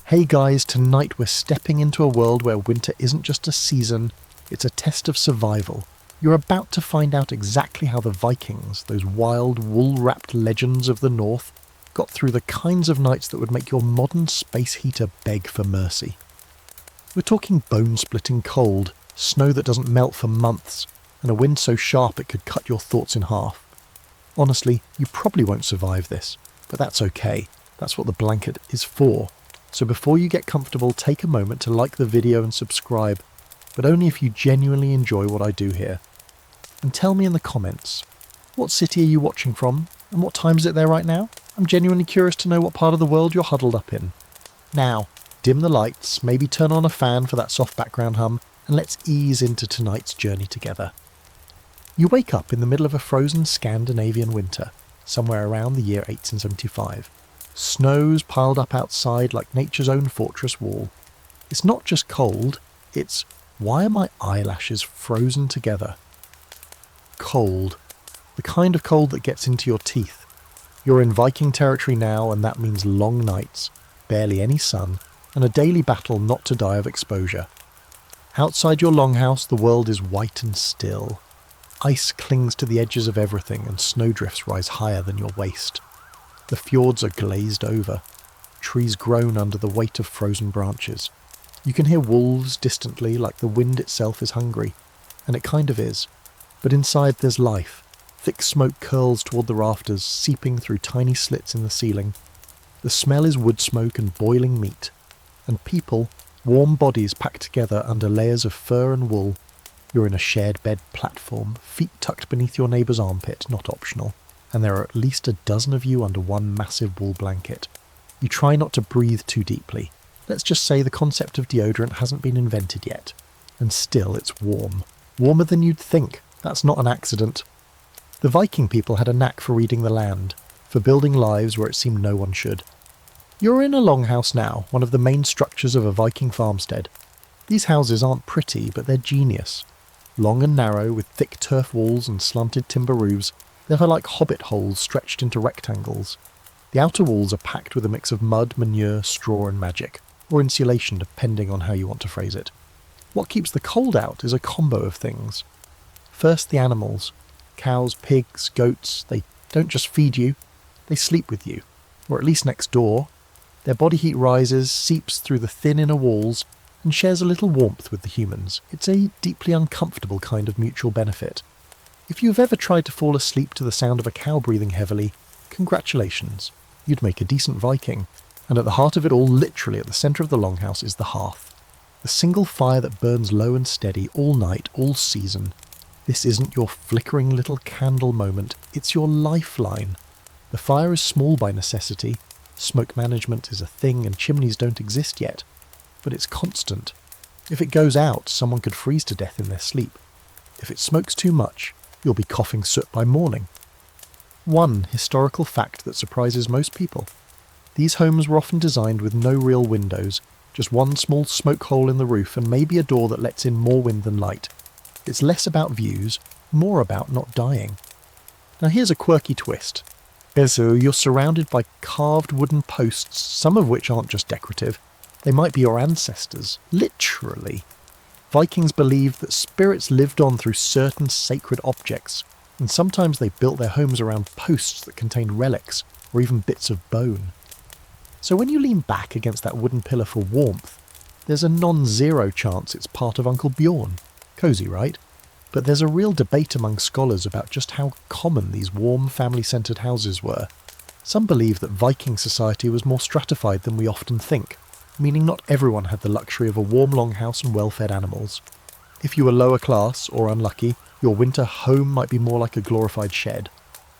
Hey guys, tonight we're stepping into a world where winter isn't just a season, it's a test of survival. You're about to find out exactly how the Vikings, those wild, wool-wrapped legends of the north, got through the kinds of nights that would make your modern space heater beg for mercy. We're talking bone-splitting cold, snow that doesn't melt for months, and a wind so sharp it could cut your thoughts in half. Honestly, you probably won't survive this, but that's okay. That's what the blanket is for. So before you get comfortable, take a moment to like the video and subscribe, but only if you genuinely enjoy what I do here. And tell me in the comments, what city are you watching from, and what time is it there right now? I'm genuinely curious to know what part of the world you're huddled up in. Now, dim the lights, maybe turn on a fan for that soft background hum, and let's ease into tonight's journey together. You wake up in the middle of a frozen Scandinavian winter, somewhere around the year 1875. Snow's piled up outside like nature's own fortress wall. It's not just cold, it's, why are my eyelashes frozen together? Cold. The kind of cold that gets into your teeth. You're in Viking territory now, and that means long nights, barely any sun, and a daily battle not to die of exposure. Outside your longhouse, the world is white and still. Ice clings to the edges of everything, and snowdrifts rise higher than your waist. The fjords are glazed over. Trees groan under the weight of frozen branches. You can hear wolves distantly, like the wind itself is hungry. And it kind of is. But inside there's life. Thick smoke curls toward the rafters, seeping through tiny slits in the ceiling. The smell is wood smoke and boiling meat. And people, warm bodies packed together under layers of fur and wool. You're in a shared bed platform, feet tucked beneath your neighbour's armpit, not optional. And there are at least a dozen of you under one massive wool blanket. You try not to breathe too deeply. Let's just say the concept of deodorant hasn't been invented yet. And still it's warm. Warmer than you'd think. That's not an accident. The Viking people had a knack for reading the land, for building lives where it seemed no one should. You're in a longhouse now, one of the main structures of a Viking farmstead. These houses aren't pretty, but they're genius. Long and narrow, with thick turf walls and slanted timber roofs, they're like hobbit holes stretched into rectangles. The outer walls are packed with a mix of mud, manure, straw and magic, or insulation depending on how you want to phrase it. What keeps the cold out is a combo of things. First, the animals. Cows, pigs, goats, they don't just feed you, they sleep with you, or at least next door. Their body heat rises, seeps through the thin inner walls, and shares a little warmth with the humans. It's a deeply uncomfortable kind of mutual benefit. If you've ever tried to fall asleep to the sound of a cow breathing heavily, congratulations. You'd make a decent Viking. And at the heart of it all, literally at the centre of the longhouse, is the hearth. The single fire that burns low and steady all night, all season. This isn't your flickering little candle moment, it's your lifeline. The fire is small by necessity. Smoke management is a thing and chimneys don't exist yet. But it's constant. If it goes out, someone could freeze to death in their sleep. If it smokes too much, you'll be coughing soot by morning. One historical fact that surprises most people. These homes were often designed with no real windows, just one small smoke hole in the roof and maybe a door that lets in more wind than light. It's less about views, more about not dying. Now here's a quirky twist. So you're surrounded by carved wooden posts, some of which aren't just decorative. They might be your ancestors, literally. Vikings believed that spirits lived on through certain sacred objects, and sometimes they built their homes around posts that contained relics, or even bits of bone. So when you lean back against that wooden pillar for warmth, there's a non-zero chance it's part of Uncle Bjorn. Cosy, right? But there's a real debate among scholars about just how common these warm, family-centred houses were. Some believe that Viking society was more stratified than we often think, meaning not everyone had the luxury of a warm longhouse and well-fed animals. If you were lower class, or unlucky, your winter home might be more like a glorified shed.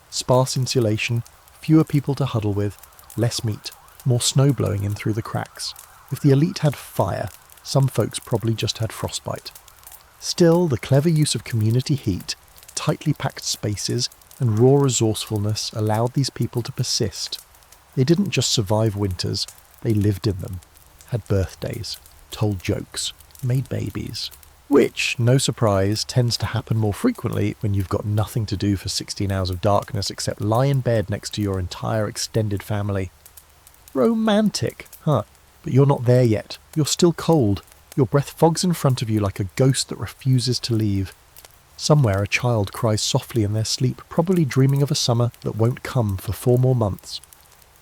Sparse insulation, fewer people to huddle with, less meat, more snow blowing in through the cracks. If the elite had fire, some folks probably just had frostbite. Still, the clever use of community heat, tightly packed spaces, and raw resourcefulness allowed these people to persist. They didn't just survive winters, they lived in them, had birthdays, told jokes, made babies. Which, no surprise, tends to happen more frequently when you've got nothing to do for 16 hours of darkness except lie in bed next to your entire extended family. Romantic, huh? But you're not there yet. You're still cold. Your breath fogs in front of you like a ghost that refuses to leave. Somewhere a child cries softly in their sleep, probably dreaming of a summer that won't come for 4 more months.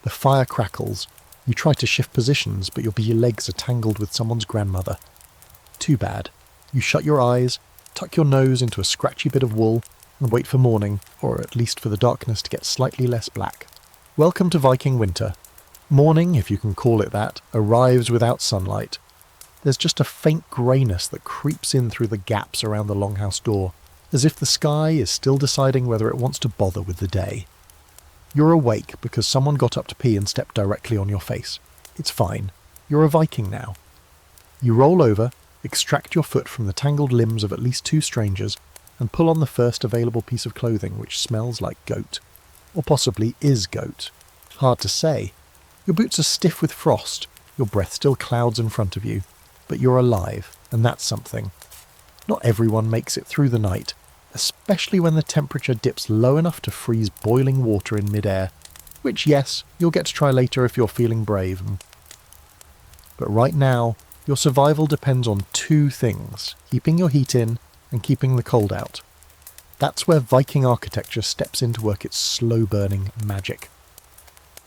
The fire crackles. You try to shift positions, but your legs are tangled with someone's grandmother. Too bad. You shut your eyes, tuck your nose into a scratchy bit of wool, and wait for morning, or at least for the darkness to get slightly less black. Welcome to Viking winter. Morning, if you can call it that, arrives without sunlight. There's just a faint greyness that creeps in through the gaps around the longhouse door, as if the sky is still deciding whether it wants to bother with the day. You're awake because someone got up to pee and stepped directly on your face. It's fine. You're a Viking now. You roll over, extract your foot from the tangled limbs of at least 2 strangers, and pull on the first available piece of clothing which smells like goat. Or possibly is goat. Hard to say. Your boots are stiff with frost, your breath still clouds in front of you, but you're alive, and that's something. Not everyone makes it through the night, especially when the temperature dips low enough to freeze boiling water in midair, which, yes, you'll get to try later if you're feeling brave. But right now, your survival depends on 2 things, keeping your heat in and keeping the cold out. That's where Viking architecture steps in to work its slow-burning magic.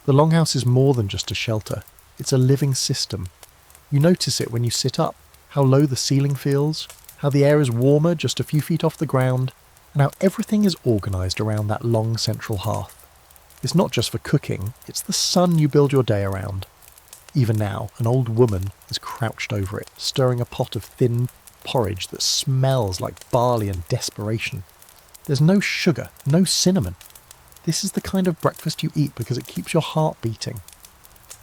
The longhouse is more than just a shelter, it's a living system. You notice it when you sit up, how low the ceiling feels, how the air is warmer just a few feet off the ground, and how everything is organised around that long central hearth. It's not just for cooking, it's the sun you build your day around. Even now, an old woman is crouched over it, stirring a pot of thin porridge that smells like barley and desperation. There's no sugar, no cinnamon. This is the kind of breakfast you eat because it keeps your heart beating.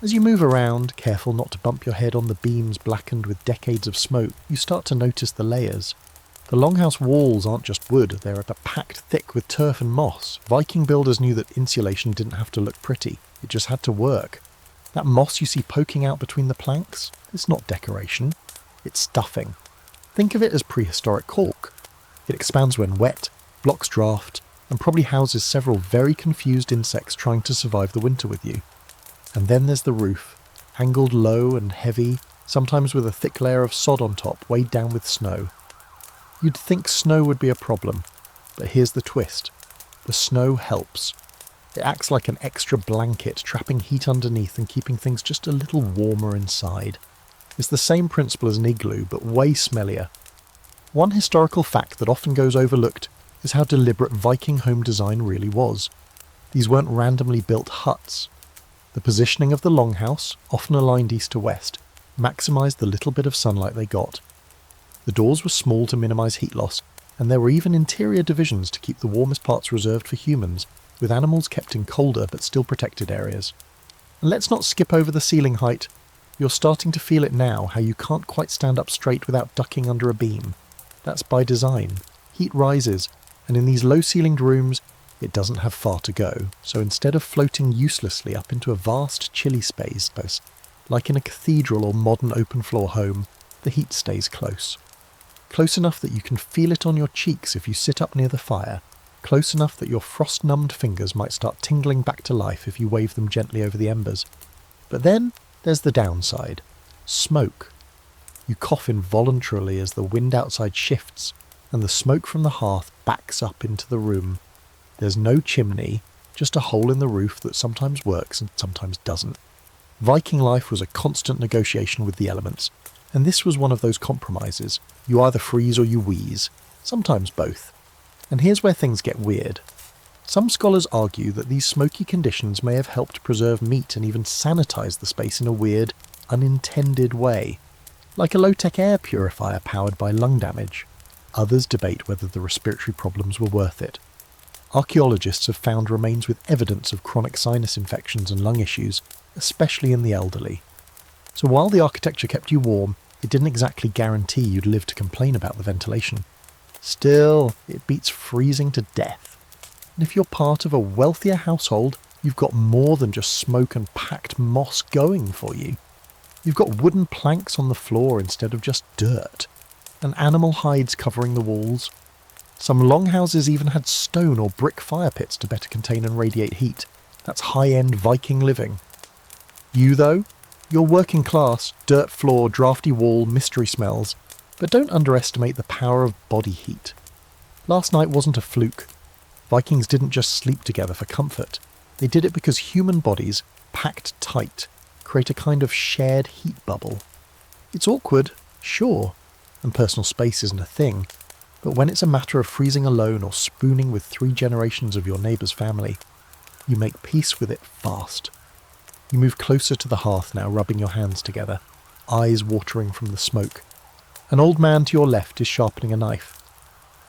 As you move around, careful not to bump your head on the beams blackened with decades of smoke, you start to notice the layers. The longhouse walls aren't just wood, they're packed thick with turf and moss. Viking builders knew that insulation didn't have to look pretty, it just had to work. That moss you see poking out between the planks, it's not decoration, it's stuffing. Think of it as prehistoric cork. It expands when wet, blocks draft, and probably houses several very confused insects trying to survive the winter with you. And then there's the roof, angled low and heavy, sometimes with a thick layer of sod on top weighed down with snow. You'd think snow would be a problem, but here's the twist. The snow helps. It acts like an extra blanket, trapping heat underneath and keeping things just a little warmer inside. It's the same principle as an igloo, but way smellier. One historical fact that often goes overlooked is how deliberate Viking home design really was. These weren't randomly built huts. The positioning of the longhouse, often aligned east to west, maximised the little bit of sunlight they got. The doors were small to minimise heat loss, and there were even interior divisions to keep the warmest parts reserved for humans, with animals kept in colder but still protected areas. And let's not skip over the ceiling height. You're starting to feel it now, how you can't quite stand up straight without ducking under a beam. That's by design. Heat rises, and in these low-ceilinged rooms, it doesn't have far to go, so instead of floating uselessly up into a vast chilly space, like in a cathedral or modern open-floor home, the heat stays close. Close enough that you can feel it on your cheeks if you sit up near the fire, close enough that your frost-numbed fingers might start tingling back to life if you wave them gently over the embers. But then there's the downside. Smoke. You cough involuntarily as the wind outside shifts, and the smoke from the hearth backs up into the room. There's no chimney, just a hole in the roof that sometimes works and sometimes doesn't. Viking life was a constant negotiation with the elements, and this was one of those compromises. You either freeze or you wheeze, sometimes both. And here's where things get weird. Some scholars argue that these smoky conditions may have helped preserve meat and even sanitize the space in a weird, unintended way, like a low-tech air purifier powered by lung damage. Others debate whether the respiratory problems were worth it. Archaeologists have found remains with evidence of chronic sinus infections and lung issues, especially in the elderly. So while the architecture kept you warm, it didn't exactly guarantee you'd live to complain about the ventilation. Still, it beats freezing to death. And if you're part of a wealthier household, you've got more than just smoke and packed moss going for you. You've got wooden planks on the floor instead of just dirt, and animal hides covering the walls. Some longhouses even had stone or brick fire pits to better contain and radiate heat. That's high-end Viking living. You, though? You're working class, dirt floor, drafty wall, mystery smells, but don't underestimate the power of body heat. Last night wasn't a fluke. Vikings didn't just sleep together for comfort. They did it because human bodies, packed tight, create a kind of shared heat bubble. It's awkward, sure, and personal space isn't a thing, but when it's a matter of freezing alone or spooning with 3 generations of your neighbour's family, you make peace with it fast. You move closer to the hearth now, rubbing your hands together, eyes watering from the smoke. An old man to your left is sharpening a knife.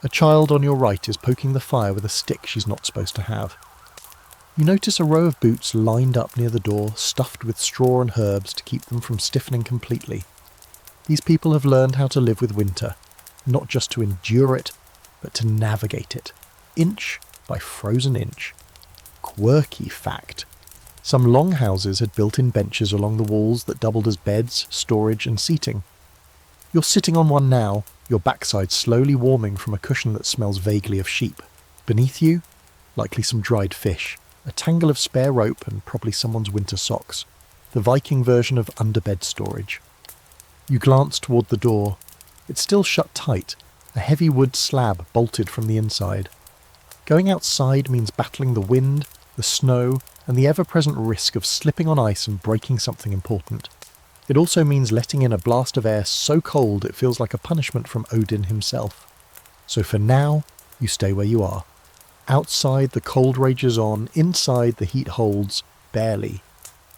A child on your right is poking the fire with a stick she's not supposed to have. You notice a row of boots lined up near the door, stuffed with straw and herbs to keep them from stiffening completely. These people have learned how to live with winter, not just to endure it, but to navigate it, inch by frozen inch. Quirky fact. Some longhouses had built-in benches along the walls that doubled as beds, storage and seating. You're sitting on one now, your backside slowly warming from a cushion that smells vaguely of sheep. Beneath you, likely some dried fish, a tangle of spare rope and probably someone's winter socks. The Viking version of underbed storage. You glance toward the door. It's still shut tight, a heavy wood slab bolted from the inside. Going outside means battling the wind, the snow, and the ever-present risk of slipping on ice and breaking something important. It also means letting in a blast of air so cold it feels like a punishment from Odin himself. So for now, you stay where you are. Outside, the cold rages on. Inside, the heat holds, barely.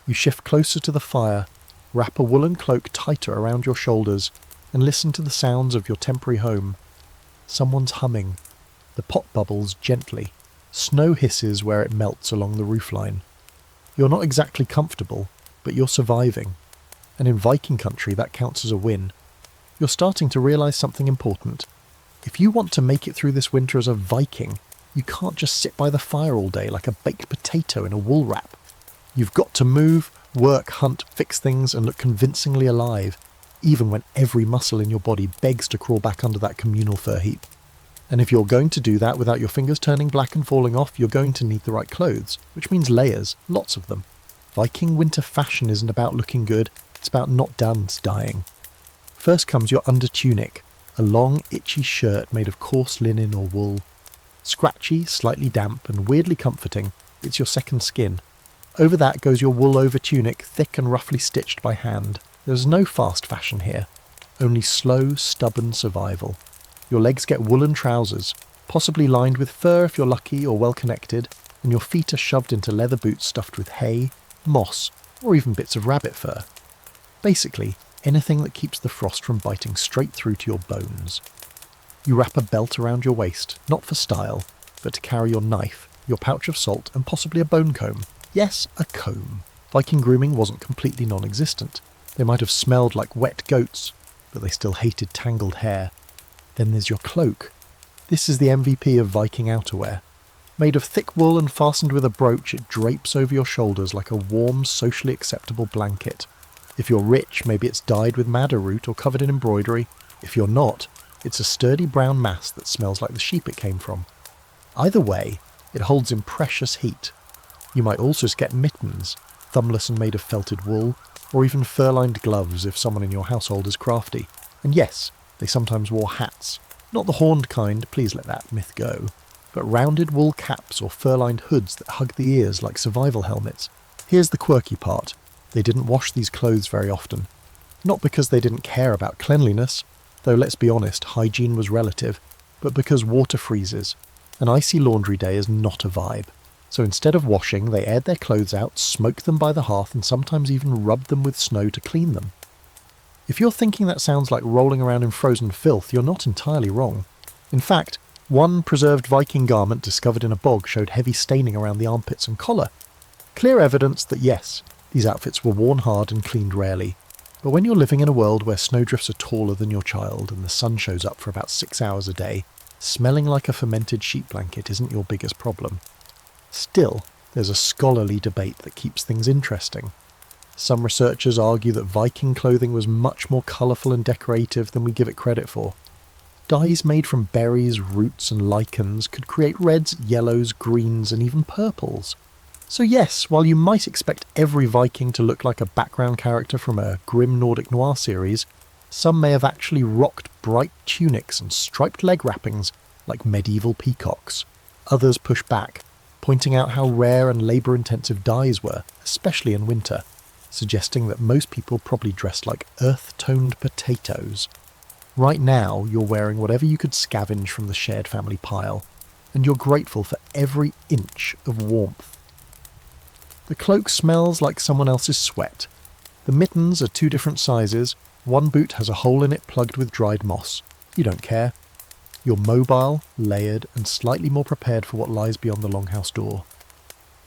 You shift closer to the fire, wrap a woolen cloak tighter around your shoulders, and listen to the sounds of your temporary home. Someone's humming. The pot bubbles gently. Snow hisses where it melts along the roofline. You're not exactly comfortable, but you're surviving. And in Viking country, that counts as a win. You're starting to realise something important. If you want to make it through this winter as a Viking, you can't just sit by the fire all day like a baked potato in a wool wrap. You've got to move, work, hunt, fix things, and look convincingly alive, even when every muscle in your body begs to crawl back under that communal fur heap. And if you're going to do that without your fingers turning black and falling off, you're going to need the right clothes, which means layers, lots of them. Viking winter fashion isn't about looking good, it's about not done dying. First comes your under-tunic, a long, itchy shirt made of coarse linen or wool. Scratchy, slightly damp, and weirdly comforting, it's your second skin. Over that goes your wool over tunic, thick and roughly stitched by hand. There's no fast fashion here, only slow, stubborn survival. Your legs get woolen trousers, possibly lined with fur if you're lucky or well connected, and your feet are shoved into leather boots stuffed with hay, moss, or even bits of rabbit fur. Basically, anything that keeps the frost from biting straight through to your bones. You wrap a belt around your waist, not for style, but to carry your knife, your pouch of salt, and possibly a bone comb. Yes, a comb. Viking grooming wasn't completely non-existent. They might have smelled like wet goats, but they still hated tangled hair. Then there's your cloak. This is the MVP of Viking outerwear. Made of thick wool and fastened with a brooch, it drapes over your shoulders like a warm, socially acceptable blanket. If you're rich, maybe it's dyed with madder root or covered in embroidery. If you're not, it's a sturdy brown mass that smells like the sheep it came from. Either way, it holds in precious heat. You might also get mittens, thumbless and made of felted wool, or even fur-lined gloves if someone in your household is crafty. And yes, they sometimes wore hats. Not the horned kind, please let that myth go, but rounded wool caps or fur-lined hoods that hug the ears like survival helmets. Here's the quirky part. They didn't wash these clothes very often. Not because they didn't care about cleanliness, though let's be honest, hygiene was relative, but because water freezes. An icy laundry day is not a vibe. So instead of washing, they aired their clothes out, smoked them by the hearth, and sometimes even rubbed them with snow to clean them. If you're thinking that sounds like rolling around in frozen filth, you're not entirely wrong. In fact, one preserved Viking garment discovered in a bog showed heavy staining around the armpits and collar. Clear evidence that yes, these outfits were worn hard and cleaned rarely. But when you're living in a world where snowdrifts are taller than your child and the sun shows up for about 6 hours a day, smelling like a fermented sheet blanket isn't your biggest problem. Still, there's a scholarly debate that keeps things interesting. Some researchers argue that Viking clothing was much more colourful and decorative than we give it credit for. Dyes made from berries, roots and lichens could create reds, yellows, greens and even purples. So yes, while you might expect every Viking to look like a background character from a grim Nordic noir series, some may have actually rocked bright tunics and striped leg wrappings like medieval peacocks. Others push back, pointing out how rare and labour-intensive dyes were, especially in winter, suggesting that most people probably dressed like earth-toned potatoes. Right now, you're wearing whatever you could scavenge from the shared family pile, and you're grateful for every inch of warmth. The cloak smells like someone else's sweat. The mittens are 2 different sizes. One boot has a hole in it plugged with dried moss. You don't care. You're mobile, layered, and slightly more prepared for what lies beyond the longhouse door.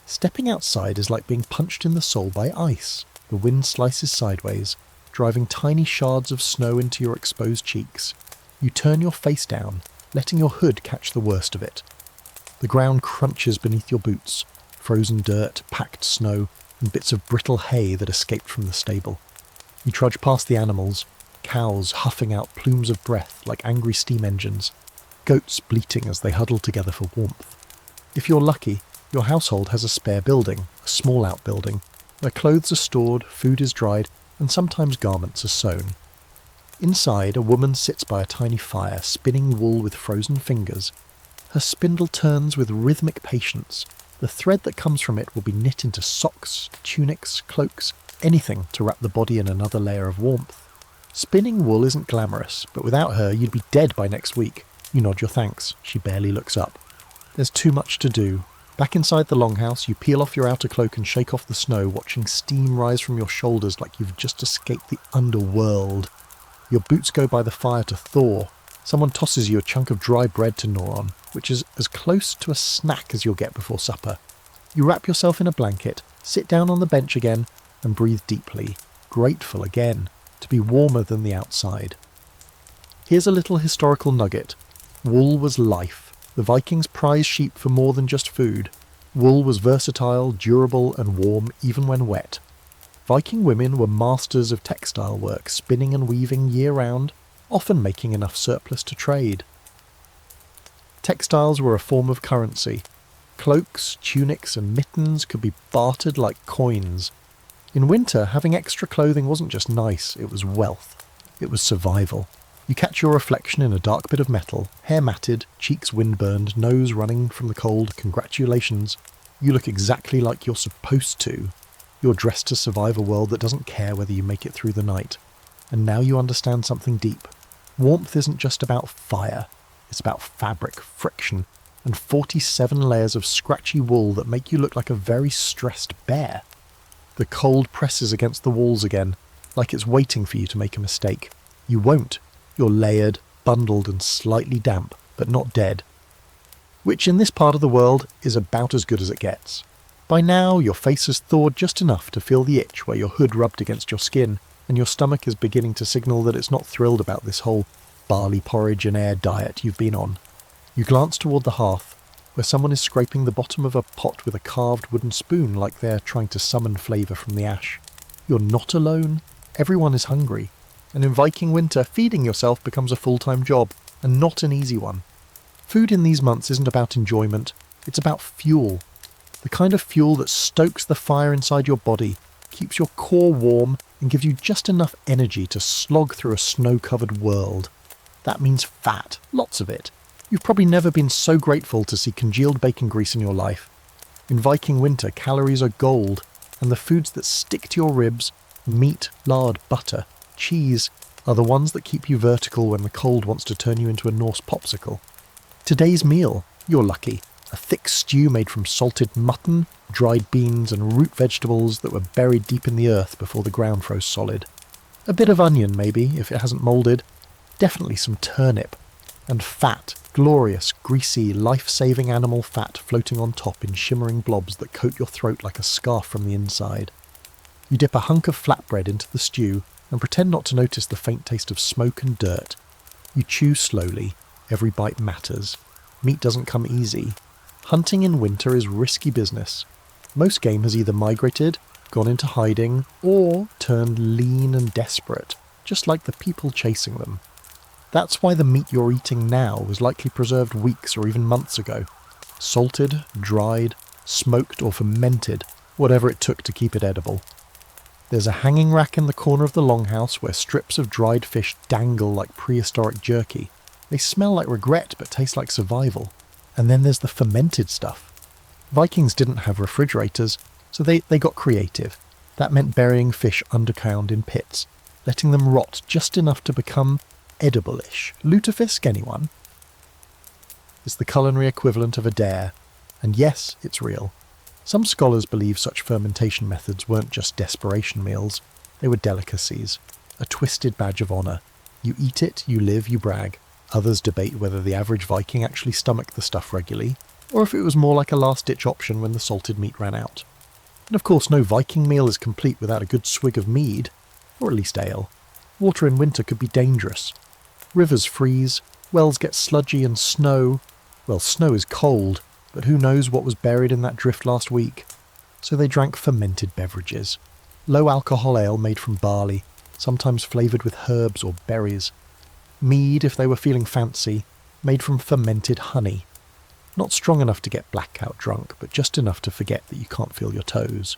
Stepping outside is like being punched in the soul by ice. The wind slices sideways, driving tiny shards of snow into your exposed cheeks. You turn your face down, letting your hood catch the worst of it. The ground crunches beneath your boots, frozen dirt, packed snow, and bits of brittle hay that escaped from the stable. You trudge past the animals, cows huffing out plumes of breath like angry steam engines, goats bleating as they huddle together for warmth. If you're lucky, your household has a spare building, a small outbuilding, where clothes are stored, food is dried, and sometimes garments are sewn. Inside, a woman sits by a tiny fire, spinning wool with frozen fingers. Her spindle turns with rhythmic patience. The thread that comes from it will be knit into socks, tunics, cloaks, anything to wrap the body in another layer of warmth. Spinning wool isn't glamorous, but without her you'd be dead by next week. You nod your thanks. She barely looks up. There's too much to do. Back inside the longhouse, you peel off your outer cloak and shake off the snow, watching steam rise from your shoulders like you've just escaped the underworld. Your boots go by the fire to thaw. Someone tosses you a chunk of dry bread to gnaw on, which is as close to a snack as you'll get before supper. You wrap yourself in a blanket, sit down on the bench again, and breathe deeply, grateful again to be warmer than the outside. Here's a little historical nugget. Wool was life. The Vikings prized sheep for more than just food. Wool was versatile, durable, and warm even when wet. Viking women were masters of textile work, spinning and weaving year-round, often making enough surplus to trade. Textiles were a form of currency. Cloaks, tunics, and mittens could be bartered like coins. In winter, having extra clothing wasn't just nice, it was wealth. It was survival. You catch your reflection in a dark bit of metal, hair matted, cheeks windburned, nose running from the cold. Congratulations. You look exactly like you're supposed to. You're dressed to survive a world that doesn't care whether you make it through the night. And now you understand something deep. Warmth isn't just about fire. It's about fabric, friction, and 47 layers of scratchy wool that make you look like a very stressed bear. The cold presses against the walls again, like it's waiting for you to make a mistake. You won't. You're layered, bundled, and slightly damp, but not dead. Which in this part of the world is about as good as it gets. By now, your face has thawed just enough to feel the itch where your hood rubbed against your skin, and your stomach is beginning to signal that it's not thrilled about this whole barley porridge and air diet you've been on. You glance toward the hearth, where someone is scraping the bottom of a pot with a carved wooden spoon like they're trying to summon flavour from the ash. You're not alone. Everyone is hungry. And in Viking winter, feeding yourself becomes a full-time job, and not an easy one. Food in these months isn't about enjoyment, it's about fuel. The kind of fuel that stokes the fire inside your body, keeps your core warm, and gives you just enough energy to slog through a snow-covered world. That means fat, lots of it. You've probably never been so grateful to see congealed bacon grease in your life. In Viking winter, calories are gold, and the foods that stick to your ribs, meat, lard, butter, cheese, are the ones that keep you vertical when the cold wants to turn you into a Norse popsicle. Today's meal, you're lucky. A thick stew made from salted mutton, dried beans and root vegetables that were buried deep in the earth before the ground froze solid. A bit of onion maybe, if it hasn't moulded. Definitely some turnip. And fat, glorious, greasy, life-saving animal fat floating on top in shimmering blobs that coat your throat like a scarf from the inside. You dip a hunk of flatbread into the stew and pretend not to notice the faint taste of smoke and dirt. You chew slowly. Every bite matters. Meat doesn't come easy. Hunting in winter is risky business. Most game has either migrated, gone into hiding, or turned lean and desperate, just like the people chasing them. That's why the meat you're eating now was likely preserved weeks or even months ago. Salted, dried, smoked or fermented, whatever it took to keep it edible. There's a hanging rack in the corner of the longhouse where strips of dried fish dangle like prehistoric jerky. They smell like regret but taste like survival. And then there's the fermented stuff. Vikings didn't have refrigerators, so they got creative. That meant burying fish underground in pits, letting them rot just enough to become edible-ish. Lutefisk, anyone? It's the culinary equivalent of a dare. And yes, it's real. Some scholars believe such fermentation methods weren't just desperation meals, they were delicacies, a twisted badge of honour. You eat it, you live, you brag. Others debate whether the average Viking actually stomached the stuff regularly, or if it was more like a last-ditch option when the salted meat ran out. And of course no Viking meal is complete without a good swig of mead, or at least ale. Water in winter could be dangerous. Rivers freeze, wells get sludgy and snow. Well, snow is cold, but who knows what was buried in that drift last week. So they drank fermented beverages. Low-alcohol ale made from barley, sometimes flavoured with herbs or berries. Mead, if they were feeling fancy, made from fermented honey. Not strong enough to get blackout drunk, but just enough to forget that you can't feel your toes.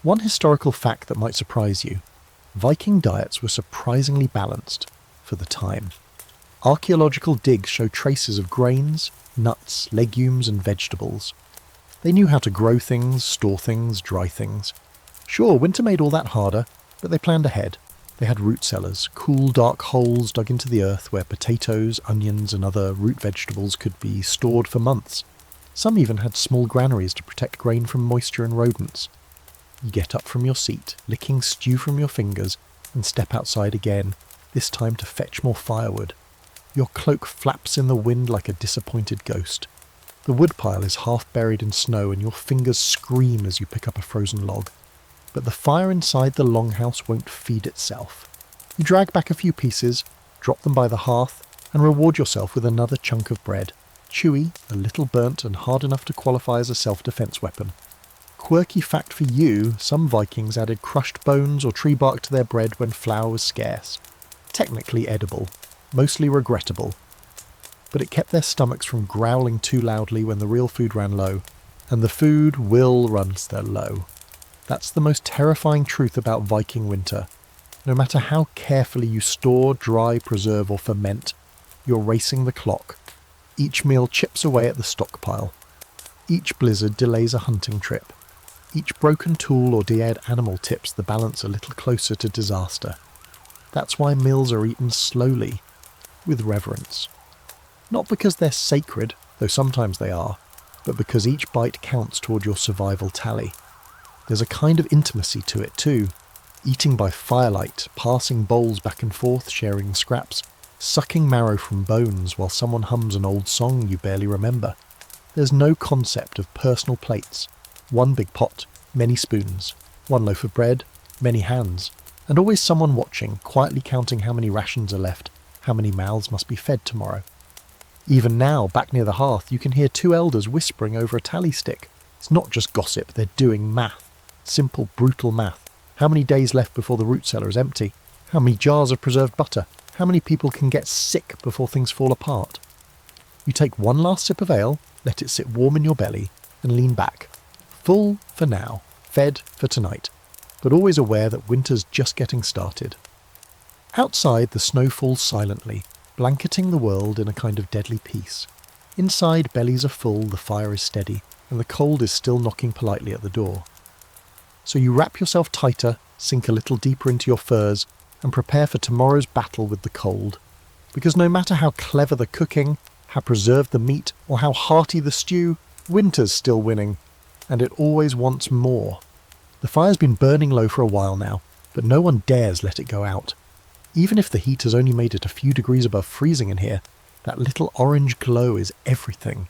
One historical fact that might surprise you. Viking diets were surprisingly balanced, for the time. Archaeological digs show traces of grains, nuts, legumes and vegetables. They knew how to grow things, store things, dry things. Sure, winter made all that harder, but they planned ahead. They had root cellars, cool dark holes dug into the earth where potatoes, onions and other root vegetables could be stored for months. Some even had small granaries to protect grain from moisture and rodents. You get up from your seat, licking stew from your fingers, and step outside again, this time to fetch more firewood. Your cloak flaps in the wind like a disappointed ghost. The woodpile is half buried in snow and your fingers scream as you pick up a frozen log. But the fire inside the longhouse won't feed itself. You drag back a few pieces, drop them by the hearth, and reward yourself with another chunk of bread. Chewy, a little burnt and hard enough to qualify as a self-defense weapon. Quirky fact for you, some Vikings added crushed bones or tree bark to their bread when flour was scarce. Technically edible, mostly regrettable. But it kept their stomachs from growling too loudly when the real food ran low. And the food will run their low. That's the most terrifying truth about Viking winter. No matter how carefully you store, dry, preserve or ferment, you're racing the clock. Each meal chips away at the stockpile. Each blizzard delays a hunting trip. Each broken tool or dead animal tips the balance a little closer to disaster. That's why meals are eaten slowly, with reverence. Not because they're sacred, though sometimes they are, but because each bite counts toward your survival tally. There's a kind of intimacy to it too. Eating by firelight, passing bowls back and forth, sharing scraps, sucking marrow from bones while someone hums an old song you barely remember. There's no concept of personal plates. One big pot, many spoons. One loaf of bread, many hands. And always someone watching, quietly counting how many rations are left, how many mouths must be fed tomorrow. Even now, back near the hearth, you can hear two elders whispering over a tally stick. It's not just gossip, they're doing math. Simple, brutal math. How many days left before the root cellar is empty? How many jars of preserved butter? How many people can get sick before things fall apart? You take one last sip of ale, let it sit warm in your belly, and lean back. Full for now, fed for tonight, but always aware that winter's just getting started. Outside, the snow falls silently, blanketing the world in a kind of deadly peace. Inside, bellies are full, the fire is steady, and the cold is still knocking politely at the door. So you wrap yourself tighter, sink a little deeper into your furs, and prepare for tomorrow's battle with the cold. Because no matter how clever the cooking, how preserved the meat, or how hearty the stew, winter's still winning, and it always wants more. The fire's been burning low for a while now, but no one dares let it go out. Even if the heat has only made it a few degrees above freezing in here, that little orange glow is everything.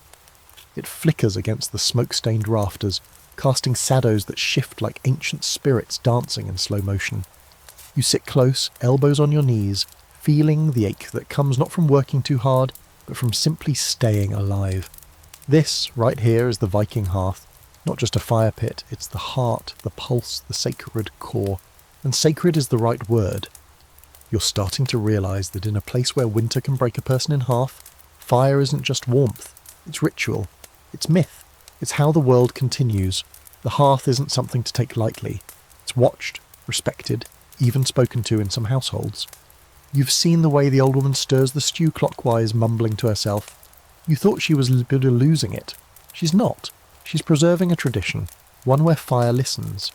It flickers against the smoke-stained rafters, casting shadows that shift like ancient spirits dancing in slow motion. You sit close, elbows on your knees, feeling the ache that comes not from working too hard, but from simply staying alive. This, right here, is the Viking hearth. Not just a fire pit, it's the heart, the pulse, the sacred core. And sacred is the right word. You're starting to realise that in a place where winter can break a person in half, fire isn't just warmth, it's ritual, it's myth, It's how the world continues. The hearth isn't something to take lightly. It's watched, respected, even spoken to in some households. You've seen the way the old woman stirs the stew clockwise, mumbling to herself. You thought she was losing it. She's not. She's preserving a tradition, one where fire listens.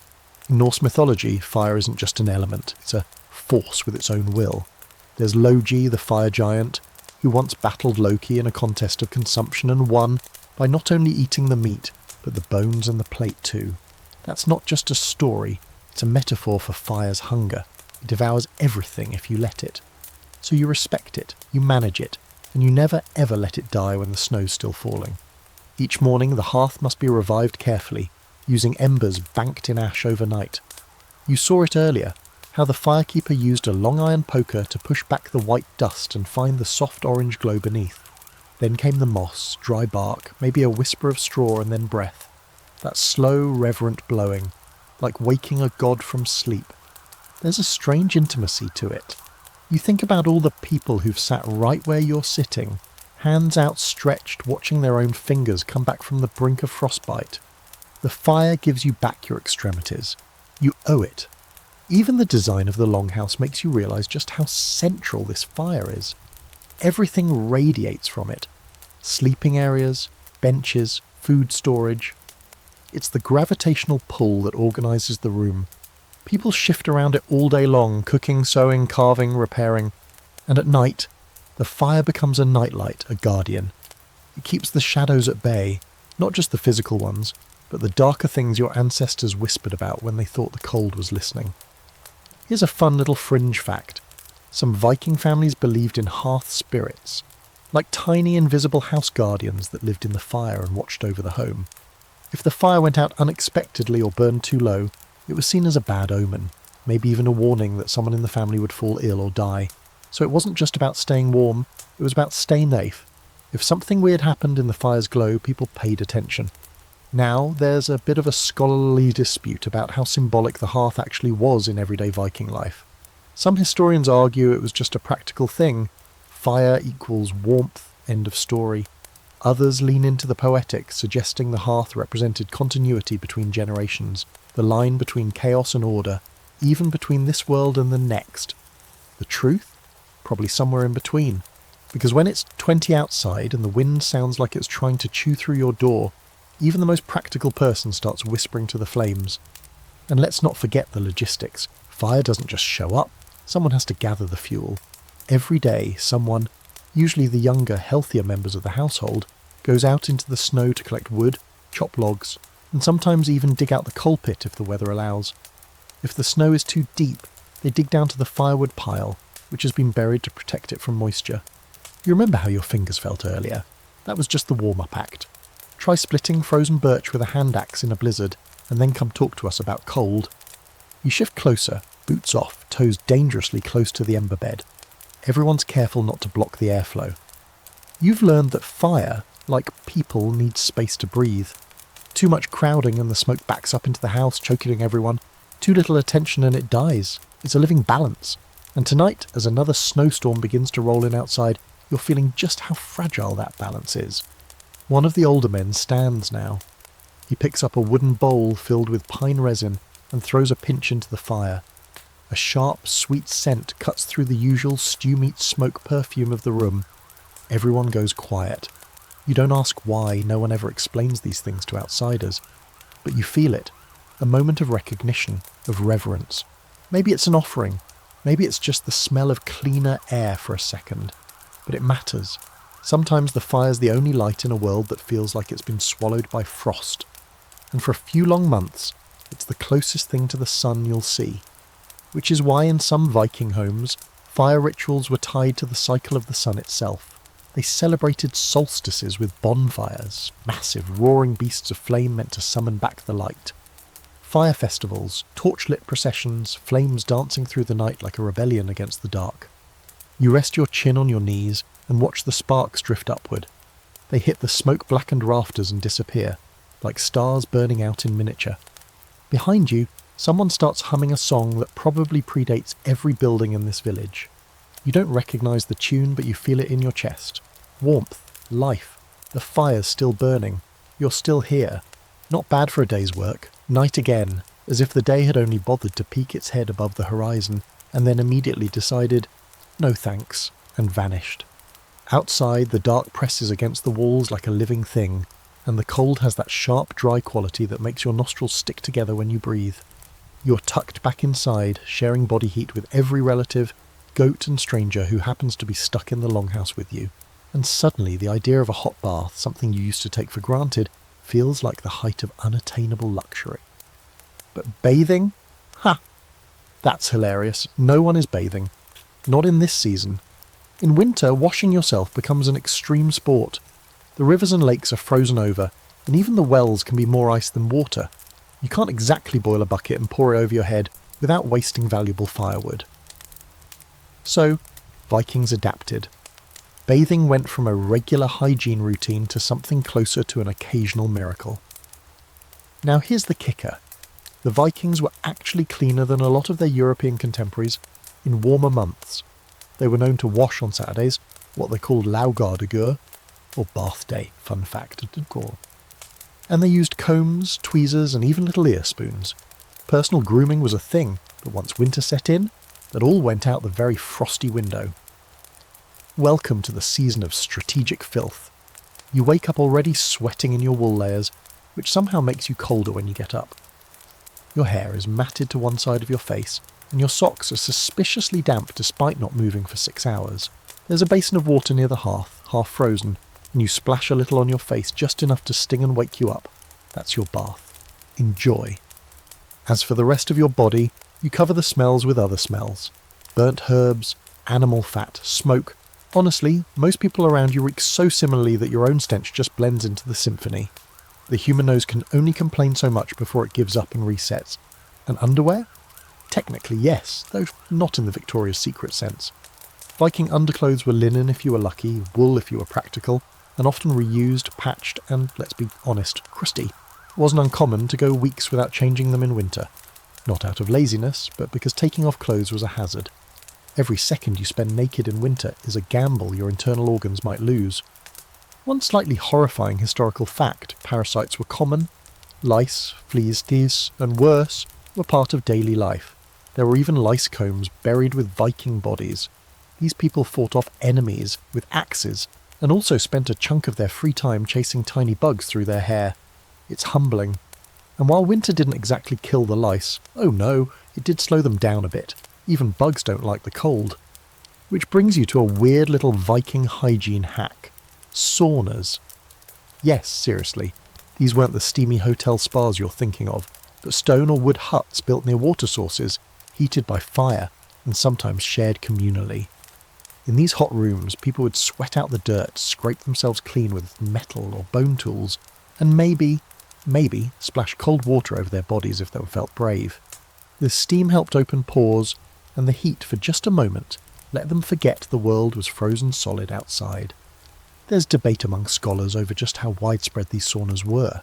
In Norse mythology, fire isn't just an element, it's a force with its own will. There's Logi, the fire giant, who once battled Loki in a contest of consumption and won by not only eating the meat, but the bones and the plate too. That's not just a story, it's a metaphor for fire's hunger. It devours everything if you let it. So you respect it, you manage it, and you never ever let it die when the snow's still falling. Each morning the hearth must be revived carefully, using embers banked in ash overnight. You saw it earlier, how the firekeeper used a long iron poker to push back the white dust and find the soft orange glow beneath. Then came the moss, dry bark, maybe a whisper of straw and then breath. That slow, reverent blowing, like waking a god from sleep. There's a strange intimacy to it. You think about all the people who've sat right where you're sitting, hands outstretched, watching their own fingers come back from the brink of frostbite. The fire gives you back your extremities. You owe it. Even the design of the longhouse makes you realise just how central this fire is. Everything radiates from it. Sleeping areas, benches, food storage. It's the gravitational pull that organises the room. People shift around it all day long, cooking, sewing, carving, repairing. And at night, the fire becomes a nightlight, a guardian. It keeps the shadows at bay, not just the physical ones, but the darker things your ancestors whispered about when they thought the cold was listening. Here's a fun little fringe fact. Some Viking families believed in hearth spirits, like tiny invisible house guardians that lived in the fire and watched over the home. If the fire went out unexpectedly or burned too low, it was seen as a bad omen, maybe even a warning that someone in the family would fall ill or die. So it wasn't just about staying warm, it was about staying safe. If something weird happened in the fire's glow, people paid attention. Now there's a bit of a scholarly dispute about how symbolic the hearth actually was in everyday Viking life. Some historians argue it was just a practical thing. Fire equals warmth, end of story. Others lean into the poetic, suggesting the hearth represented continuity between generations, the line between chaos and order, even between this world and the next. The truth? Probably somewhere in between. Because when it's 20 outside and the wind sounds like it's trying to chew through your door, even the most practical person starts whispering to the flames. And let's not forget the logistics. Fire doesn't just show up. Someone has to gather the fuel. Every day, someone, usually the younger, healthier members of the household, goes out into the snow to collect wood, chop logs, and sometimes even dig out the coal pit if the weather allows. If the snow is too deep, they dig down to the firewood pile, which has been buried to protect it from moisture. You remember how your fingers felt earlier? That was just the warm-up act. Try splitting frozen birch with a hand axe in a blizzard, and then come talk to us about cold. You shift closer, boots off, toes dangerously close to the ember bed. Everyone's careful not to block the airflow. You've learned that fire, like people, needs space to breathe. Too much crowding and the smoke backs up into the house, choking everyone. Too little attention and it dies. It's a living balance. And tonight, as another snowstorm begins to roll in outside, you're feeling just how fragile that balance is. One of the older men stands now. He picks up a wooden bowl filled with pine resin and throws a pinch into the fire. A sharp, sweet scent cuts through the usual stew meat smoke perfume of the room. Everyone goes quiet. You don't ask why, no one ever explains these things to outsiders. But you feel it. A moment of recognition, of reverence. Maybe it's an offering. Maybe it's just the smell of cleaner air for a second. But it matters. Sometimes the fire's the only light in a world that feels like it's been swallowed by frost. And for a few long months, it's the closest thing to the sun you'll see. Which is why in some Viking homes, fire rituals were tied to the cycle of the sun itself. They celebrated solstices with bonfires, massive roaring beasts of flame meant to summon back the light. Fire festivals, torchlit processions, flames dancing through the night like a rebellion against the dark. You rest your chin on your knees and watch the sparks drift upward. They hit the smoke-blackened rafters and disappear, like stars burning out in miniature. Behind you, someone starts humming a song that probably predates every building in this village. You don't recognise the tune, but you feel it in your chest. Warmth, life, the fire's still burning. You're still here. Not bad for a day's work. Night again, as if the day had only bothered to peek its head above the horizon, and then immediately decided, no thanks, and vanished. Outside, the dark presses against the walls like a living thing, and the cold has that sharp, dry quality that makes your nostrils stick together when you breathe. You're tucked back inside, sharing body heat with every relative, goat and stranger who happens to be stuck in the longhouse with you. And suddenly the idea of a hot bath, something you used to take for granted, feels like the height of unattainable luxury. But bathing? Ha! That's hilarious. No one is bathing. Not in this season. In winter, washing yourself becomes an extreme sport. The rivers and lakes are frozen over, and even the wells can be more ice than water. You can't exactly boil a bucket and pour it over your head without wasting valuable firewood. So, Vikings adapted. Bathing went from a regular hygiene routine to something closer to an occasional miracle. Now here's the kicker. The Vikings were actually cleaner than a lot of their European contemporaries in warmer months. They were known to wash on Saturdays, what they called laugardagur, or bath day, fun fact. And they used combs, tweezers, and even little ear spoons. Personal grooming was a thing, but once winter set in, that all went out the very frosty window. Welcome to the season of strategic filth. You wake up already sweating in your wool layers, which somehow makes you colder when you get up. Your hair is matted to one side of your face, and your socks are suspiciously damp despite not moving for 6 hours. There's a basin of water near the hearth, half frozen, and you splash a little on your face just enough to sting and wake you up. That's your bath. Enjoy. As for the rest of your body, you cover the smells with other smells. Burnt herbs, animal fat, smoke. Honestly, most people around you reek so similarly that your own stench just blends into the symphony. The human nose can only complain so much before it gives up and resets. And underwear? Technically yes, though not in the Victoria's Secret sense. Viking underclothes were linen if you were lucky, wool if you were practical, and often reused, patched, and, let's be honest, crusty. It wasn't uncommon to go weeks without changing them in winter. Not out of laziness, but because taking off clothes was a hazard. Every second you spend naked in winter is a gamble your internal organs might lose. One slightly horrifying historical fact: parasites were common. Lice, fleas, thieves, and worse, were part of daily life. There were even lice combs buried with Viking bodies. These people fought off enemies with axes, and also spent a chunk of their free time chasing tiny bugs through their hair. It's humbling. And while winter didn't exactly kill the lice, oh no, it did slow them down a bit. Even bugs don't like the cold. Which brings you to a weird little Viking hygiene hack. Saunas. Yes, seriously. These weren't the steamy hotel spas you're thinking of, but stone or wood huts built near water sources, heated by fire, and sometimes shared communally. In these hot rooms, people would sweat out the dirt, scrape themselves clean with metal or bone tools, and maybe splash cold water over their bodies if they felt brave. The steam helped open pores, and the heat, for just a moment, let them forget the world was frozen solid outside. There's debate among scholars over just how widespread these saunas were.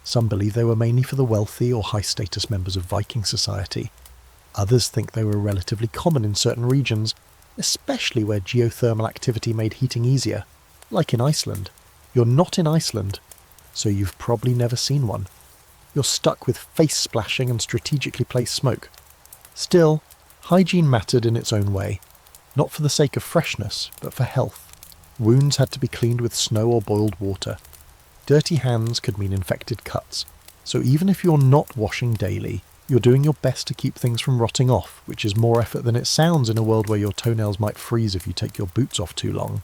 Some believe they were mainly for the wealthy or high-status members of Viking society. Others think they were relatively common in certain regions, especially where geothermal activity made heating easier, like in Iceland. You're not in Iceland, so you've probably never seen one. You're stuck with face splashing and strategically placed smoke. Still, hygiene mattered in its own way, not for the sake of freshness, but for health. Wounds had to be cleaned with snow or boiled water. Dirty hands could mean infected cuts, so even if you're not washing daily, you're doing your best to keep things from rotting off, which is more effort than it sounds in a world where your toenails might freeze if you take your boots off too long.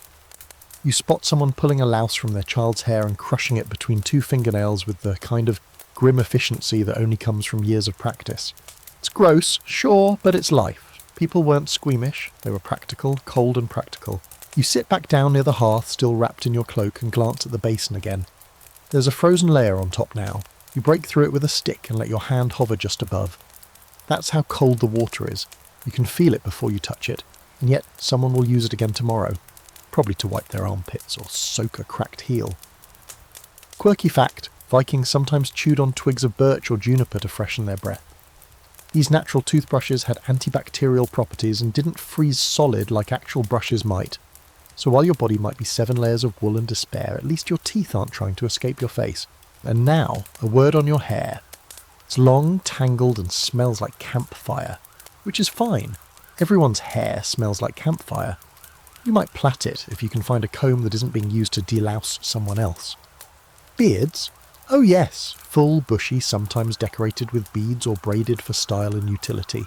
You spot someone pulling a louse from their child's hair and crushing it between 2 fingernails with the kind of grim efficiency that only comes from years of practice. It's gross, sure, but it's life. People weren't squeamish, they were practical, cold and practical. You sit back down near the hearth, still wrapped in your cloak, and glance at the basin again. There's a frozen layer on top now. You break through it with a stick and let your hand hover just above. That's how cold the water is. You can feel it before you touch it, and yet someone will use it again tomorrow. Probably to wipe their armpits or soak a cracked heel. Quirky fact, Vikings sometimes chewed on twigs of birch or juniper to freshen their breath. These natural toothbrushes had antibacterial properties and didn't freeze solid like actual brushes might. So while your body might be 7 layers of wool and despair, at least your teeth aren't trying to escape your face. And now, a word on your hair. It's long, tangled, and smells like campfire, which is fine. Everyone's hair smells like campfire. You might plait it if you can find a comb that isn't being used to delouse someone else. Beards? Oh yes, full, bushy, sometimes decorated with beads or braided for style and utility.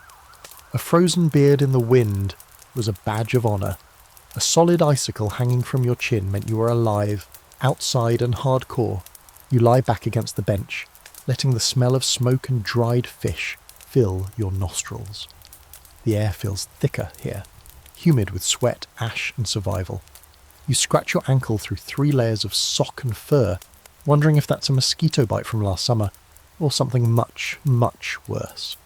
A frozen beard in the wind was a badge of honour. A solid icicle hanging from your chin meant you were alive, outside and hardcore. You lie back against the bench, letting the smell of smoke and dried fish fill your nostrils. The air feels thicker here, humid with sweat, ash and survival. You scratch your ankle through 3 layers of sock and fur, wondering if that's a mosquito bite from last summer, or something much, much worse.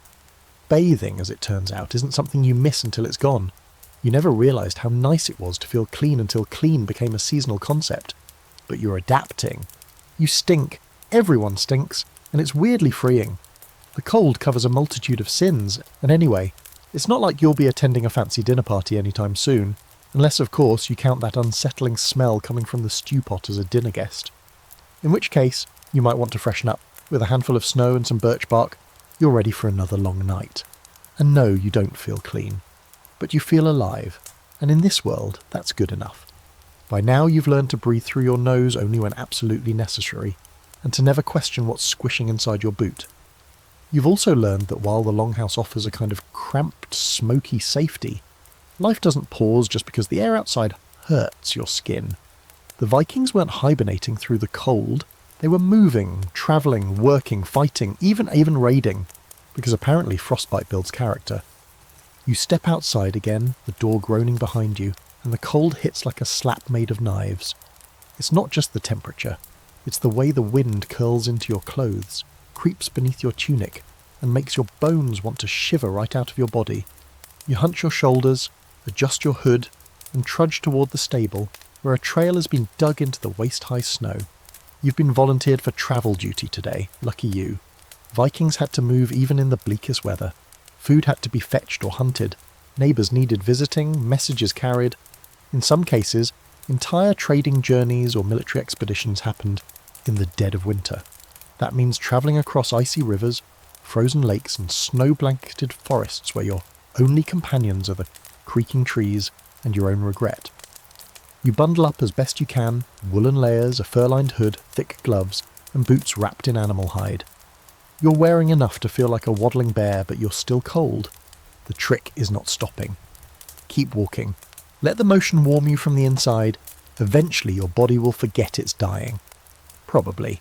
Bathing, as it turns out, isn't something you miss until it's gone. You never realised how nice it was to feel clean until clean became a seasonal concept. But you're adapting. You stink, everyone stinks, and it's weirdly freeing. The cold covers a multitude of sins, and anyway, it's not like you'll be attending a fancy dinner party anytime soon, unless of course you count that unsettling smell coming from the stew pot as a dinner guest. In which case, you might want to freshen up. With a handful of snow and some birch bark, you're ready for another long night. And no, you don't feel clean. But you feel alive, and in this world, that's good enough. By now you've learned to breathe through your nose only when absolutely necessary, and to never question what's squishing inside your boot. You've also learned that while the longhouse offers a kind of cramped, smoky safety, life doesn't pause just because the air outside hurts your skin. The Vikings weren't hibernating through the cold, they were moving, travelling, working, fighting, even raiding, because apparently frostbite builds character. You step outside again, the door groaning behind you, and the cold hits like a slap made of knives. It's not just the temperature, it's the way the wind curls into your clothes, creeps beneath your tunic, and makes your bones want to shiver right out of your body. You hunch your shoulders, adjust your hood, and trudge toward the stable, where a trail has been dug into the waist-high snow. You've been volunteered for travel duty today, lucky you. Vikings had to move even in the bleakest weather. Food had to be fetched or hunted. Neighbours needed visiting, messages carried. In some cases, entire trading journeys or military expeditions happened in the dead of winter. That means travelling across icy rivers, frozen lakes and snow-blanketed forests where your only companions are the creaking trees and your own regret. You bundle up as best you can, woolen layers, a fur-lined hood, thick gloves, and boots wrapped in animal hide. You're wearing enough to feel like a waddling bear, but you're still cold. The trick is not stopping. Keep walking. Let the motion warm you from the inside. Eventually your body will forget it's dying. Probably.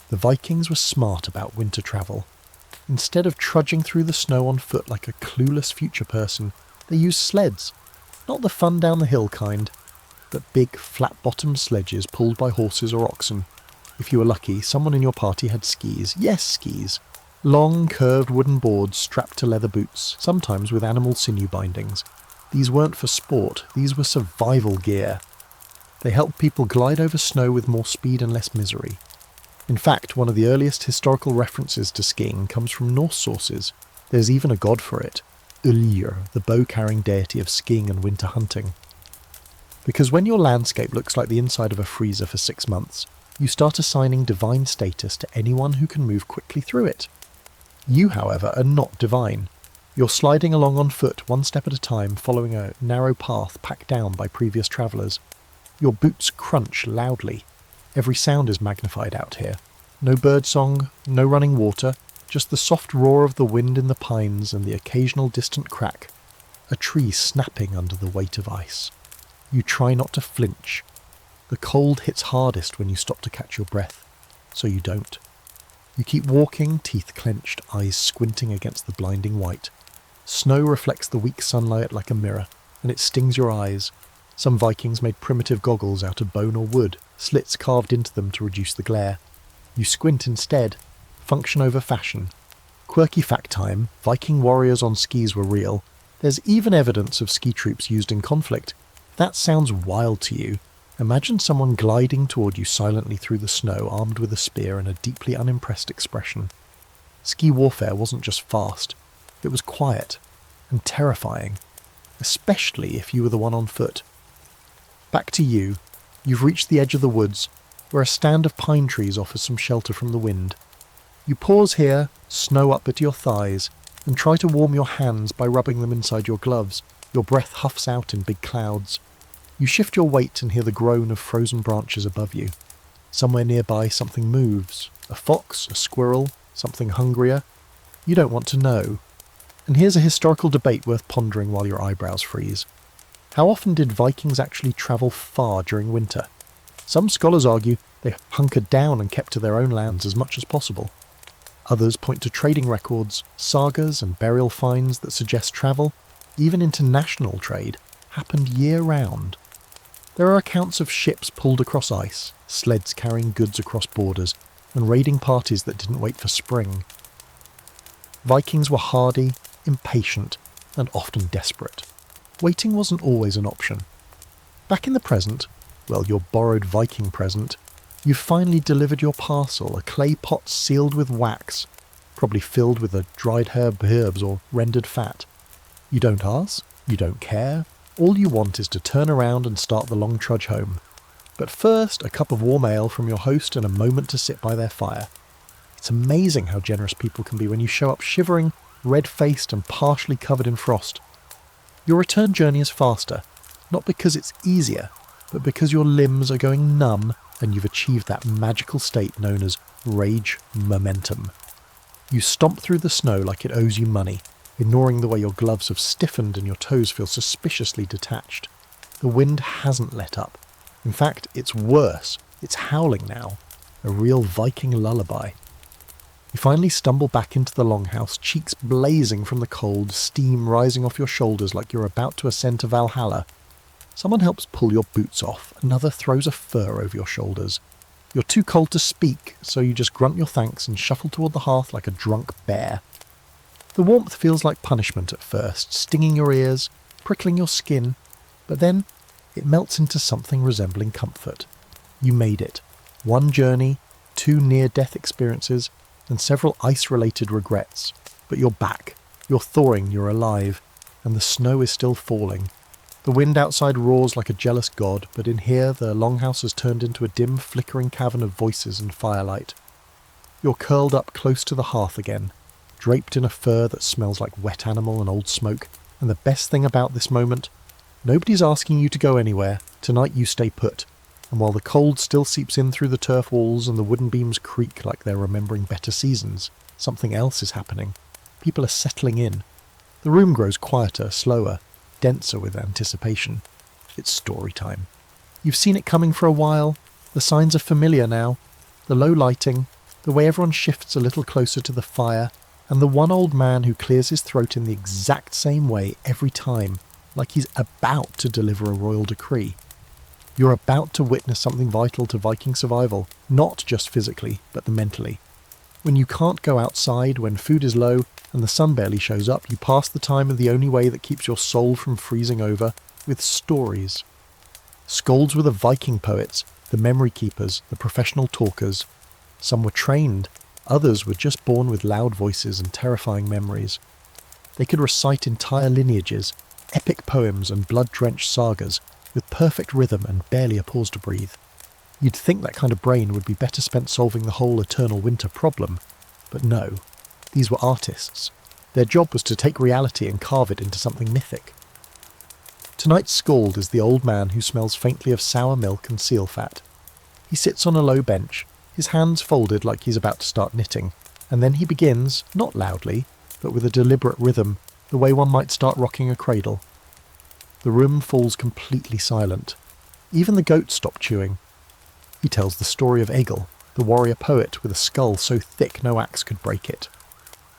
The Vikings were smart about winter travel. Instead of trudging through the snow on foot like a clueless future person, they used sleds. Not the fun down the hill kind, but big, flat-bottomed sledges pulled by horses or oxen. If you were lucky, someone in your party had skis. Yes, skis. Long, curved wooden boards strapped to leather boots, sometimes with animal sinew bindings. These weren't for sport, these were survival gear. They helped people glide over snow with more speed and less misery. In fact, one of the earliest historical references to skiing comes from Norse sources. There's even a god for it. Ullr, the bow-carrying deity of skiing and winter hunting. Because when your landscape looks like the inside of a freezer for 6 months, you start assigning divine status to anyone who can move quickly through it. You, however, are not divine. You're sliding along on foot, one step at a time, following a narrow path packed down by previous travellers. Your boots crunch loudly. Every sound is magnified out here. No birdsong, no running water, just the soft roar of the wind in the pines and the occasional distant crack. A tree snapping under the weight of ice. You try not to flinch. The cold hits hardest when you stop to catch your breath, so you don't. You keep walking, teeth clenched, eyes squinting against the blinding white. Snow reflects the weak sunlight like a mirror, and it stings your eyes. Some Vikings made primitive goggles out of bone or wood, slits carved into them to reduce the glare. You squint instead. Function over fashion. Quirky fact time, Viking warriors on skis were real. There's even evidence of ski troops used in conflict. That sounds wild to you. Imagine someone gliding toward you silently through the snow, armed with a spear and a deeply unimpressed expression. Ski warfare wasn't just fast. It was quiet and terrifying, especially if you were the one on foot. Back to you. You've reached the edge of the woods. where a stand of pine trees offers some shelter from the wind. You pause here, snow up at your thighs, and try to warm your hands by rubbing them inside your gloves. Your breath huffs out in big clouds. You shift your weight and hear the groan of frozen branches above you. Somewhere nearby something moves. A fox, a squirrel, something hungrier. You don't want to know. And here's a historical debate worth pondering while your eyebrows freeze. How often did Vikings actually travel far during winter? Some scholars argue they hunkered down and kept to their own lands as much as possible. Others point to trading records, sagas and burial finds that suggest travel, even international trade, happened year-round. There are accounts of ships pulled across ice, sleds carrying goods across borders, and raiding parties that didn't wait for spring. Vikings were hardy, impatient, and often desperate. Waiting wasn't always an option. Back in the present, well, your borrowed Viking present, you've finally delivered your parcel, a clay pot sealed with wax, probably filled with a dried herbs or rendered fat. You don't ask, you don't care, all you want is to turn around and start the long trudge home. But first, a cup of warm ale from your host and a moment to sit by their fire. It's amazing how generous people can be when you show up shivering, red-faced and partially covered in frost. Your return journey is faster, not because it's easier, but because your limbs are going numb and you've achieved that magical state known as rage momentum. You stomp through the snow like it owes you money, ignoring the way your gloves have stiffened and your toes feel suspiciously detached. The wind hasn't let up. In fact, it's worse. It's howling now. A real Viking lullaby. You finally stumble back into the longhouse, cheeks blazing from the cold, steam rising off your shoulders like you're about to ascend to Valhalla. Someone helps pull your boots off, another throws a fur over your shoulders. You're too cold to speak, so you just grunt your thanks and shuffle toward the hearth like a drunk bear. The warmth feels like punishment at first, stinging your ears, prickling your skin, but then it melts into something resembling comfort. You made it. One journey, 2 near-death experiences, and several ice-related regrets. But you're back. You're thawing, you're alive, and the snow is still falling. The wind outside roars like a jealous god, but in here the longhouse has turned into a dim, flickering cavern of voices and firelight. You're curled up close to the hearth again, draped in a fur that smells like wet animal and old smoke, and the best thing about this moment, nobody's asking you to go anywhere. Tonight you stay put, and while the cold still seeps in through the turf walls and the wooden beams creak like they're remembering better seasons, something else is happening. People are settling in. The room grows quieter, slower, denser with anticipation. It's story time. You've seen it coming for a while. The signs are familiar now. The low lighting, the way everyone shifts a little closer to the fire, and the one old man who clears his throat in the exact same way every time, like he's about to deliver a royal decree. You're about to witness something vital to Viking survival, not just physically, but mentally. When you can't go outside, when food is low, and the sun barely shows up, you pass the time in the only way that keeps your soul from freezing over, with stories. Skalds were the Viking poets, the memory keepers, the professional talkers. Some were trained, others were just born with loud voices and terrifying memories. They could recite entire lineages, epic poems and blood-drenched sagas, with perfect rhythm and barely a pause to breathe. You'd think that kind of brain would be better spent solving the whole eternal winter problem, but no. These were artists. Their job was to take reality and carve it into something mythic. Tonight's skald is the old man who smells faintly of sour milk and seal fat. He sits on a low bench, his hands folded like he's about to start knitting, and then he begins, not loudly, but with a deliberate rhythm, the way one might start rocking a cradle. The room falls completely silent. Even the goats stop chewing. He tells the story of Egil, the warrior poet with a skull so thick no axe could break it.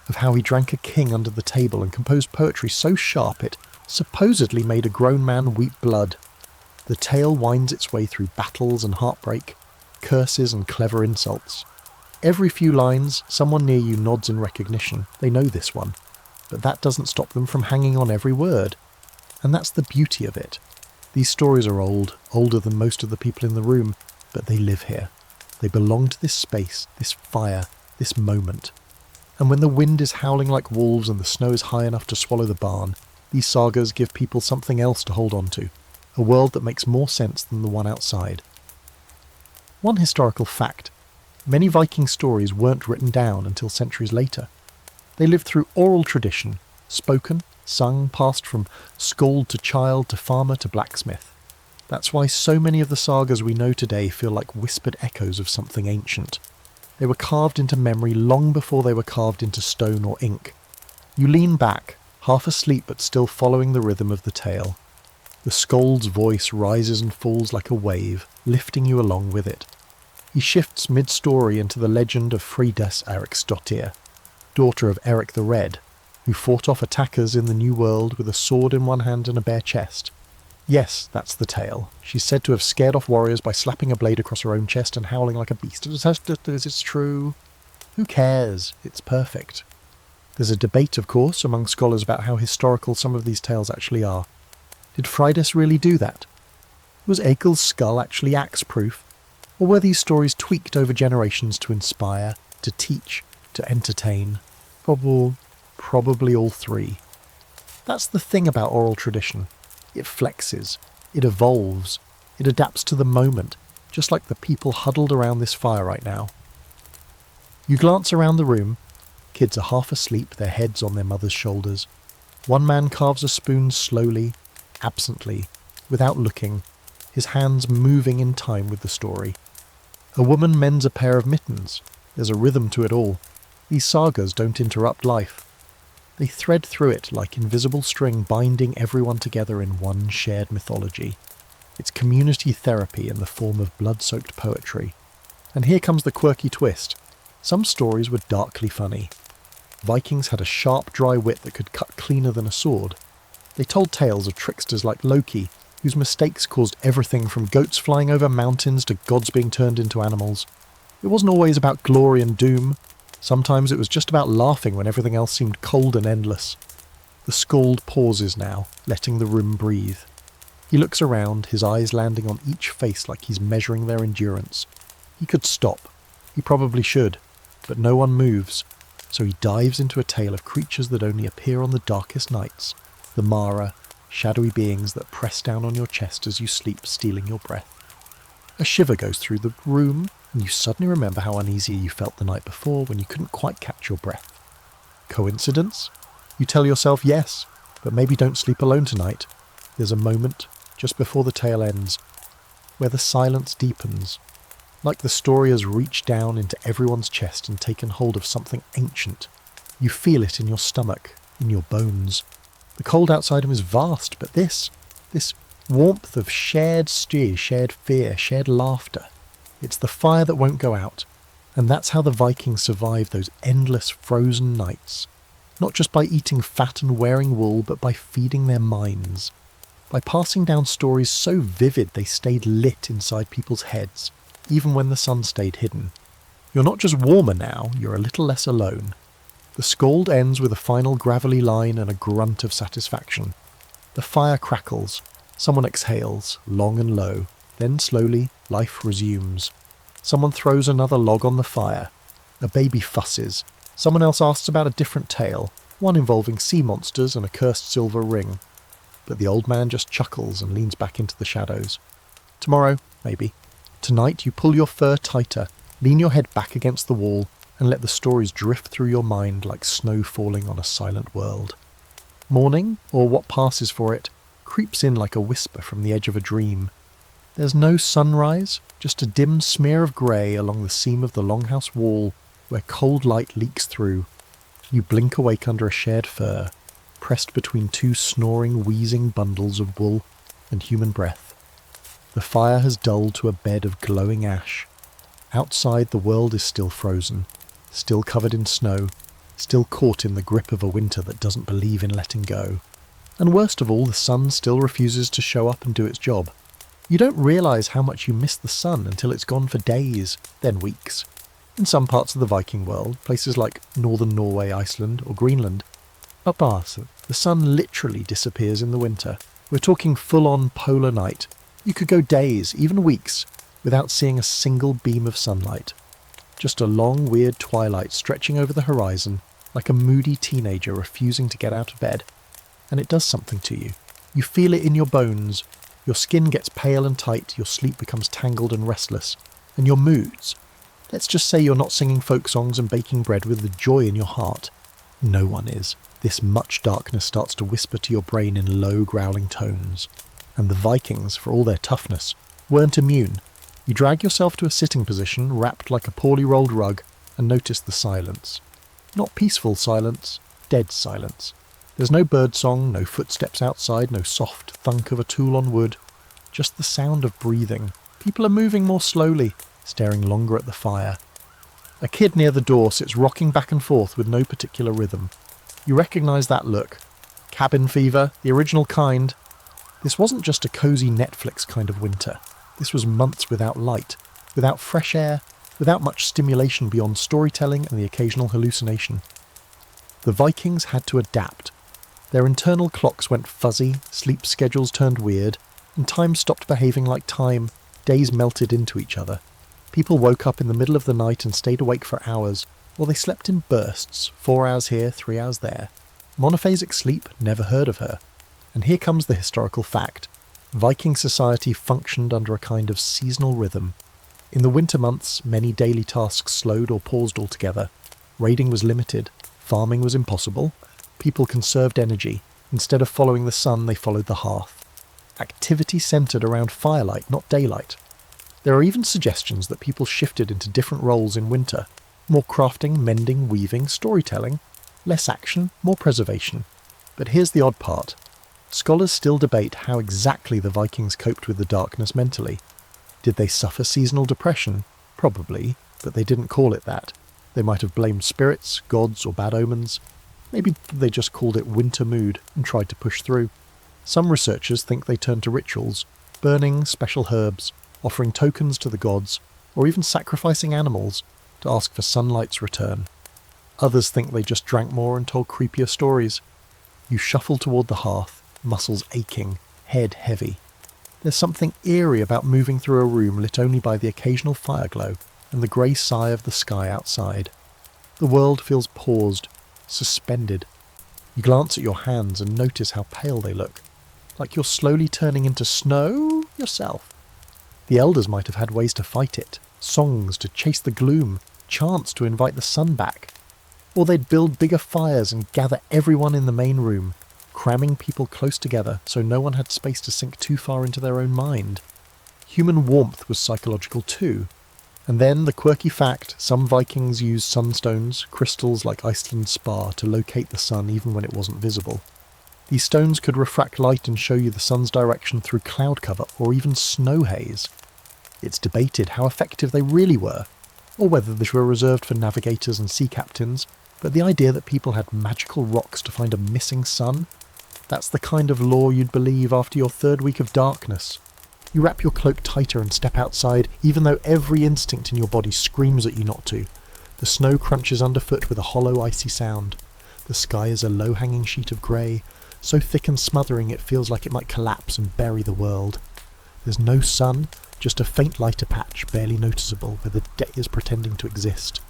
Of how he drank a king under the table and composed poetry so sharp it supposedly made a grown man weep blood. The tale winds its way through battles and heartbreak, curses and clever insults. Every few lines, someone near you nods in recognition. They know this one. But that doesn't stop them from hanging on every word. And that's the beauty of it. These stories are old, older than most of the people in the room, but they live here. They belong to this space, this fire, this moment. And when the wind is howling like wolves and the snow is high enough to swallow the barn, these sagas give people something else to hold on to, a world that makes more sense than the one outside. One historical fact: many Viking stories weren't written down until centuries later. They lived through oral tradition, spoken, sung, passed from skald to child to farmer to blacksmith. That's why so many of the sagas we know today feel like whispered echoes of something ancient. They were carved into memory long before they were carved into stone or ink. You lean back, half asleep but still following the rhythm of the tale. The skald's voice rises and falls like a wave, lifting you along with it. He shifts mid-story into the legend of Fridas Eriksdottir, daughter of Eric the Red, who fought off attackers in the New World with a sword in one hand and a bare chest. Yes, that's the tale. She's said to have scared off warriors by slapping a blade across her own chest and howling like a beast. It's true. Who cares? It's perfect. There's a debate, of course, among scholars about how historical some of these tales actually are. Did Fridas really do that? Was Egil's skull actually axe-proof? Or were these stories tweaked over generations to inspire, to teach, to entertain? Probably all three. That's the thing about oral tradition. It flexes, it evolves, it adapts to the moment, just like the people huddled around this fire right now. You glance around the room. Kids are half asleep, their heads on their mother's shoulders. One man carves a spoon slowly, absently, without looking, his hands moving in time with the story. A woman mends a pair of mittens. There's a rhythm to it all. These sagas don't interrupt life. They thread through it like invisible string, binding everyone together in one shared mythology. It's community therapy in the form of blood-soaked poetry. And here comes the quirky twist. Some stories were darkly funny. Vikings had a sharp, dry wit that could cut cleaner than a sword. They told tales of tricksters like Loki, whose mistakes caused everything from goats flying over mountains to gods being turned into animals. It wasn't always about glory and doom. Sometimes it was just about laughing when everything else seemed cold and endless. The skald pauses now, letting the room breathe. He looks around, his eyes landing on each face like he's measuring their endurance. He could stop. He probably should. But no one moves. So he dives into a tale of creatures that only appear on the darkest nights. The Mara, shadowy beings that press down on your chest as you sleep, stealing your breath. A shiver goes through the room, and you suddenly remember how uneasy you felt the night before when you couldn't quite catch your breath. Coincidence? You tell yourself yes, but maybe don't sleep alone tonight. There's a moment, just before the tale ends, where the silence deepens, like the story has reached down into everyone's chest and taken hold of something ancient. You feel it in your stomach, in your bones. The cold outside him is vast, but this warmth of shared stew, shared fear, shared laughter. It's the fire that won't go out, and that's how the Vikings survived those endless frozen nights. Not just by eating fat and wearing wool, but by feeding their minds. By passing down stories so vivid they stayed lit inside people's heads, even when the sun stayed hidden. You're not just warmer now, you're a little less alone. The skald ends with a final gravelly line and a grunt of satisfaction. The fire crackles. Someone exhales, long and low. Then slowly, life resumes. Someone throws another log on the fire. A baby fusses. Someone else asks about a different tale, one involving sea monsters and a cursed silver ring. But the old man just chuckles and leans back into the shadows. Tomorrow, maybe. Tonight you pull your fur tighter, lean your head back against the wall, and let the stories drift through your mind like snow falling on a silent world. Morning, or what passes for it, creeps in like a whisper from the edge of a dream. There's no sunrise, just a dim smear of grey along the seam of the longhouse wall where cold light leaks through. You blink awake under a shared fur, pressed between two snoring, wheezing bundles of wool and human breath. The fire has dulled to a bed of glowing ash. Outside the world is still frozen, still covered in snow, still caught in the grip of a winter that doesn't believe in letting go. And worst of all, the sun still refuses to show up and do its job. You don't realise how much you miss the sun until it's gone for days, then weeks. In some parts of the Viking world, places like northern Norway, Iceland, or Greenland, up arse, the sun literally disappears in the winter. We're talking full-on polar night. You could go days, even weeks, without seeing a single beam of sunlight. Just a long, weird twilight stretching over the horizon, like a moody teenager refusing to get out of bed. And it does something to you. You feel it in your bones. Your skin gets pale and tight, your sleep becomes tangled and restless. And your moods. Let's just say you're not singing folk songs and baking bread with the joy in your heart. No one is. This much darkness starts to whisper to your brain in low growling tones. And the Vikings, for all their toughness, weren't immune. You drag yourself to a sitting position, wrapped like a poorly rolled rug, and notice the silence. Not peaceful silence, dead silence. There's no bird song, no footsteps outside, no soft thunk of a tool on wood. Just the sound of breathing. People are moving more slowly, staring longer at the fire. A kid near the door sits rocking back and forth with no particular rhythm. You recognise that look. Cabin fever, the original kind. This wasn't just a cosy Netflix kind of winter. This was months without light, without fresh air, without much stimulation beyond storytelling and the occasional hallucination. The Vikings had to adapt. Their internal clocks went fuzzy, sleep schedules turned weird, and time stopped behaving like time. Days melted into each other. People woke up in the middle of the night and stayed awake for hours, while they slept in bursts, 4 hours here, 3 hours there. Monophasic sleep, never heard of her. And here comes the historical fact. Viking society functioned under a kind of seasonal rhythm. In the winter months, many daily tasks slowed or paused altogether. Raiding was limited. Farming was impossible. People conserved energy. Instead of following the sun, they followed the hearth. Activity centred around firelight, not daylight. There are even suggestions that people shifted into different roles in winter. More crafting, mending, weaving, storytelling. Less action, more preservation. But here's the odd part. Scholars still debate how exactly the Vikings coped with the darkness mentally. Did they suffer seasonal depression? Probably, but they didn't call it that. They might have blamed spirits, gods, or bad omens. Maybe they just called it winter mood and tried to push through. Some researchers think they turned to rituals, burning special herbs, offering tokens to the gods, or even sacrificing animals to ask for sunlight's return. Others think they just drank more and told creepier stories. You shuffle toward the hearth, muscles aching, head heavy. There's something eerie about moving through a room lit only by the occasional fireglow and the grey sigh of the sky outside. The world feels paused, suspended. You glance at your hands and notice how pale they look, like you're slowly turning into snow yourself. The elders might have had ways to fight it, songs to chase the gloom, chants to invite the sun back. Or they'd build bigger fires and gather everyone in the main room, cramming people close together so no one had space to sink too far into their own mind. Human warmth was psychological too. And then the quirky fact, some Vikings used sunstones, crystals like Iceland's spar, to locate the sun even when it wasn't visible. These stones could refract light and show you the sun's direction through cloud cover or even snow haze. It's debated how effective they really were, or whether they were reserved for navigators and sea captains, but the idea that people had magical rocks to find a missing sun, that's the kind of lore you'd believe after your 3rd week of darkness. You wrap your cloak tighter and step outside, even though every instinct in your body screams at you not to. The snow crunches underfoot with a hollow, icy sound. The sky is a low-hanging sheet of grey, so thick and smothering it feels like it might collapse and bury the world. There's no sun, just a faint lighter patch, barely noticeable, where the day is pretending to exist.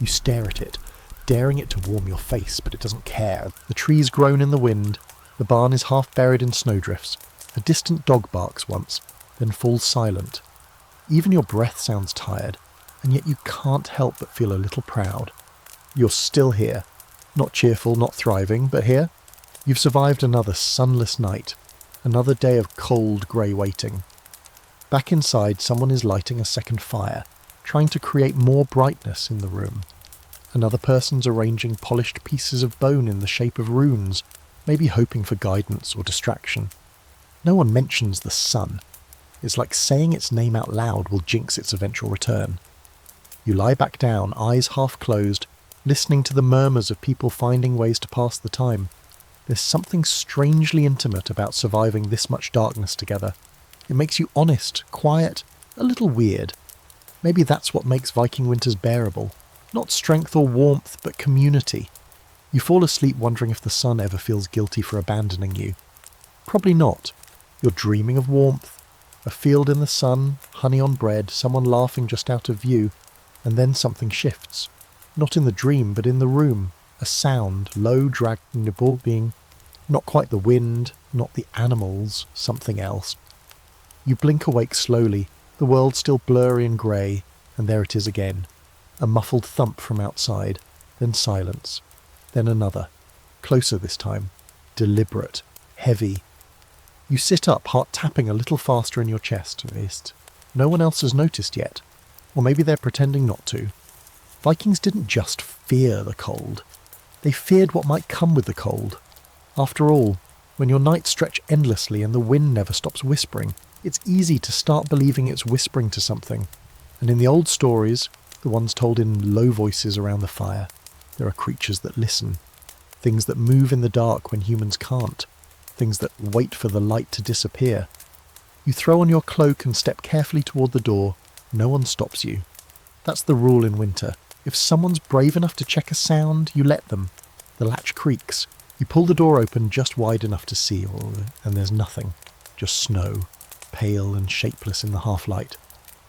You stare at it, daring it to warm your face, but it doesn't care. The trees groan in the wind. The barn is half buried in snowdrifts. A distant dog barks once, then falls silent. Even your breath sounds tired, and yet you can't help but feel a little proud. You're still here. Not cheerful, not thriving, but here. You've survived another sunless night, another day of cold, grey waiting. Back inside, someone is lighting a second fire, trying to create more brightness in the room. Another person's arranging polished pieces of bone in the shape of runes, maybe hoping for guidance or distraction. No one mentions the sun. It's like saying its name out loud will jinx its eventual return. You lie back down, eyes half closed, listening to the murmurs of people finding ways to pass the time. There's something strangely intimate about surviving this much darkness together. It makes you honest, quiet, a little weird. Maybe that's what makes Viking winters bearable. Not strength or warmth, but community. You fall asleep wondering if the sun ever feels guilty for abandoning you. Probably not. You're dreaming of warmth, a field in the sun, honey on bread, someone laughing just out of view, and then something shifts. Not in the dream, but in the room. A sound, low, draggable, being not quite the wind, not the animals, something else. You blink awake slowly, The world still blurry and grey, and there it is again. A muffled thump from outside, then silence, then another. Closer this time. Deliberate. Heavy. You sit up, heart tapping a little faster in your chest. No one else has noticed yet. Or maybe they're pretending not to. Vikings didn't just fear the cold. They feared what might come with the cold. After all, when your nights stretch endlessly and the wind never stops whispering, it's easy to start believing it's whispering to something. And in the old stories, the ones told in low voices around the fire, there are creatures that listen. Things that move in the dark when humans can't. Things that wait for the light to disappear. You throw on your cloak and step carefully toward the door. No one stops you. That's the rule in winter. If someone's brave enough to check a sound, you let them. The latch creaks. You pull the door open just wide enough to see, and there's nothing. Just snow, pale and shapeless in the half-light.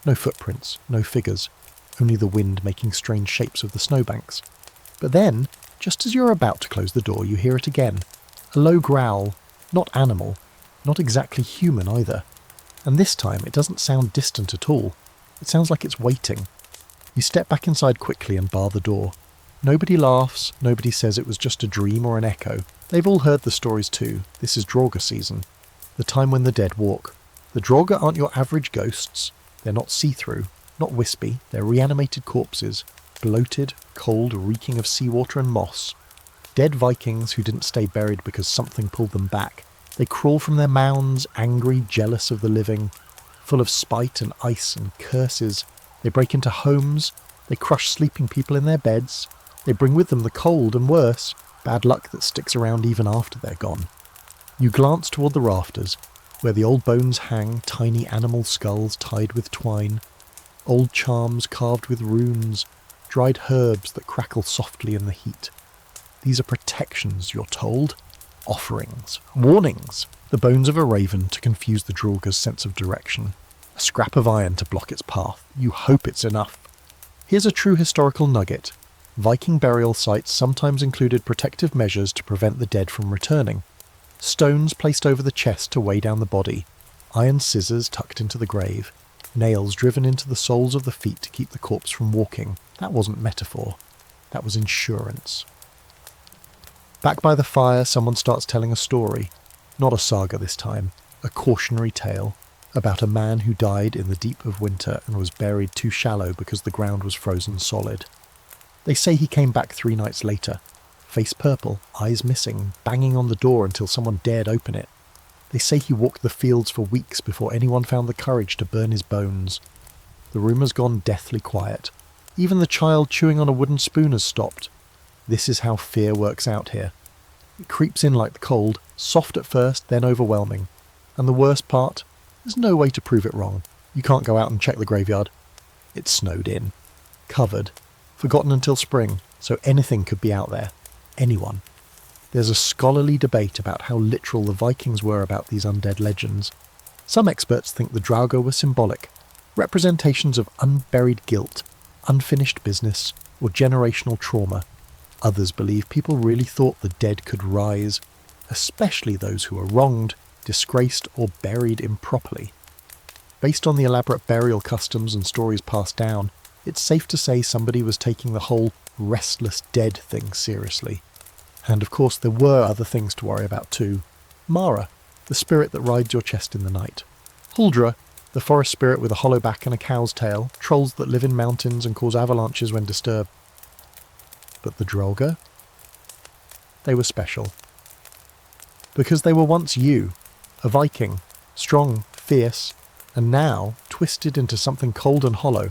No footprints, no figures. Only the wind making strange shapes of the snowbanks. But then, just as you're about to close the door, you hear it again. A low growl. Not animal. Not exactly human either. And this time it doesn't sound distant at all. It sounds like it's waiting. You step back inside quickly and bar the door. Nobody laughs, nobody says it was just a dream or an echo. They've all heard the stories too. This is Draugr season. The time when the dead walk. The Draugr aren't your average ghosts. They're not see-through, not wispy. They're reanimated corpses. Bloated, cold, reeking of seawater and moss. Dead Vikings who didn't stay buried because something pulled them back. They crawl from their mounds, angry, jealous of the living, full of spite and ice and curses. They break into homes. They crush sleeping people in their beds. They bring with them the cold and worse, bad luck that sticks around even after they're gone. You glance toward the rafters, where the old bones hang, tiny animal skulls tied with twine, old charms carved with runes, dried herbs that crackle softly in the heat. These are protections, you're told. Offerings. Warnings. The bones of a raven to confuse the Draugr's sense of direction. A scrap of iron to block its path. You hope it's enough. Here's a true historical nugget. Viking burial sites sometimes included protective measures to prevent the dead from returning. Stones placed over the chest to weigh down the body. Iron scissors tucked into the grave. Nails driven into the soles of the feet to keep the corpse from walking. That wasn't metaphor. That was insurance. Back by the fire, someone starts telling a story. Not a saga this time. A cautionary tale. About a man who died in the deep of winter and was buried too shallow because the ground was frozen solid. They say he came back 3 nights later. Face purple, eyes missing, banging on the door until someone dared open it. They say he walked the fields for weeks before anyone found the courage to burn his bones. The room has gone deathly quiet. Even the child chewing on a wooden spoon has stopped. This is how fear works out here. It creeps in like the cold, soft at first, then overwhelming. And the worst part? There's no way to prove it wrong. You can't go out and check the graveyard. It's snowed in. Covered. Forgotten until spring, so anything could be out there. Anyone. There's a scholarly debate about how literal the Vikings were about these undead legends. Some experts think the Draugr were symbolic, representations of unburied guilt, unfinished business, or generational trauma. Others believe people really thought the dead could rise, especially those who were wronged, disgraced, or buried improperly. Based on the elaborate burial customs and stories passed down, it's safe to say somebody was taking the whole restless dead thing seriously. And of course there were other things to worry about too. Mara, the spirit that rides your chest in the night. Huldra, the forest spirit with a hollow back and a cow's tail, trolls that live in mountains and cause avalanches when disturbed. But the Draugr? They were special. Because they were once you, a Viking, strong, fierce, and now twisted into something cold and hollow.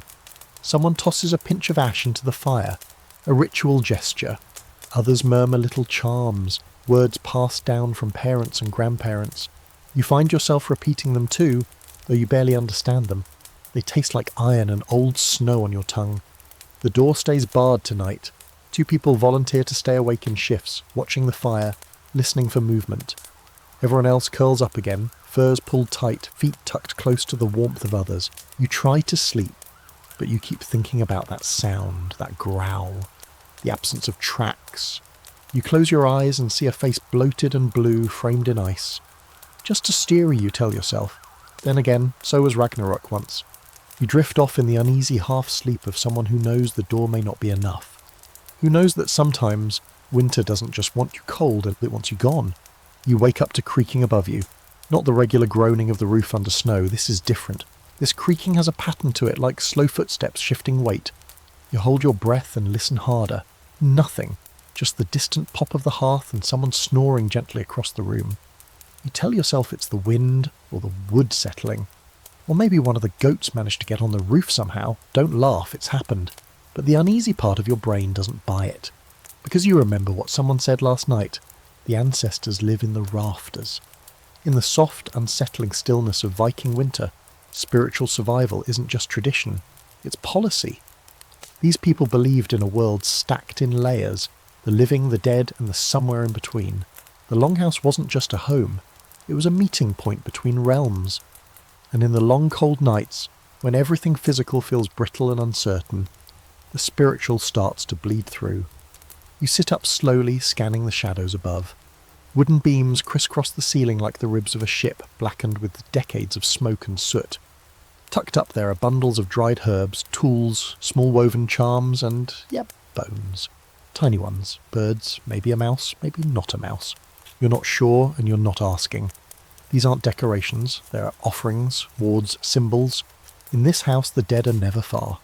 Someone tosses a pinch of ash into the fire, a ritual gesture. Others murmur little charms, words passed down from parents and grandparents. You find yourself repeating them too, though you barely understand them. They taste like iron and old snow on your tongue. The door stays barred tonight. 2 people volunteer to stay awake in shifts, watching the fire, listening for movement. Everyone else curls up again, furs pulled tight, feet tucked close to the warmth of others. You try to sleep, but you keep thinking about that sound, that growl, the absence of tracks. You close your eyes and see a face bloated and blue framed in ice. Just a steery, you tell yourself. Then again, so was Ragnarok once. You drift off in the uneasy half-sleep of someone who knows the door may not be enough, who knows that sometimes winter doesn't just want you cold, it wants you gone. You wake up to creaking above you, not the regular groaning of the roof under snow. This is different. This creaking has a pattern to it, like slow footsteps shifting weight. You hold your breath and listen harder. Nothing, just the distant pop of the hearth and someone snoring gently across the room. You tell yourself it's the wind or the wood settling. Or maybe one of the goats managed to get on the roof somehow. Don't laugh, it's happened. But the uneasy part of your brain doesn't buy it. Because you remember what someone said last night. The ancestors live in the rafters. In the soft, unsettling stillness of Viking winter, spiritual survival isn't just tradition, it's policy. These people believed in a world stacked in layers, the living, the dead, and the somewhere in between. The longhouse wasn't just a home, it was a meeting point between realms. And in the long cold nights, when everything physical feels brittle and uncertain, the spiritual starts to bleed through. You sit up slowly, scanning the shadows above. Wooden beams crisscross the ceiling like the ribs of a ship blackened with decades of smoke and soot. Tucked up there are bundles of dried herbs, tools, small woven charms, and, bones. Tiny ones, birds, maybe a mouse, maybe not a mouse. You're not sure, and you're not asking. These aren't decorations, they are offerings, wards, symbols. In this house the dead are never far.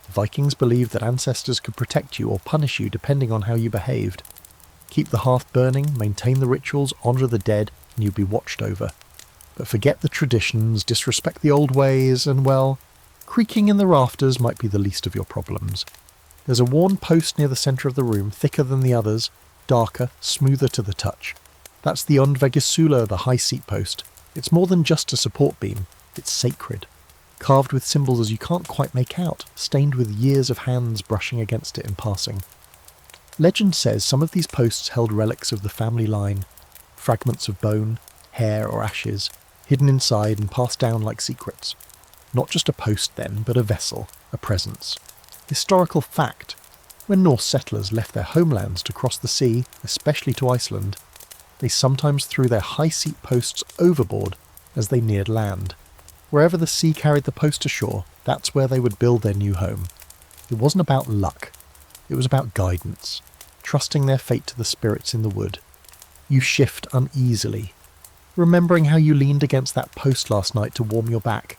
The Vikings believed that ancestors could protect you or punish you depending on how you behaved. Keep the hearth burning, maintain the rituals, honour the dead, and you'd be watched over. But forget the traditions, disrespect the old ways, and well, creaking in the rafters might be the least of your problems. There's a worn post near the centre of the room, thicker than the others, darker, smoother to the touch. That's the Ondvegisula, the high seat post. It's more than just a support beam, it's sacred. Carved with symbols you can't quite make out, stained with years of hands brushing against it in passing. Legend says some of these posts held relics of the family line, fragments of bone, hair or ashes, hidden inside and passed down like secrets. Not just a post then, but a vessel, a presence. Historical fact. When Norse settlers left their homelands to cross the sea, especially to Iceland, they sometimes threw their high seat posts overboard as they neared land. Wherever the sea carried the post ashore, that's where they would build their new home. It wasn't about luck. It was about guidance, trusting their fate to the spirits in the wood. You shift uneasily, remembering how you leaned against that post last night to warm your back.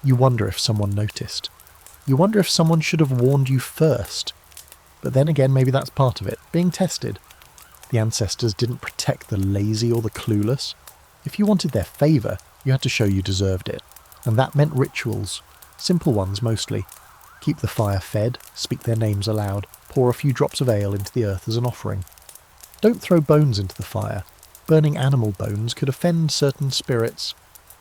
You wonder if someone noticed. You wonder if someone should have warned you first. But then again, maybe that's part of it, being tested. The ancestors didn't protect the lazy or the clueless. If you wanted their favour, you had to show you deserved it. And that meant rituals, simple ones mostly. Keep the fire fed, speak their names aloud, pour a few drops of ale into the earth as an offering. Don't throw bones into the fire. Burning animal bones could offend certain spirits.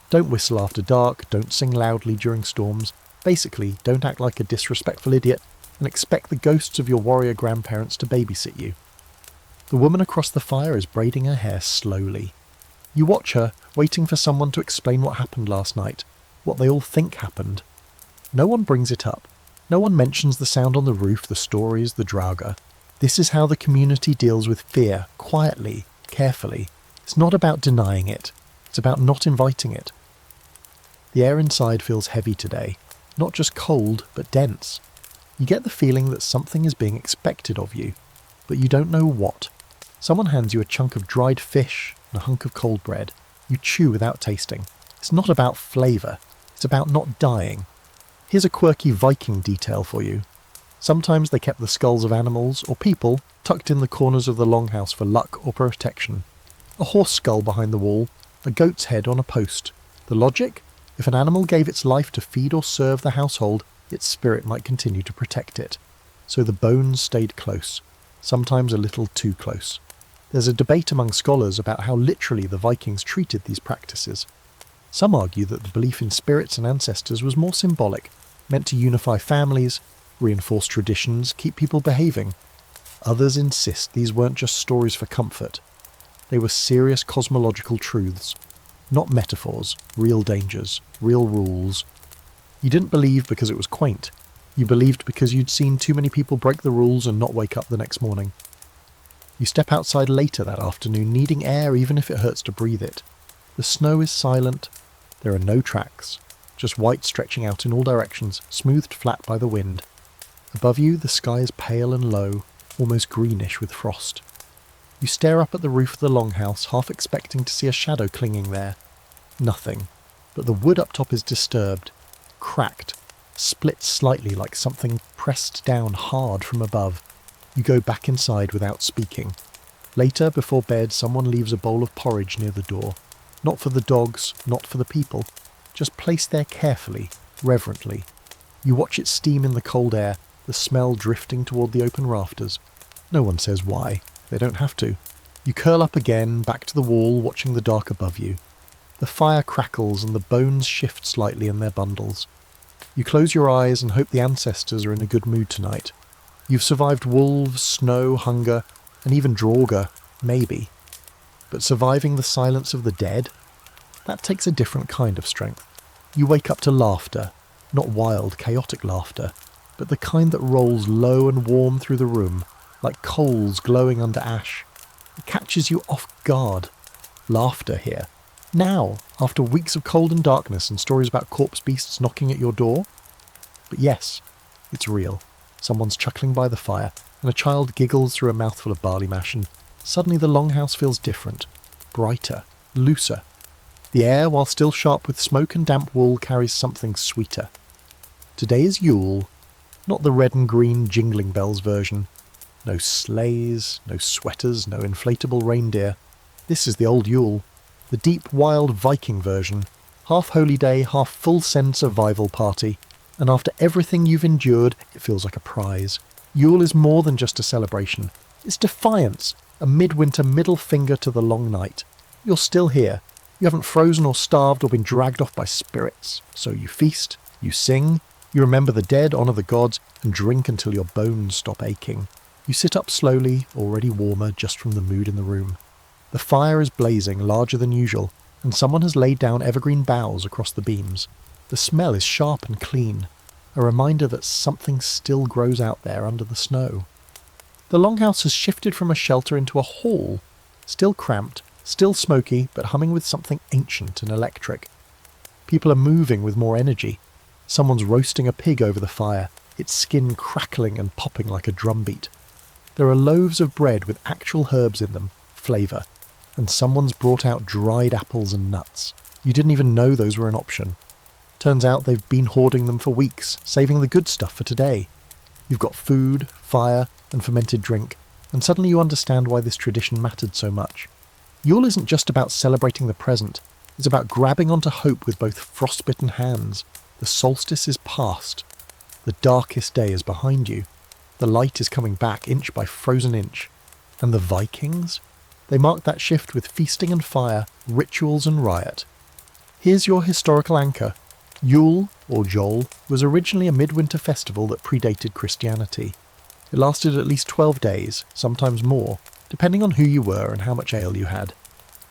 Don't whistle after dark, don't sing loudly during storms. Basically, don't act like a disrespectful idiot and expect the ghosts of your warrior grandparents to babysit you. The woman across the fire is braiding her hair slowly. You watch her, waiting for someone to explain what happened last night, what they all think happened. No one brings it up. No one mentions the sound on the roof, the stories, the drauga. This is how the community deals with fear, quietly, carefully. It's not about denying it. It's about not inviting it. The air inside feels heavy today. Not just cold, but dense. You get the feeling that something is being expected of you, but you don't know what. Someone hands you a chunk of dried fish and a hunk of cold bread. You chew without tasting. It's not about flavour. It's about not dying. Here's a quirky Viking detail for you. Sometimes they kept the skulls of animals or people tucked in the corners of the longhouse for luck or protection. A horse skull behind the wall, a goat's head on a post. The logic? If an animal gave its life to feed or serve the household, its spirit might continue to protect it. So the bones stayed close, sometimes a little too close. There's a debate among scholars about how literally the Vikings treated these practices. Some argue that the belief in spirits and ancestors was more symbolic, meant to unify families, reinforce traditions, keep people behaving. Others insist these weren't just stories for comfort. They were serious cosmological truths. Not metaphors, real dangers, real rules. You didn't believe because it was quaint. You believed because you'd seen too many people break the rules and not wake up the next morning. You step outside later that afternoon, needing air even if it hurts to breathe it. The snow is silent. There are no tracks. just white stretching out in all directions, smoothed flat by the wind. Above you, the sky is pale and low, almost greenish with frost. You stare up at the roof of the longhouse, half expecting to see a shadow clinging there. Nothing, but the wood up top is disturbed, cracked, split slightly like something pressed down hard from above. You go back inside without speaking. Later, before bed, someone leaves a bowl of porridge near the door. Not for the dogs, not for the people. Just placed there carefully, reverently. You watch it steam in the cold air, the smell drifting toward the open rafters. No one says why. They don't have to. You curl up again, back to the wall, watching the dark above you. The fire crackles and the bones shift slightly in their bundles. You close your eyes and hope the ancestors are in a good mood tonight. You've survived wolves, snow, hunger, and even Draugr, maybe. But surviving the silence of the dead? That takes a different kind of strength. You wake up to laughter, not wild, chaotic laughter, but the kind that rolls low and warm through the room, like coals glowing under ash. It catches you off guard. Laughter here. Now, after weeks of cold and darkness and stories about corpse beasts knocking at your door? But yes, it's real. Someone's chuckling by the fire, and a child giggles through a mouthful of barley mash, and suddenly the longhouse feels different, brighter, looser. The air, while still sharp with smoke and damp wool, carries something sweeter. Today is Yule, not the red and green jingling bells version. No sleighs, no sweaters, no inflatable reindeer. This is the old Yule, the deep, wild Viking version, half holy day, half full-send survival party, and after everything you've endured, it feels like a prize. Yule is more than just a celebration. It's defiance, a midwinter middle finger to the long night. You're still here. You haven't frozen or starved or been dragged off by spirits. So you feast, you sing, you remember the dead, honour the gods, and drink until your bones stop aching. You sit up slowly, already warmer just from the mood in the room. The fire is blazing, larger than usual, and someone has laid down evergreen boughs across the beams. The smell is sharp and clean, a reminder that something still grows out there under the snow. The longhouse has shifted from a shelter into a hall, still cramped, still smoky, but humming with something ancient and electric. People are moving with more energy. Someone's roasting a pig over the fire, its skin crackling and popping like a drumbeat. There are loaves of bread with actual herbs in them, flavour, and someone's brought out dried apples and nuts. You didn't even know those were an option. Turns out they've been hoarding them for weeks, saving the good stuff for today. You've got food, fire, and fermented drink, and suddenly you understand why this tradition mattered so much. Yule isn't just about celebrating the present, it's about grabbing onto hope with both frostbitten hands. The solstice is past. The darkest day is behind you. The light is coming back inch by frozen inch. And the Vikings? They marked that shift with feasting and fire, rituals and riot. Here's your historical anchor. Yule, or Jol, was originally a midwinter festival that predated Christianity. It lasted at least 12 days, sometimes more, depending on who you were and how much ale you had.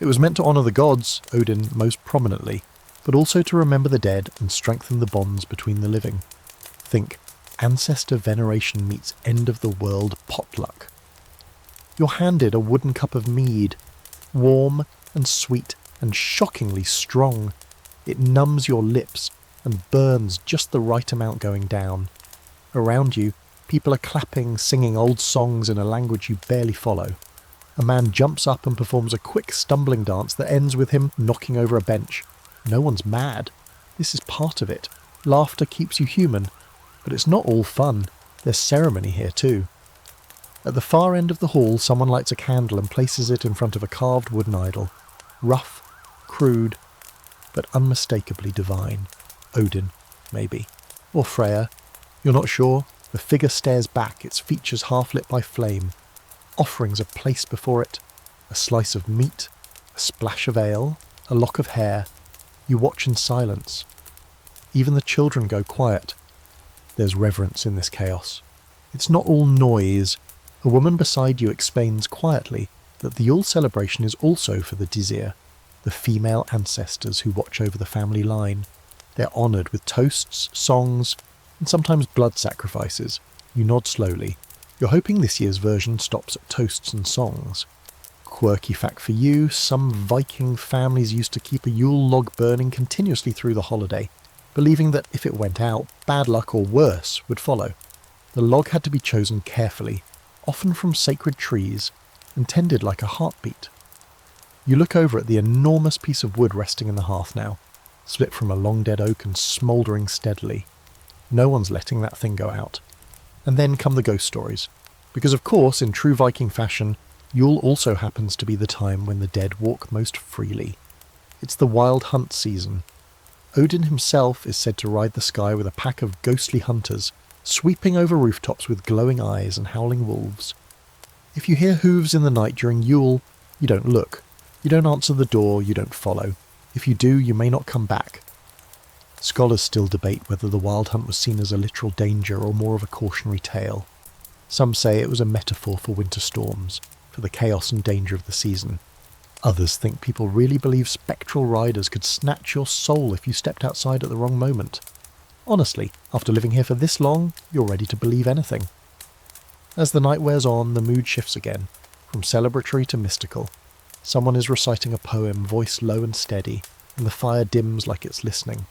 It was meant to honour the gods, Odin most prominently, but also to remember the dead and strengthen the bonds between the living. Think, ancestor veneration meets end-of-the-world potluck. You're handed a wooden cup of mead, warm and sweet and shockingly strong. It numbs your lips and burns just the right amount going down. Around you, people are clapping, singing old songs in a language you barely follow. A man jumps up and performs a quick stumbling dance that ends with him knocking over a bench. No one's mad. This is part of it. Laughter keeps you human. But it's not all fun. There's ceremony here too. At the far end of the hall, someone lights a candle and places it in front of a carved wooden idol. Rough, crude, but unmistakably divine. Odin, maybe. Or Freya. You're not sure. The figure stares back, its features half lit by flame. Offerings are placed before it. A slice of meat, a splash of ale, a lock of hair. You watch in silence. Even the children go quiet. There's reverence in this chaos. It's not all noise. A woman beside you explains quietly that the Yule celebration is also for the Disir, the female ancestors who watch over the family line. They're honoured with toasts, songs, and sometimes blood sacrifices. You nod slowly. You're hoping this year's version stops at toasts and songs. Quirky fact for you, some Viking families used to keep a Yule log burning continuously through the holiday. believing that if it went out, bad luck or worse would follow. The log had to be chosen carefully, often from sacred trees, and tended like a heartbeat. You look over at the enormous piece of wood resting in the hearth now, split from a long-dead oak and smouldering steadily. No one's letting that thing go out. And then come the ghost stories. Because of course, in true Viking fashion, Yule also happens to be the time when the dead walk most freely. It's the wild hunt season. Odin himself is said to ride the sky with a pack of ghostly hunters, sweeping over rooftops with glowing eyes and howling wolves. If you hear hooves in the night during Yule, you don't look. You don't answer the door, you don't follow. If you do, you may not come back. Scholars still debate whether the wild hunt was seen as a literal danger or more of a cautionary tale. Some say it was a metaphor for winter storms, for the chaos and danger of the season. Others think people really believe spectral riders could snatch your soul if you stepped outside at the wrong moment. Honestly, after living here for this long, you're ready to believe anything. As the night wears on, the mood shifts again, from celebratory to mystical. Someone is reciting a poem, voice low and steady, and the fire dims like it's listening.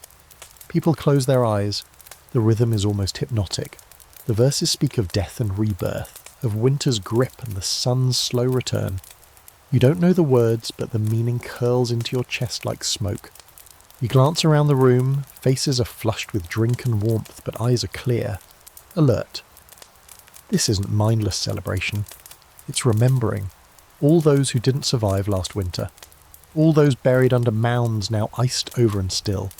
People close their eyes. The rhythm is almost hypnotic. The verses speak of death and rebirth, of winter's grip and the sun's slow return. You don't know the words, but the meaning curls into your chest like smoke. You glance around the room, faces are flushed with drink and warmth, but eyes are clear, alert. This isn't mindless celebration. It's remembering. All those who didn't survive last winter. All those buried under mounds now iced over and still.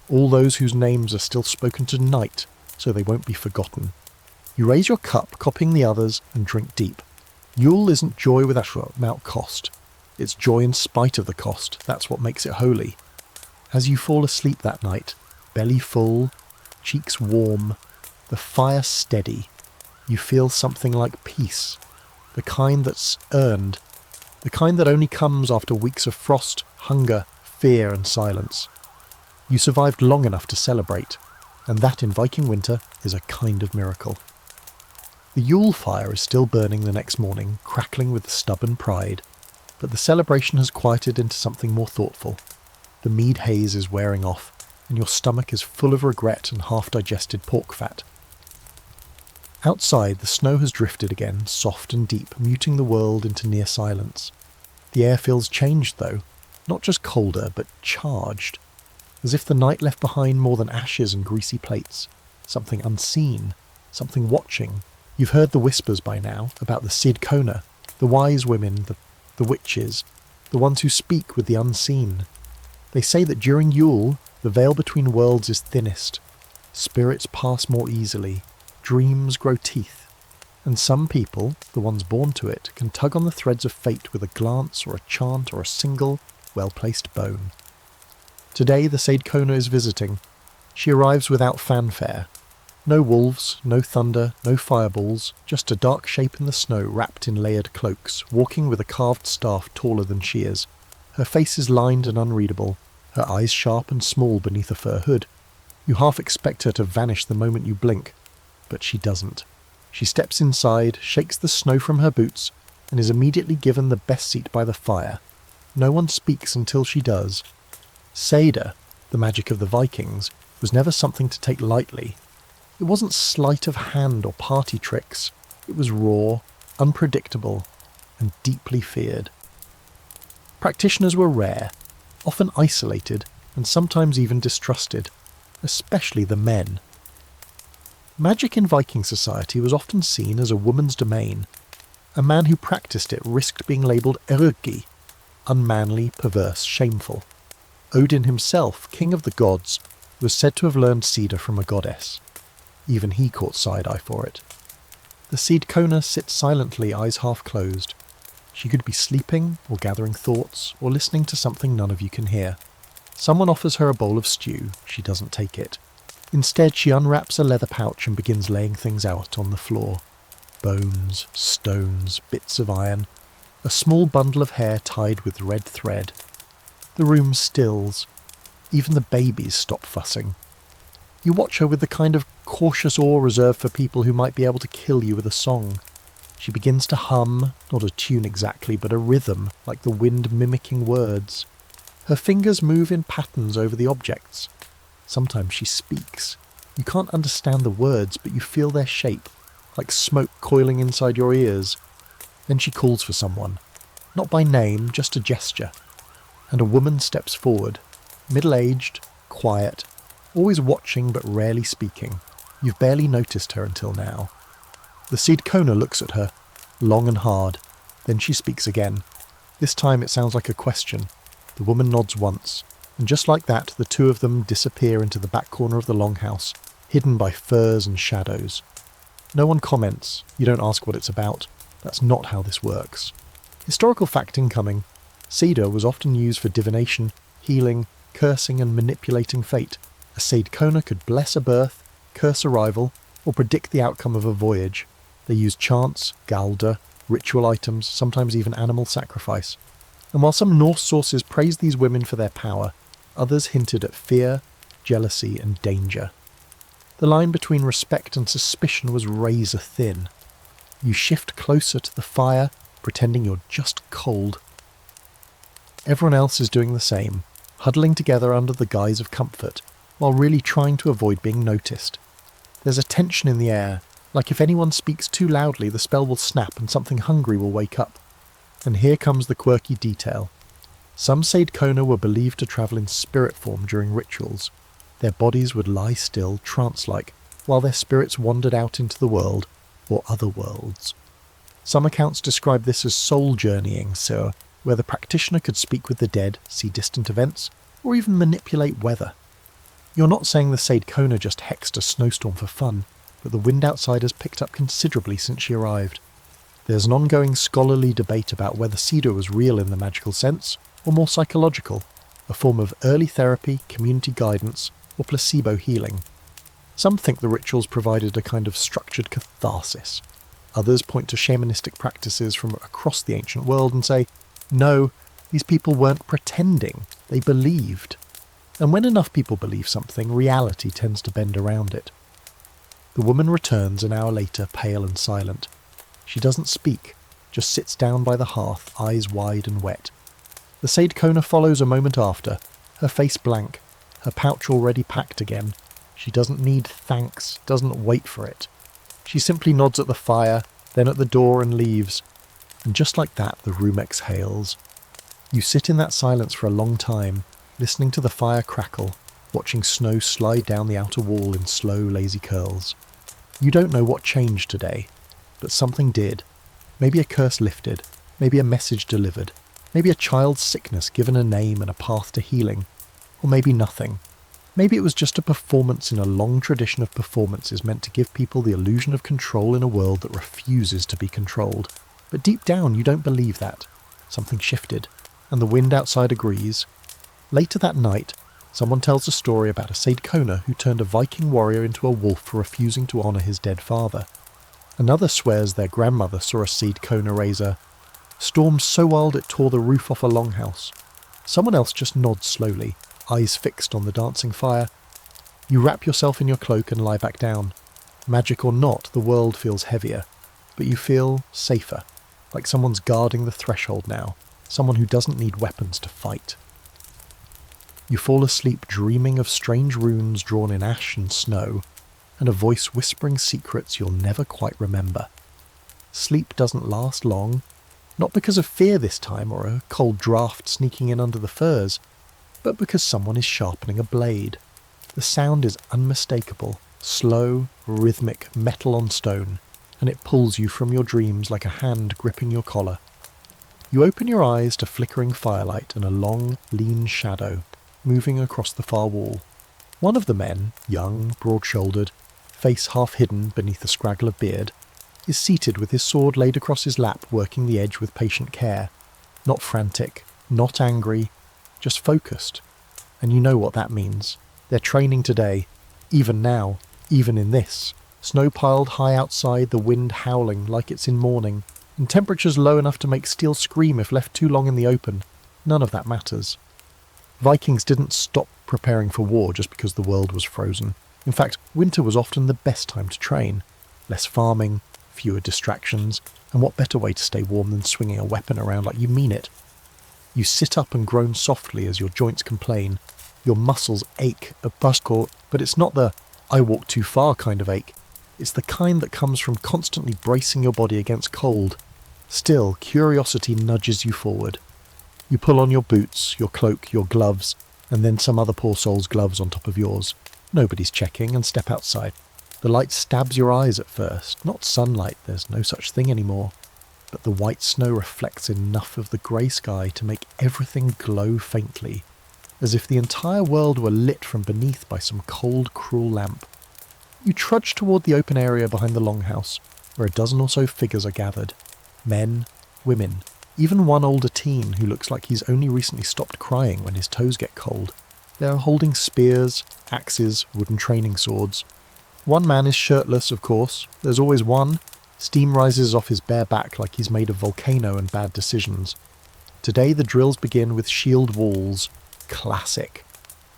All those whose names are still spoken tonight, so they won't be forgotten. You raise your cup, copying the others, and drink deep. Yule isn't joy without cost. It's joy in spite of the cost. That's what makes it holy. As you fall asleep that night, belly full, cheeks warm, the fire steady, you feel something like peace. The kind that's earned. The kind that only comes after weeks of frost, hunger, fear and silence. You survived long enough to celebrate, and that in Viking winter is a kind of miracle. The Yule fire is still burning the next morning, crackling with stubborn pride, but the celebration has quieted into something more thoughtful. The mead haze is wearing off, and your stomach is full of regret and half-digested pork fat. Outside, the snow has drifted again, soft and deep, muting the world into near silence. The air feels changed, though, not just colder, but charged, as if the night left behind more than ashes and greasy plates, something unseen, something watching. You've heard the whispers by now about the Sid Kona, the wise women, the witches, the ones who speak with the unseen. They say that during Yule, the veil between worlds is thinnest. Spirits pass more easily. Dreams grow teeth. And some people, the ones born to it, can tug on the threads of fate with a glance or a chant or a single, well-placed bone. Today the Sid Kona is visiting. She arrives without fanfare. No wolves, no thunder, no fireballs, just a dark shape in the snow wrapped in layered cloaks, walking with a carved staff taller than she is. Her face is lined and unreadable, her eyes sharp and small beneath a fur hood. You half expect her to vanish the moment you blink, but she doesn't. She steps inside, shakes the snow from her boots, and is immediately given the best seat by the fire. No one speaks until she does. Seder, the magic of the Vikings, was never something to take lightly. It wasn't sleight of hand or party tricks. It was raw, unpredictable, and deeply feared. Practitioners were rare, often isolated, and sometimes even distrusted, especially the men. Magic in Viking society was often seen as a woman's domain. A man who practiced it risked being labelled ergi, unmanly, perverse, shameful. Odin himself, king of the gods, was said to have learned cedar from a goddess. Even he caught side-eye for it. The Sid Kona sits silently, eyes half closed. She could be sleeping, or gathering thoughts, or listening to something none of you can hear. Someone offers her a bowl of stew. She doesn't take it. Instead, she unwraps a leather pouch and begins laying things out on the floor. Bones, stones, bits of iron, a small bundle of hair tied with red thread. The room stills. Even the babies stop fussing. You watch her with the kind of cautious awe reserved for people who might be able to kill you with a song. She begins to hum, not a tune exactly, but a rhythm, like the wind mimicking words. Her fingers move in patterns over the objects. Sometimes she speaks. You can't understand the words, but you feel their shape, like smoke coiling inside your ears. Then she calls for someone. Not by name, just a gesture. And a woman steps forward, middle-aged, quiet, always watching but rarely speaking. You've barely noticed her until now. The seed coner looks at her, long and hard. Then she speaks again. This time it sounds like a question. The woman nods once, and just like that, the two of them disappear into the back corner of the longhouse, hidden by firs and shadows. No one comments. You don't ask what it's about. That's not how this works. Historical fact incoming. Cedar was often used for divination, healing, cursing and manipulating fate. A seed coner could bless a birth, curse arrival, or predict the outcome of a voyage. They used chants, galder, ritual items, sometimes even animal sacrifice. And while some Norse sources praised these women for their power, others hinted at fear, jealousy and danger. The line between respect and suspicion was razor thin. You shift closer to the fire, pretending you're just cold. Everyone else is doing the same, huddling together under the guise of comfort, while really trying to avoid being noticed. There's a tension in the air, like if anyone speaks too loudly the spell will snap and something hungry will wake up. And here comes the quirky detail. Some Seid Kona were believed to travel in spirit form during rituals. Their bodies would lie still, trance-like, while their spirits wandered out into the world, or other worlds. Some accounts describe this as soul journeying, where the practitioner could speak with the dead, see distant events, or even manipulate weather. You're not saying the Seid Kona just hexed a snowstorm for fun, but the wind outside has picked up considerably since she arrived. There's an ongoing scholarly debate about whether Cedar was real in the magical sense, or more psychological, a form of early therapy, community guidance, or placebo healing. Some think the rituals provided a kind of structured catharsis. Others point to shamanistic practices from across the ancient world and say, no, these people weren't pretending, they believed. And when enough people believe something, reality tends to bend around it. The woman returns an hour later, pale and silent. She doesn't speak, just sits down by the hearth, eyes wide and wet. The Seid Kona follows a moment after, her face blank, her pouch already packed again. She doesn't need thanks, doesn't wait for it. She simply nods at the fire, then at the door and leaves. And just like that, the room exhales. You sit in that silence for a long time, listening to the fire crackle, watching snow slide down the outer wall in slow, lazy curls. You don't know what changed today, but something did. Maybe a curse lifted, maybe a message delivered, maybe a child's sickness given a name and a path to healing, or maybe nothing. Maybe it was just a performance in a long tradition of performances meant to give people the illusion of control in a world that refuses to be controlled. But deep down you don't believe that. Something shifted, and the wind outside agrees. Later that night, someone tells a story about a Seid Kona who turned a Viking warrior into a wolf for refusing to honour his dead father. Another swears their grandmother saw a Seid Kona raise a storm so wild it tore the roof off a longhouse. Someone else just nods slowly, eyes fixed on the dancing fire. You wrap yourself in your cloak and lie back down. Magic or not, the world feels heavier, but you feel safer, like someone's guarding the threshold now, someone who doesn't need weapons to fight. You fall asleep dreaming of strange runes drawn in ash and snow, and a voice whispering secrets you'll never quite remember. Sleep doesn't last long, not because of fear this time or a cold draft sneaking in under the furs, but because someone is sharpening a blade. The sound is unmistakable, slow, rhythmic, metal on stone, and it pulls you from your dreams like a hand gripping your collar. You open your eyes to flickering firelight and a long, lean shadow moving across the far wall. One of the men, young, broad-shouldered, face half hidden beneath a scraggle of beard, is seated with his sword laid across his lap, working the edge with patient care. Not frantic, not angry, just focused. And you know what that means. They're training today, even now, even in this. Snow piled high outside, the wind howling like it's in morning, and temperatures low enough to make steel scream if left too long in the open. None of that matters. Vikings didn't stop preparing for war just because the world was frozen. In fact, winter was often the best time to train. Less farming, fewer distractions, and what better way to stay warm than swinging a weapon around like you mean it? You sit up and groan softly as your joints complain. Your muscles ache at Buskort, but it's not the "I walked too far" kind of ache. It's the kind that comes from constantly bracing your body against cold. Still, curiosity nudges you forward. You pull on your boots, your cloak, your gloves, and then some other poor soul's gloves on top of yours. Nobody's checking, and step outside. The light stabs your eyes at first. Not sunlight, there's no such thing anymore. But the white snow reflects enough of the grey sky to make everything glow faintly, as if the entire world were lit from beneath by some cold, cruel lamp. You trudge toward the open area behind the longhouse, where a dozen or so figures are gathered. Men, women, even one older teen who looks like he's only recently stopped crying when his toes get cold. They are holding spears, axes, wooden training swords. One man is shirtless, of course. There's always one. Steam rises off his bare back like he's made of volcano and bad decisions. Today the drills begin with shield walls. Classic.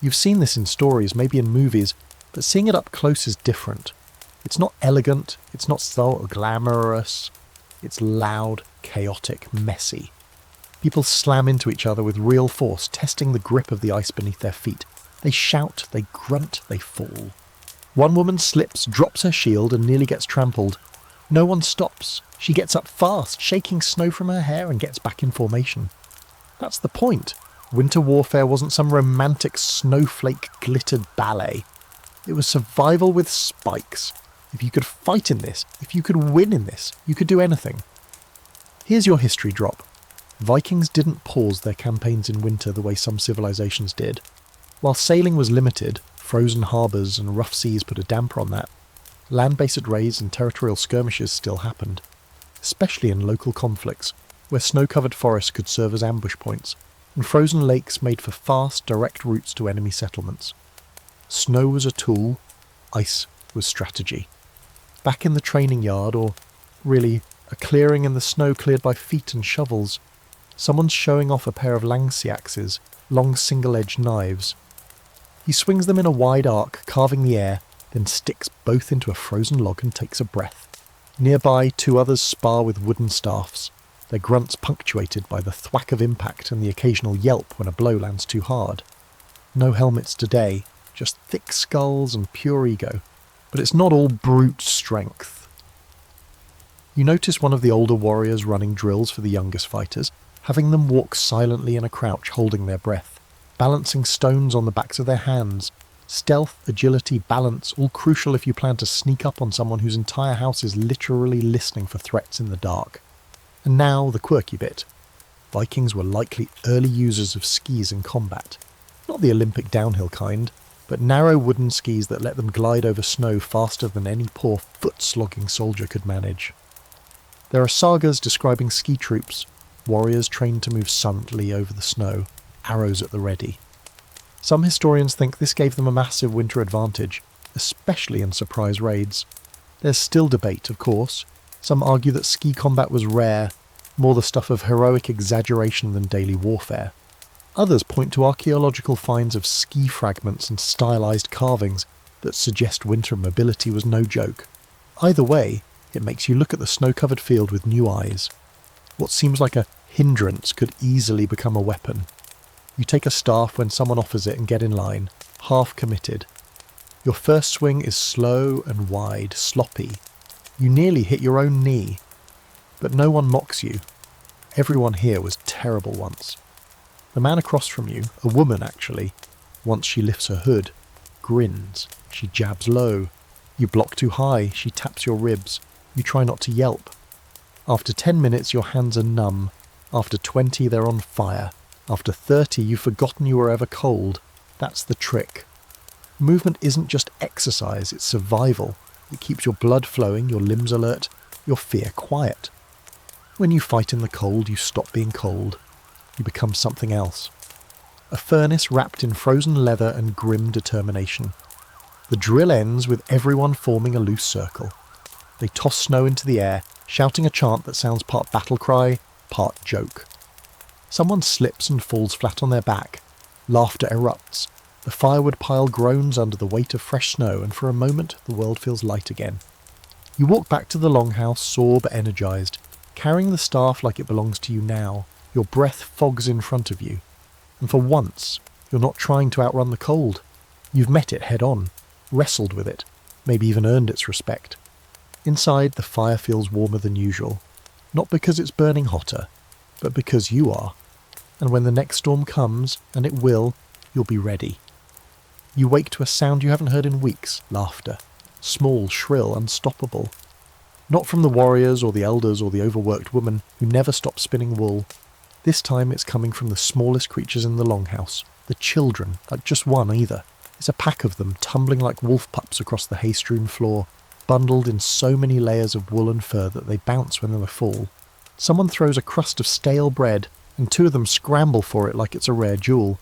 You've seen this in stories, maybe in movies, but seeing it up close is different. It's not elegant, it's not so glamorous. It's loud, chaotic, messy. People slam into each other with real force, testing the grip of the ice beneath their feet. They shout, they grunt, they fall. One woman slips, drops her shield, and nearly gets trampled. No one stops. She gets up fast, shaking snow from her hair, and gets back in formation. That's the point. Winter warfare wasn't some romantic snowflake glittered ballet. It was survival with spikes. If you could fight in this, if you could win in this, you could do anything. Here's your history drop. Vikings didn't pause their campaigns in winter the way some civilizations did. While sailing was limited, frozen harbours and rough seas put a damper on that. Land-based raids and territorial skirmishes still happened, especially in local conflicts, where snow-covered forests could serve as ambush points, and frozen lakes made for fast, direct routes to enemy settlements. Snow was a tool, ice was strategy. Back in the training yard, or really a clearing in the snow cleared by feet and shovels, someone's showing off a pair of Langsi axes, long single-edged knives. He swings them in a wide arc, carving the air, then sticks both into a frozen log and takes a breath. Nearby, two others spar with wooden staffs, their grunts punctuated by the thwack of impact and the occasional yelp when a blow lands too hard. No helmets today, just thick skulls and pure ego, but it's not all brute strength. You notice one of the older warriors running drills for the youngest fighters, having them walk silently in a crouch holding their breath, balancing stones on the backs of their hands. Stealth, agility, balance, all crucial if you plan to sneak up on someone whose entire house is literally listening for threats in the dark. And now the quirky bit. Vikings were likely early users of skis in combat. Not the Olympic downhill kind, but narrow wooden skis that let them glide over snow faster than any poor foot-slogging soldier could manage. There are sagas describing ski troops, warriors trained to move silently over the snow, arrows at the ready. Some historians think this gave them a massive winter advantage, especially in surprise raids. There's still debate, of course. Some argue that ski combat was rare, more the stuff of heroic exaggeration than daily warfare. Others point to archaeological finds of ski fragments and stylized carvings that suggest winter mobility was no joke. Either way, it makes you look at the snow-covered field with new eyes. What seems like a hindrance could easily become a weapon. You take a staff when someone offers it and get in line, half committed. Your first swing is slow and wide, sloppy. You nearly hit your own knee. But no one mocks you. Everyone here was terrible once. The man across from you, a woman actually, once she lifts her hood, grins. She jabs low. You block too high, she taps your ribs. You try not to yelp. After 10 minutes your hands are numb. After 20 they're on fire. After 30 you've forgotten you were ever cold. That's the trick. Movement isn't just exercise, it's survival. It keeps your blood flowing, your limbs alert, your fear quiet. When you fight in the cold, you stop being cold. You become something else. A furnace wrapped in frozen leather and grim determination. The drill ends with everyone forming a loose circle. They toss snow into the air, shouting a chant that sounds part battle cry, part joke. Someone slips and falls flat on their back. Laughter erupts. The firewood pile groans under the weight of fresh snow, and for a moment the world feels light again. You walk back to the longhouse, sore but energized, carrying the staff like it belongs to you now. Your breath fogs in front of you, and for once, You're not trying to outrun the cold. You've met it head on, wrestled with it, maybe even earned its respect. Inside, the fire feels warmer than usual, not because it's burning hotter, but because you are. And when the next storm comes, and it will, you'll be ready. You wake to a sound you haven't heard in weeks, laughter. Small, shrill, unstoppable. Not from the warriors or the elders or the overworked woman who never stop spinning wool. This time it's coming from the smallest creatures in the longhouse, the children, not just one either. It's a pack of them tumbling like wolf pups across the hay-strewn floor, bundled in so many layers of wool and fur that they bounce when they fall. Someone throws a crust of stale bread, and two of them scramble for it like it's a rare jewel.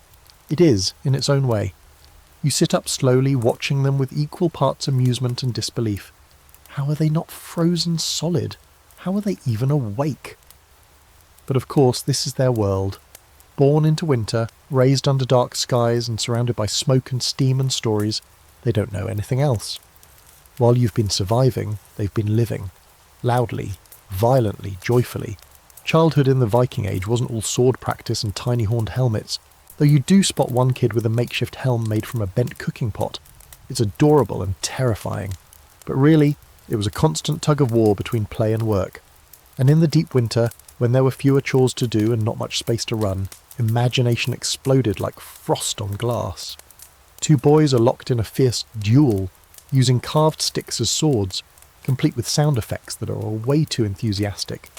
It is, in its own way. You sit up slowly, watching them with equal parts amusement and disbelief. How are they not frozen solid? How are they even awake? But of course, this is their world. Born into winter, raised under dark skies and surrounded by smoke and steam and stories, they don't know anything else. While you've been surviving, they've been living. Loudly, violently, joyfully. Childhood in the Viking age wasn't all sword practice and tiny-horned helmets, though you do spot one kid with a makeshift helm made from a bent cooking pot. It's adorable and terrifying. But really, it was a constant tug-of-war between play and work. And in the deep winter, when there were fewer chores to do and not much space to run, imagination exploded like frost on glass. Two boys are locked in a fierce duel, using carved sticks as swords, complete with sound effects that are way too enthusiastic.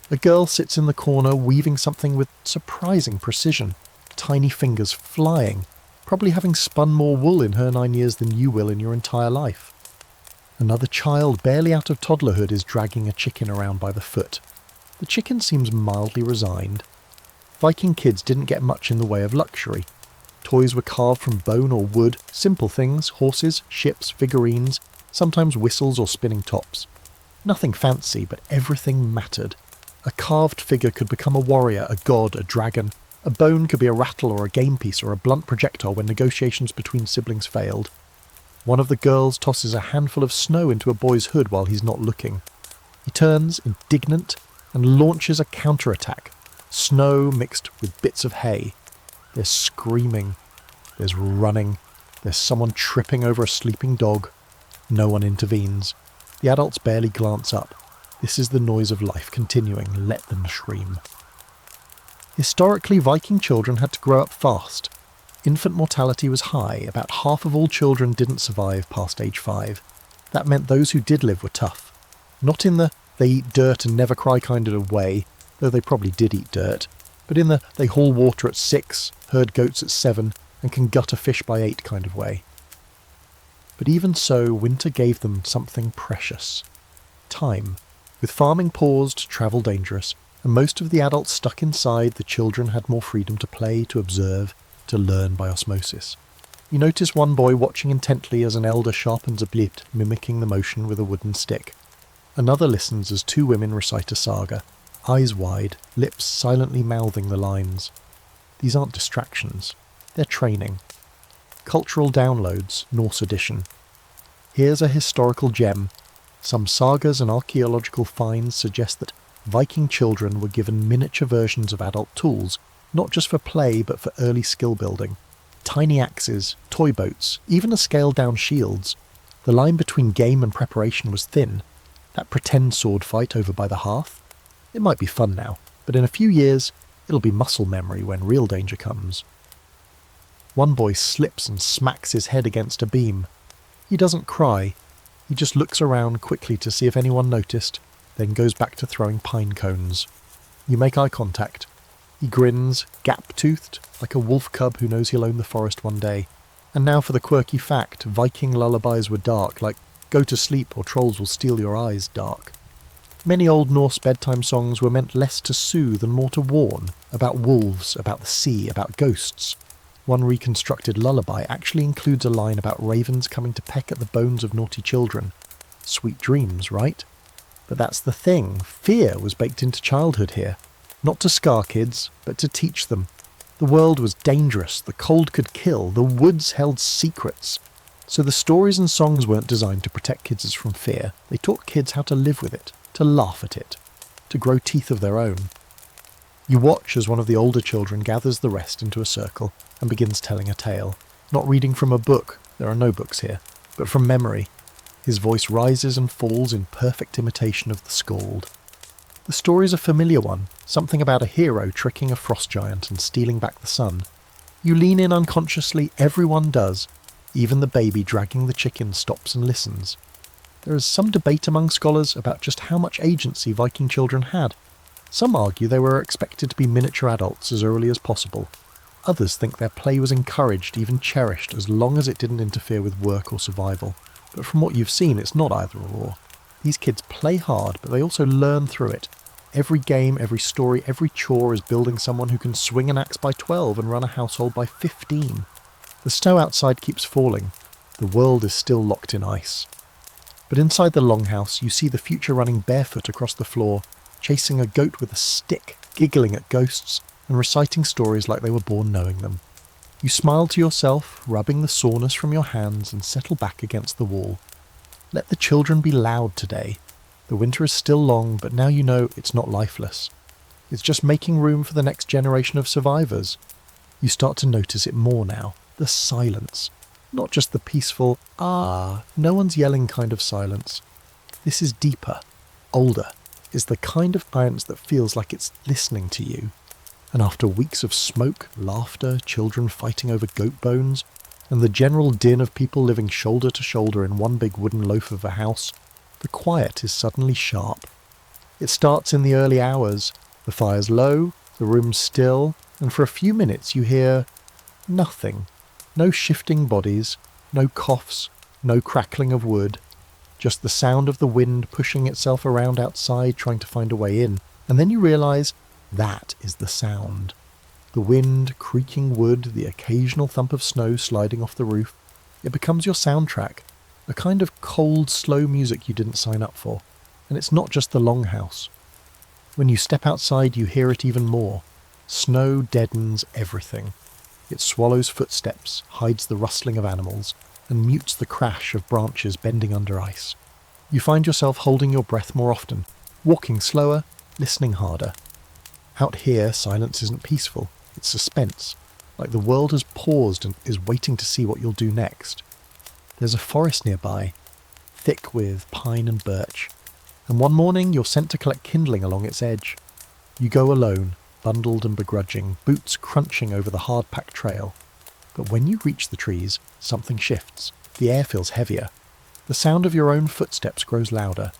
A girl sits in the corner weaving something with surprising precision, tiny fingers flying, probably having spun more wool in her 9 years than you will in your entire life. Another child barely out of toddlerhood is dragging a chicken around by the foot. The chicken seems mildly resigned. Viking kids didn't get much in the way of luxury. Toys were carved from bone or wood, simple things, horses, ships, figurines, sometimes whistles or spinning tops. Nothing fancy, but everything mattered. A carved figure could become a warrior, a god, a dragon. A bone could be a rattle or a game piece or a blunt projectile when negotiations between siblings failed. One of the girls tosses a handful of snow into a boy's hood while he's not looking. He turns, indignant, and launches a counterattack. Snow mixed with bits of hay. There's screaming. There's running. There's someone tripping over a sleeping dog. No one intervenes. The adults barely glance up. This is the noise of life continuing. Let them scream. Historically, Viking children had to grow up fast. Infant mortality was high. About half of all children didn't survive past age 5. That meant those who did live were tough. Not in the they eat dirt and never cry kind of way, though they probably did eat dirt, but in the they haul water at 6, herd goats at 7, and can gut a fish by 8 kind of way. But even so, winter gave them something precious. Time. With farming paused, travel dangerous, and most of the adults stuck inside, the children had more freedom to play, to observe, to learn by osmosis. You notice one boy watching intently as an elder sharpens a blade, mimicking the motion with a wooden stick. Another listens as two women recite a saga, eyes wide, lips silently mouthing the lines. These aren't distractions. They're training. Cultural downloads, Norse edition. Here's a historical gem. Some sagas and archaeological finds suggest that Viking children were given miniature versions of adult tools, not just for play but for early skill building. Tiny axes, toy boats, even a scaled-down shields. The line between game and preparation was thin. That pretend sword fight over by the hearth? It might be fun now, but in a few years, it'll be muscle memory when real danger comes. One boy slips and smacks his head against a beam. He doesn't cry. He just looks around quickly to see if anyone noticed, then goes back to throwing pine cones. You make eye contact. He grins, gap-toothed, like a wolf cub who knows he'll own the forest one day. And now for the quirky fact, Viking lullabies were dark, like "Go to sleep or trolls will steal your eyes" dark. Many Old Norse bedtime songs were meant less to soothe and more to warn, about wolves, about the sea, about ghosts. One reconstructed lullaby actually includes a line about ravens coming to peck at the bones of naughty children. Sweet dreams, right? But that's the thing, fear was baked into childhood here. Not to scar kids, but to teach them. The world was dangerous, the cold could kill, the woods held secrets. So the stories and songs weren't designed to protect kids from fear. They taught kids how to live with it, to laugh at it, to grow teeth of their own. You watch as one of the older children gathers the rest into a circle and begins telling a tale. Not reading from a book, there are no books here, but from memory. His voice rises and falls in perfect imitation of the skald. The story's a familiar one, something about a hero tricking a frost giant and stealing back the sun. You lean in unconsciously, everyone does. Even the baby dragging the chicken stops and listens. There is some debate among scholars about just how much agency Viking children had. Some argue they were expected to be miniature adults as early as possible. Others think their play was encouraged, even cherished, as long as it didn't interfere with work or survival. But from what you've seen, it's not either or. These kids play hard, but they also learn through it. Every game, every story, every chore is building someone who can swing an axe by 12 and run a household by 15. The snow outside keeps falling. The world is still locked in ice. But inside the longhouse, you see the future running barefoot across the floor, chasing a goat with a stick, giggling at ghosts, and reciting stories like they were born knowing them. You smile to yourself, rubbing the soreness from your hands, and settle back against the wall. Let the children be loud today. The winter is still long, but now you know it's not lifeless. It's just making room for the next generation of survivors. You start to notice it more now. The silence. Not just the peaceful, no one's yelling kind of silence. This is deeper, older. It's the kind of silence that feels like it's listening to you. And after weeks of smoke, laughter, children fighting over goat bones, and the general din of people living shoulder to shoulder in one big wooden loaf of a house, the quiet is suddenly sharp. It starts in the early hours. The fire's low, the room's still, and for a few minutes you hear nothing. No shifting bodies, no coughs, no crackling of wood, just the sound of the wind pushing itself around outside trying to find a way in, and then you realise that is the sound. The wind, creaking wood, the occasional thump of snow sliding off the roof. It becomes your soundtrack, a kind of cold, slow music you didn't sign up for. And it's not just the longhouse. When you step outside, you hear it even more. Snow deadens everything. It swallows footsteps, hides the rustling of animals, and mutes the crash of branches bending under ice. You find yourself holding your breath more often, walking slower, listening harder. Out here, silence isn't peaceful. It's suspense, like the world has paused and is waiting to see what you'll do next. There's a forest nearby, thick with pine and birch, and one morning you're sent to collect kindling along its edge. You go alone, bundled and begrudging, boots crunching over the hard-packed trail. But when you reach the trees, something shifts. The air feels heavier. The sound of your own footsteps grows louder.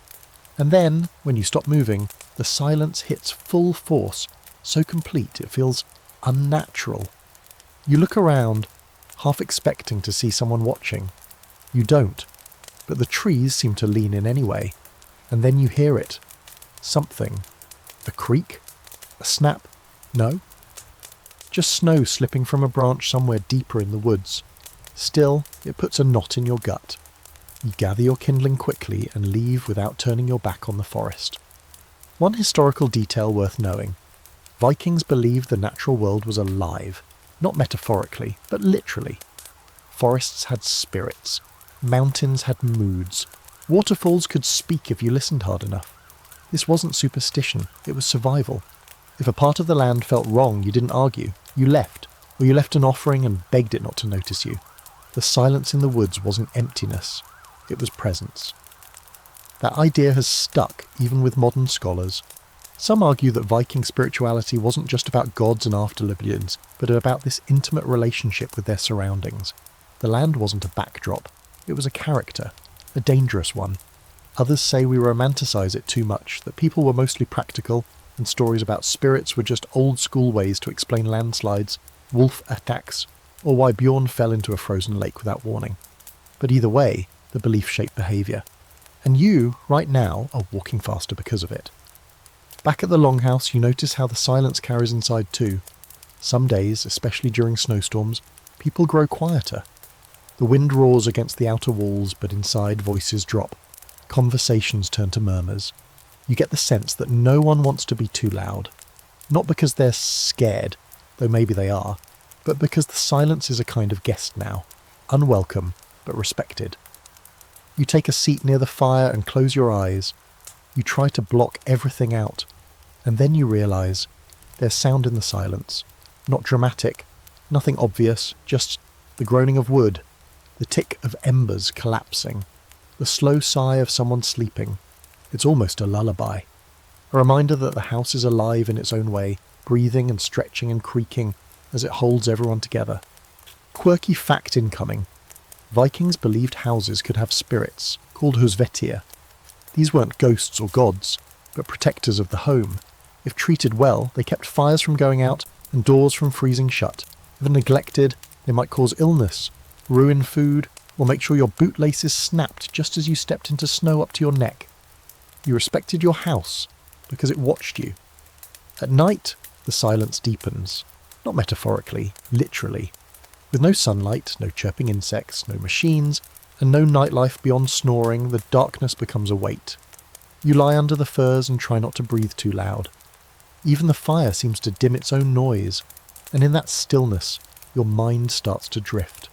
And then, when you stop moving, the silence hits full force, so complete it feels unnatural. You look around, half expecting to see someone watching. You don't, but the trees seem to lean in anyway. And then you hear it. Something. A creak? A snap? No? Just snow slipping from a branch somewhere deeper in the woods. Still, it puts a knot in your gut. You gather your kindling quickly and leave without turning your back on the forest. One historical detail worth knowing. Vikings believed the natural world was alive, not metaphorically, but literally. Forests had spirits. Mountains had moods. Waterfalls could speak if you listened hard enough. This wasn't superstition, it was survival. If a part of the land felt wrong, you didn't argue. You left, or you left an offering and begged it not to notice you. The silence in the woods wasn't emptiness. It was presence. That idea has stuck even with modern scholars. Some argue that Viking spirituality wasn't just about gods and afterlives, but about this intimate relationship with their surroundings. The land wasn't a backdrop. It was a character, a dangerous one. Others say we romanticize it too much, that people were mostly practical, and stories about spirits were just old-school ways to explain landslides, wolf attacks, or why Bjorn fell into a frozen lake without warning. But either way, the belief shaped behaviour. And you, right now, are walking faster because of it. Back at the longhouse, you notice how the silence carries inside too. Some days, especially during snowstorms, people grow quieter. The wind roars against the outer walls, but inside voices drop. Conversations turn to murmurs. You get the sense that no one wants to be too loud. Not because they're scared, though maybe they are, but because the silence is a kind of guest now. Unwelcome, but respected. You take a seat near the fire and close your eyes. You try to block everything out. And then you realise There's sound in the silence. Not dramatic, nothing obvious, just the groaning of wood, the tick of embers collapsing, the slow sigh of someone sleeping. It's almost a lullaby. A reminder that the house is alive in its own way, breathing and stretching and creaking as it holds everyone together. Quirky fact incoming. Vikings believed houses could have spirits, called husvetir. These weren't ghosts or gods, but protectors of the home. If treated well, they kept fires from going out and doors from freezing shut. If neglected, they might cause illness, ruin food, or make sure your bootlaces snapped just as you stepped into snow up to your neck. You respected your house because it watched you. At night, the silence deepens. Not metaphorically, literally. With no sunlight, no chirping insects, no machines, and no nightlife beyond snoring, the darkness becomes a weight. You lie under the furs and try not to breathe too loud. Even the fire seems to dim its own noise, and in that stillness, your mind starts to drift.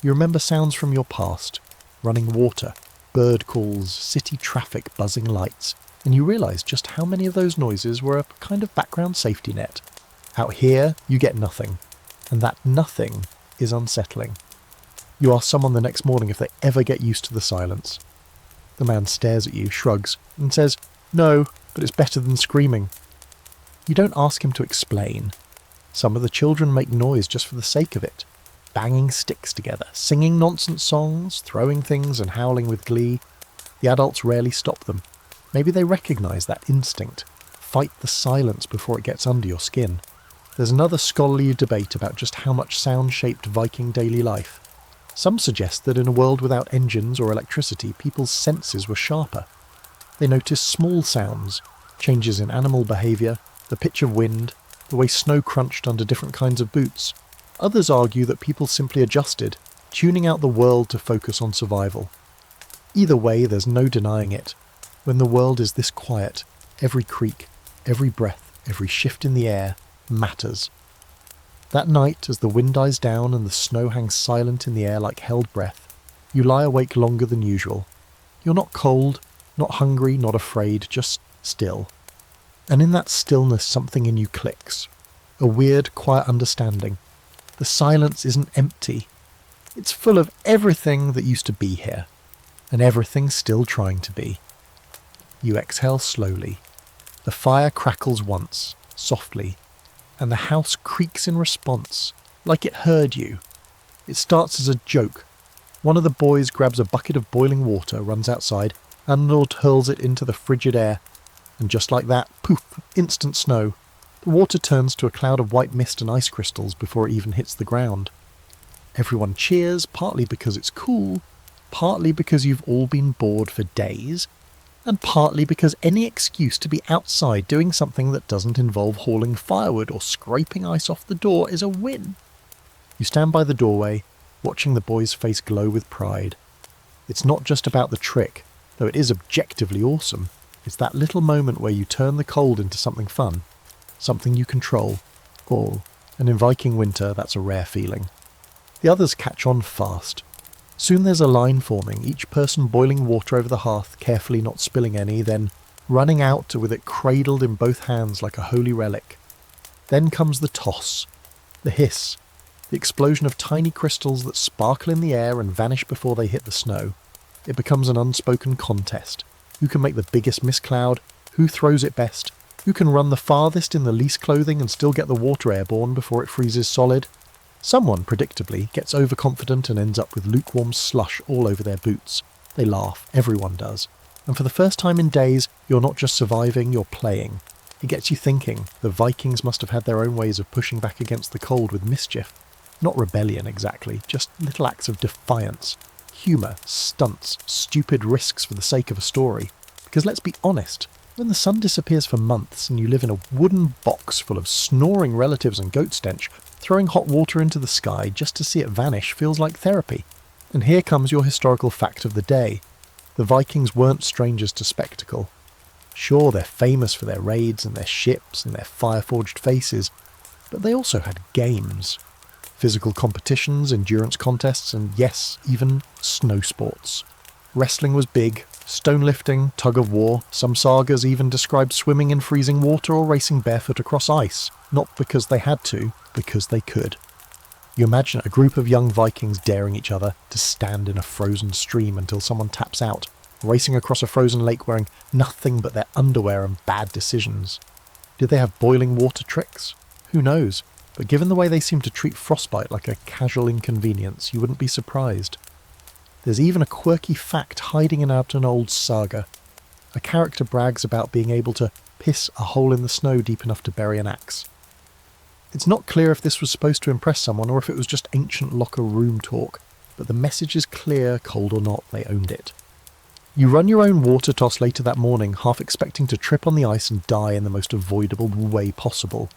You remember sounds from your past, running water, bird calls, city traffic, buzzing lights, and you realise just how many of those noises were a kind of background safety net. Out here, you get nothing, and that nothing is unsettling. You ask someone the next morning if they ever get used to the silence. The man stares at you, shrugs, and says, "No, but it's better than screaming." You don't ask him to explain. Some of the children make noise just for the sake of it, banging sticks together, singing nonsense songs, throwing things and howling with glee. The adults rarely stop them. Maybe they recognise that instinct. Fight the silence before it gets under your skin. There's another scholarly debate about just how much sound shaped Viking daily life. Some suggest that in a world without engines or electricity, people's senses were sharper. They noticed small sounds, changes in animal behaviour, the pitch of wind, the way snow crunched under different kinds of boots. Others argue that people simply adjusted, tuning out the world to focus on survival. Either way, there's no denying it. When the world is this quiet, every creak, every breath, every shift in the air matters. That night, as the wind dies down and the snow hangs silent in the air like held breath, you lie awake longer than usual. You're not cold, not hungry, not afraid, just still. And in that stillness something in you clicks. A weird, quiet understanding. The silence isn't empty. It's full of everything that used to be here, and everything still trying to be. You exhale slowly. The fire crackles once, softly, and the house creaks in response, like it heard you. It starts as a joke. One of the boys grabs a bucket of boiling water, runs outside, and hurls it into the frigid air. And just like that, poof, instant snow. The water turns to a cloud of white mist and ice crystals before it even hits the ground. Everyone cheers, partly because it's cool, partly because you've all been bored for days, and partly because any excuse to be outside doing something that doesn't involve hauling firewood or scraping ice off the door is a win. You stand by the doorway, watching the boy's face glow with pride. It's not just about the trick, though it is objectively awesome. It's that little moment where you turn the cold into something fun, something you control, all, and in Viking winter that's a rare feeling. The others catch on fast. Soon there's a line forming, each person boiling water over the hearth, carefully not spilling any, then running out with it cradled in both hands like a holy relic. Then comes the toss, the hiss, the explosion of tiny crystals that sparkle in the air and vanish before they hit the snow. It becomes an unspoken contest. Who can make the biggest mist cloud? Who throws it best? Who can run the farthest in the least clothing and still get the water airborne before it freezes solid? Someone, predictably, gets overconfident and ends up with lukewarm slush all over their boots. They laugh, everyone does. And for the first time in days, you're not just surviving, you're playing. It gets you thinking. The Vikings must have had their own ways of pushing back against the cold with mischief. Not rebellion exactly, just little acts of defiance. Humour, stunts, stupid risks for the sake of a story. Because let's be honest, when the sun disappears for months and you live in a wooden box full of snoring relatives and goat stench, throwing hot water into the sky just to see it vanish feels like therapy. And here comes your historical fact of the day. The Vikings weren't strangers to spectacle. Sure, they're famous for their raids and their ships and their fire-forged faces, but they also had games. Physical competitions, endurance contests, and yes, even snow sports. Wrestling was big, Stone lifting, tug of war, some sagas even describe swimming in freezing water or racing barefoot across ice, not because they had to, because they could. You imagine a group of young Vikings daring each other to stand in a frozen stream until someone taps out, racing across a frozen lake wearing nothing but their underwear and bad decisions. Did they have boiling water tricks? Who knows? But given the way they seem to treat frostbite like a casual inconvenience, you wouldn't be surprised. There's even a quirky fact hiding in out an old saga. A character brags about being able to piss a hole in the snow deep enough to bury an axe. It's not clear if this was supposed to impress someone or if it was just ancient locker room talk, but the message is clear, cold or not, they owned it. You run your own water toss later that morning, half expecting to trip on the ice and die in the most avoidable way possible.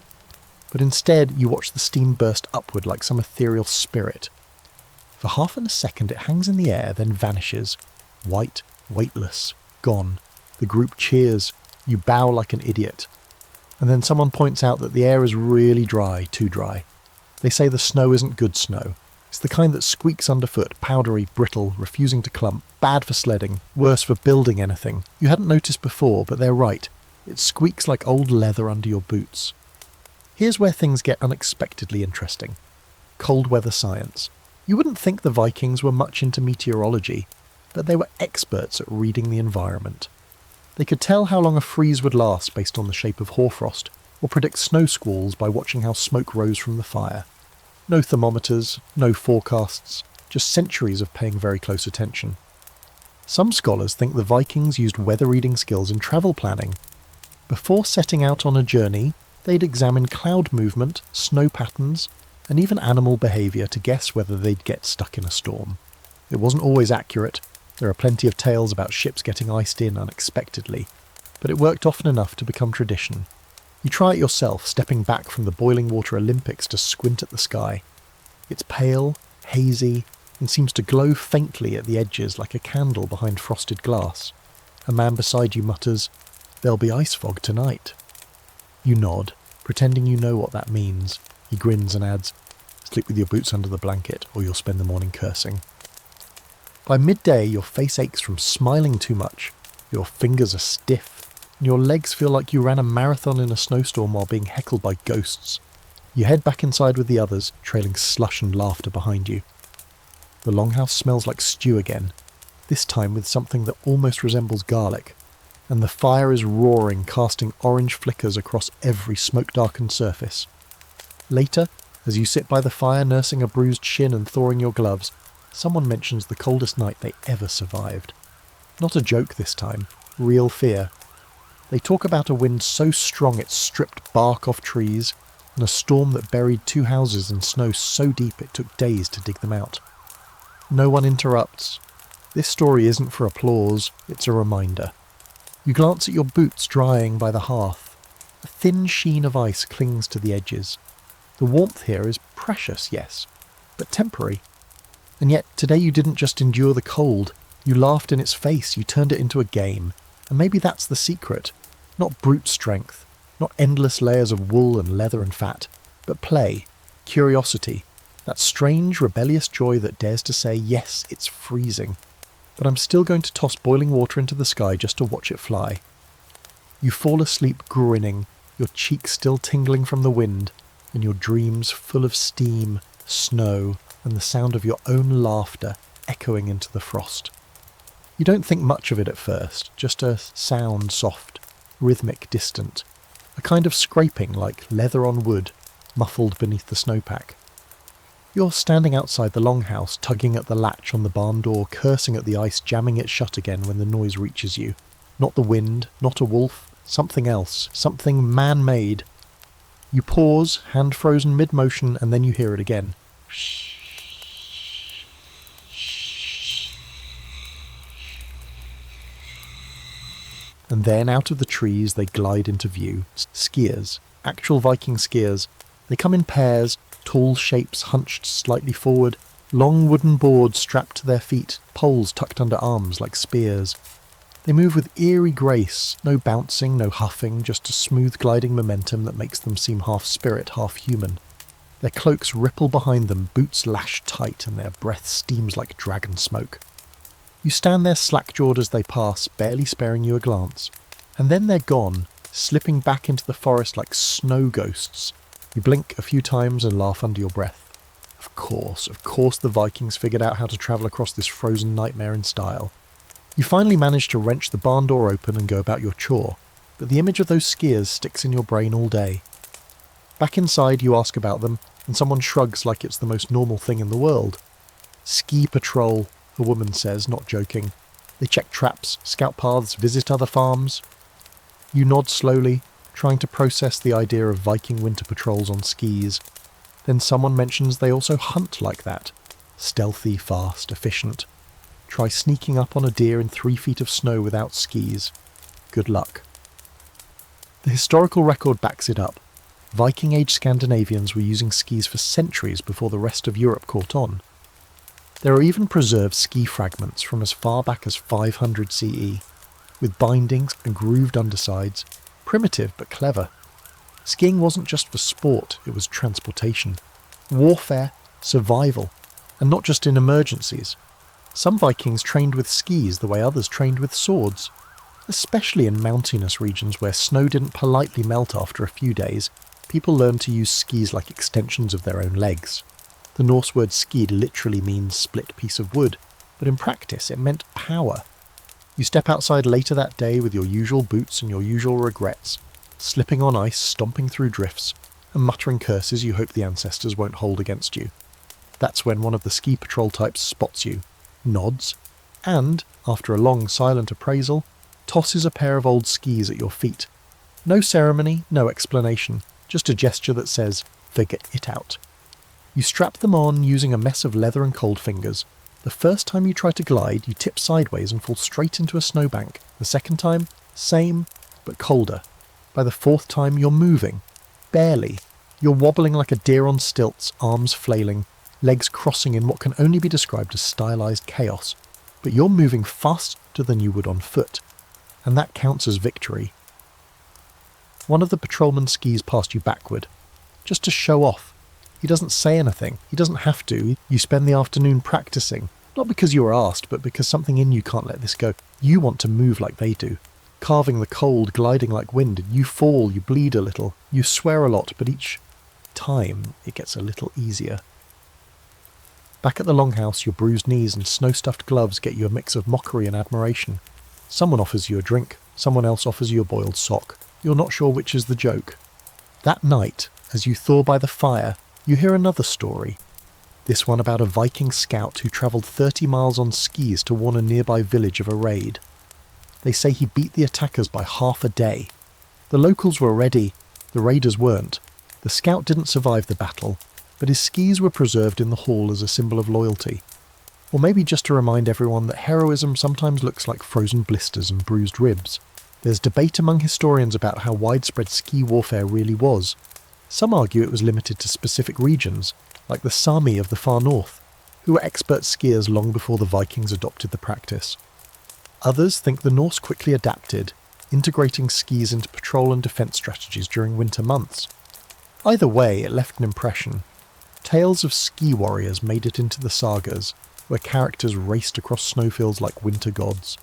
But instead, you watch the steam burst upward like some ethereal spirit. For half a second it hangs in the air, then vanishes. White, weightless, gone. The group cheers. You bow like an idiot. And then someone points out that the air is really dry, too dry. They say the snow isn't good snow. It's the kind that squeaks underfoot, powdery, brittle, refusing to clump, bad for sledding, worse for building anything. You hadn't noticed before, but they're right. It squeaks like old leather under your boots. Here's where things get unexpectedly interesting. Cold weather science. You wouldn't think the Vikings were much into meteorology, but they were experts at reading the environment. They could tell how long a freeze would last based on the shape of hoarfrost, or predict snow squalls by watching how smoke rose from the fire. No thermometers, no forecasts, just centuries of paying very close attention. Some scholars think the Vikings used weather reading skills in travel planning. Before setting out on a journey, they'd examine cloud movement, snow patterns, and even animal behaviour to guess whether they'd get stuck in a storm. It wasn't always accurate. There are plenty of tales about ships getting iced in unexpectedly, but it worked often enough to become tradition. You try it yourself, stepping back from the boiling water Olympics to squint at the sky. It's pale, hazy, and seems to glow faintly at the edges like a candle behind frosted glass. A man beside you mutters, "There'll be ice fog tonight." You nod, pretending you know what that means. He grins and adds, "Sleep with your boots under the blanket, or you'll spend the morning cursing." By midday, your face aches from smiling too much, your fingers are stiff, and your legs feel like you ran a marathon in a snowstorm while being heckled by ghosts. You head back inside with the others, trailing slush and laughter behind you. The longhouse smells like stew again, this time with something that almost resembles garlic, and the fire is roaring, casting orange flickers across every smoke-darkened surface. Later, as you sit by the fire nursing a bruised shin and thawing your gloves, someone mentions the coldest night they ever survived. Not a joke this time, real fear. They talk about a wind so strong it stripped bark off trees, and a storm that buried 2 houses in snow so deep it took days to dig them out. No one interrupts. This story isn't for applause, it's a reminder. You glance at your boots drying by the hearth. A thin sheen of ice clings to the edges. The warmth here is precious, yes, but temporary. And yet today you didn't just endure the cold, you laughed in its face, you turned it into a game. And maybe that's the secret. Not brute strength, not endless layers of wool and leather and fat, but play, curiosity, that strange rebellious joy that dares to say, yes, it's freezing, but I'm still going to toss boiling water into the sky just to watch it fly. You fall asleep grinning, your cheeks still tingling from the wind, and your dreams full of steam, snow, and the sound of your own laughter echoing into the frost. You don't think much of it at first, just a sound soft, rhythmic, distant, a kind of scraping like leather on wood, muffled beneath the snowpack. You're standing outside the longhouse, tugging at the latch on the barn door, cursing at the ice, jamming it shut again when the noise reaches you. Not the wind, not a wolf, something else, something man-made. You pause, hand frozen mid-motion, and then you hear it again. And then out of the trees they glide into view. Skiers, actual Viking skiers. They come in pairs, tall shapes hunched slightly forward, long wooden boards strapped to their feet, poles tucked under arms like spears. They move with eerie grace, no bouncing, no huffing, just a smooth gliding momentum that makes them seem half spirit, half human. Their cloaks ripple behind them, boots lash tight, and their breath steams like dragon smoke. You stand there slack-jawed as they pass, barely sparing you a glance. And then they're gone, slipping back into the forest like snow ghosts. You blink a few times and laugh under your breath. Of course the Vikings figured out how to travel across this frozen nightmare in style. You finally manage to wrench the barn door open and go about your chore, but the image of those skiers sticks in your brain all day. Back inside, you ask about them, and someone shrugs like it's the most normal thing in the world. Ski patrol, the woman says, not joking. They check traps, scout paths, visit other farms. You nod slowly, trying to process the idea of Viking winter patrols on skis. Then someone mentions they also hunt like that. Stealthy, fast, efficient. Try sneaking up on a deer in 3 feet of snow without skis. Good luck. The historical record backs it up. Viking-age Scandinavians were using skis for centuries before the rest of Europe caught on. There are even preserved ski fragments from as far back as 500 CE, with bindings and grooved undersides, primitive but clever. Skiing wasn't just for sport, it was transportation, warfare, survival, and not just in emergencies. Some Vikings trained with skis the way others trained with swords, especially in mountainous regions where snow didn't politely melt after a few days. People learned to use skis like extensions of their own legs. The Norse word skid literally means split piece of wood, but in practice it meant power. You step outside later that day with your usual boots and your usual regrets, slipping on ice, stomping through drifts, and muttering curses you hope the ancestors won't hold against you. That's when one of the ski patrol types spots you, nods, and, after a long silent appraisal, tosses a pair of old skis at your feet. No ceremony, no explanation, just a gesture that says, figure it out. You strap them on using a mess of leather and cold fingers. The first time you try to glide, you tip sideways and fall straight into a snowbank. The second time, same, but colder. By the fourth time, you're moving. Barely. You're wobbling like a deer on stilts, arms flailing, legs crossing in what can only be described as stylized chaos. But you're moving faster than you would on foot, and that counts as victory. One of the patrolmen skis past you backward, just to show off. He doesn't say anything. He doesn't have to. You spend the afternoon practicing, not because you were asked, but because something in you can't let this go. You want to move like they do, carving the cold, gliding like wind. You fall, you bleed a little, you swear a lot, but each time it gets a little easier. Back at the longhouse, your bruised knees and snow-stuffed gloves get you a mix of mockery and admiration. Someone offers you a drink, someone else offers you a boiled sock. You're not sure which is the joke. That night, as you thaw by the fire, you hear another story. This one about a Viking scout who travelled 30 miles on skis to warn a nearby village of a raid. They say he beat the attackers by half a day. The locals were ready, the raiders weren't. The scout didn't survive the battle, but his skis were preserved in the hall as a symbol of loyalty. Or maybe just to remind everyone that heroism sometimes looks like frozen blisters and bruised ribs. There's debate among historians about how widespread ski warfare really was. Some argue it was limited to specific regions, like the Sami of the far north, who were expert skiers long before the Vikings adopted the practice. Others think the Norse quickly adapted, integrating skis into patrol and defence strategies during winter months. Either way, it left an impression. Tales of ski warriors made it into the sagas, where characters raced across snowfields like winter gods.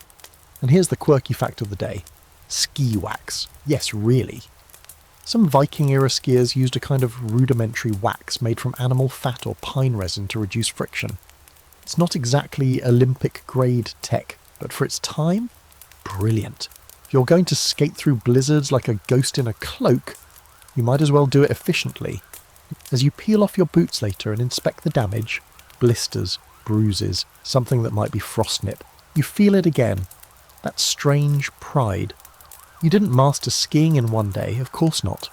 And here's the quirky fact of the day. Ski wax. Yes, really. Some Viking-era skiers used a kind of rudimentary wax made from animal fat or pine resin to reduce friction. It's not exactly Olympic-grade tech, but for its time, brilliant. If you're going to skate through blizzards like a ghost in a cloak, you might as well do it efficiently. As you peel off your boots later and inspect the damage, blisters, bruises, something that might be frostnip, you feel it again. That strange pride. You didn't master skiing in one day, of course not,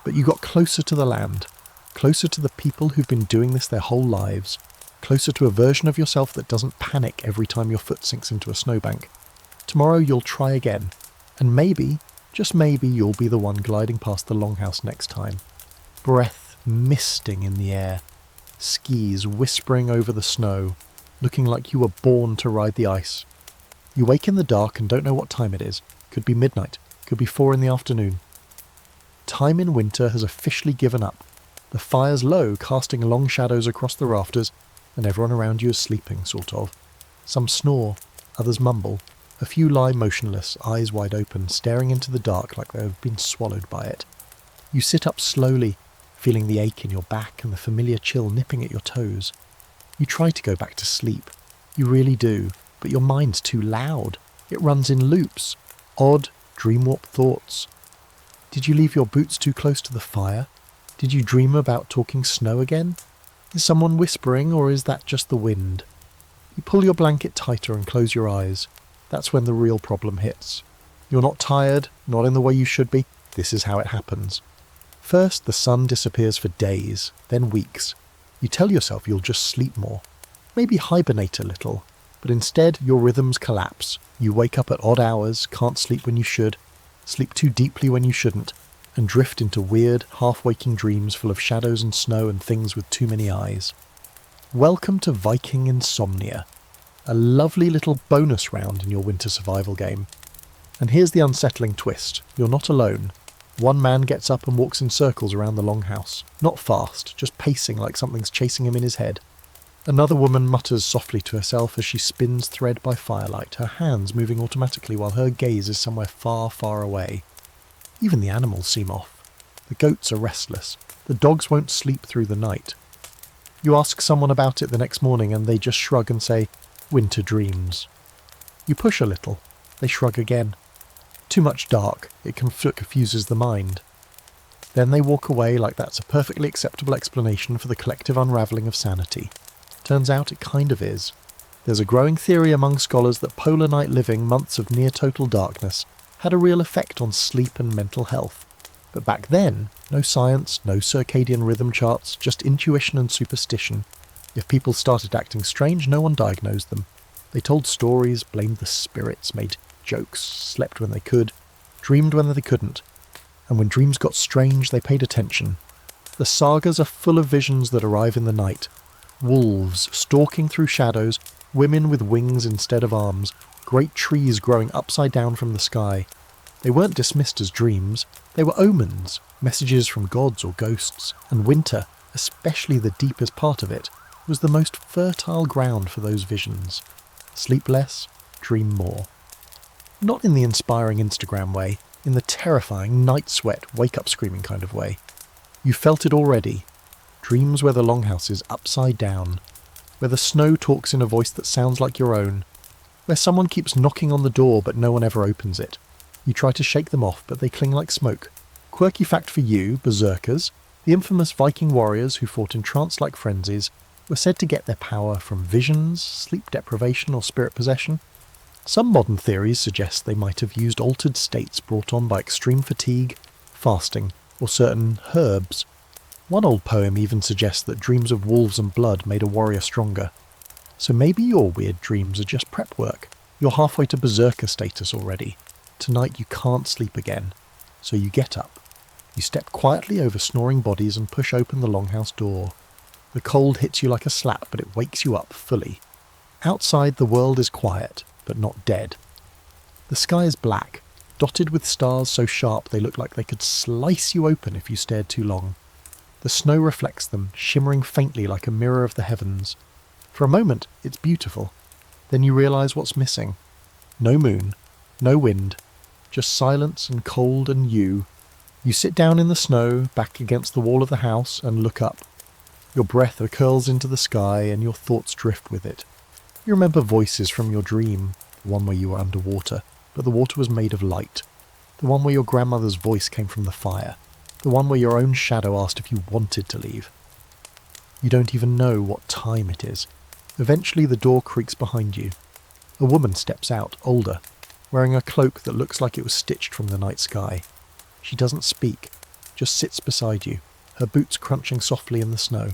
but you got closer to the land, closer to the people who've been doing this their whole lives, closer to a version of yourself that doesn't panic every time your foot sinks into a snowbank. Tomorrow you'll try again, and maybe, just maybe, you'll be the one gliding past the longhouse next time. Breath misting in the air, skis whispering over the snow, looking like you were born to ride the ice. You wake in the dark and don't know what time it is. Could be midnight. Could be 4 in the afternoon. Time in winter has officially given up. The fire's low, casting long shadows across the rafters, and everyone around you is sleeping, sort of. Some snore, others mumble. A few lie motionless, eyes wide open, staring into the dark like they have been swallowed by it. You sit up slowly, feeling the ache in your back and the familiar chill nipping at your toes. You try to go back to sleep. You really do, but your mind's too loud. It runs in loops. Odd, dream-warped thoughts. Did you leave your boots too close to the fire? Did you dream about talking snow again? Is someone whispering, or is that just the wind? You pull your blanket tighter and close your eyes. That's when the real problem hits. You're not tired, not in the way you should be. This is how it happens. First, the sun disappears for days, then weeks. You tell yourself you'll just sleep more. Maybe hibernate a little. But instead, your rhythms collapse. You wake up at odd hours, can't sleep when you should, sleep too deeply when you shouldn't, and drift into weird, half-waking dreams full of shadows and snow and things with too many eyes. Welcome to Viking Insomnia, a lovely little bonus round in your winter survival game. And here's the unsettling twist. You're not alone. One man gets up and walks in circles around the longhouse. Not fast, just pacing like something's chasing him in his head. Another woman mutters softly to herself as she spins thread by firelight, her hands moving automatically while her gaze is somewhere far, far away. Even the animals seem off. The goats are restless. The dogs won't sleep through the night. You ask someone about it the next morning and they just shrug and say, "Winter dreams." You push a little. They shrug again. Too much dark. It confuses the mind. Then they walk away like that's a perfectly acceptable explanation for the collective unravelling of sanity. Turns out it kind of is. There's a growing theory among scholars that polar night living months of near-total darkness had a real effect on sleep and mental health. But back then, no science, no circadian rhythm charts, just intuition and superstition. If people started acting strange, no one diagnosed them. They told stories, blamed the spirits, made jokes, slept when they could, dreamed when they couldn't. And when dreams got strange, they paid attention. The sagas are full of visions that arrive in the night. Wolves stalking through shadows, women with wings instead of arms, great trees growing upside down from the sky. They weren't dismissed as dreams, they were omens, messages from gods or ghosts, and winter, especially the deepest part of it, was the most fertile ground for those visions. Sleep less, dream more. Not in the inspiring Instagram way, in the terrifying night sweat, wake-up screaming kind of way. You felt it already. Dreams where the longhouse is upside down, where the snow talks in a voice that sounds like your own, where someone keeps knocking on the door but no one ever opens it. You try to shake them off, but they cling like smoke. Quirky fact for you, berserkers, the infamous Viking warriors who fought in trance-like frenzies were said to get their power from visions, sleep deprivation or spirit possession. Some modern theories suggest they might have used altered states brought on by extreme fatigue, fasting, or certain herbs. One old poem even suggests that dreams of wolves and blood made a warrior stronger. So maybe your weird dreams are just prep work. You're halfway to berserker status already. Tonight you can't sleep again. So you get up. You step quietly over snoring bodies and push open the longhouse door. The cold hits you like a slap, but it wakes you up fully. Outside the world is quiet, but not dead. The sky is black, dotted with stars so sharp they look like they could slice you open if you stared too long. The snow reflects them, shimmering faintly like a mirror of the heavens. For a moment, it's beautiful. Then you realise what's missing. No moon, no wind, just silence and cold and you. You sit down in the snow, back against the wall of the house, and look up. Your breath curls into the sky and your thoughts drift with it. You remember voices from your dream, the one where you were underwater, but the water was made of light. The one where your grandmother's voice came from the fire. The one where your own shadow asked if you wanted to leave. You don't even know what time it is. Eventually the door creaks behind you. A woman steps out, older, wearing a cloak that looks like it was stitched from the night sky. She doesn't speak, just sits beside you, her boots crunching softly in the snow.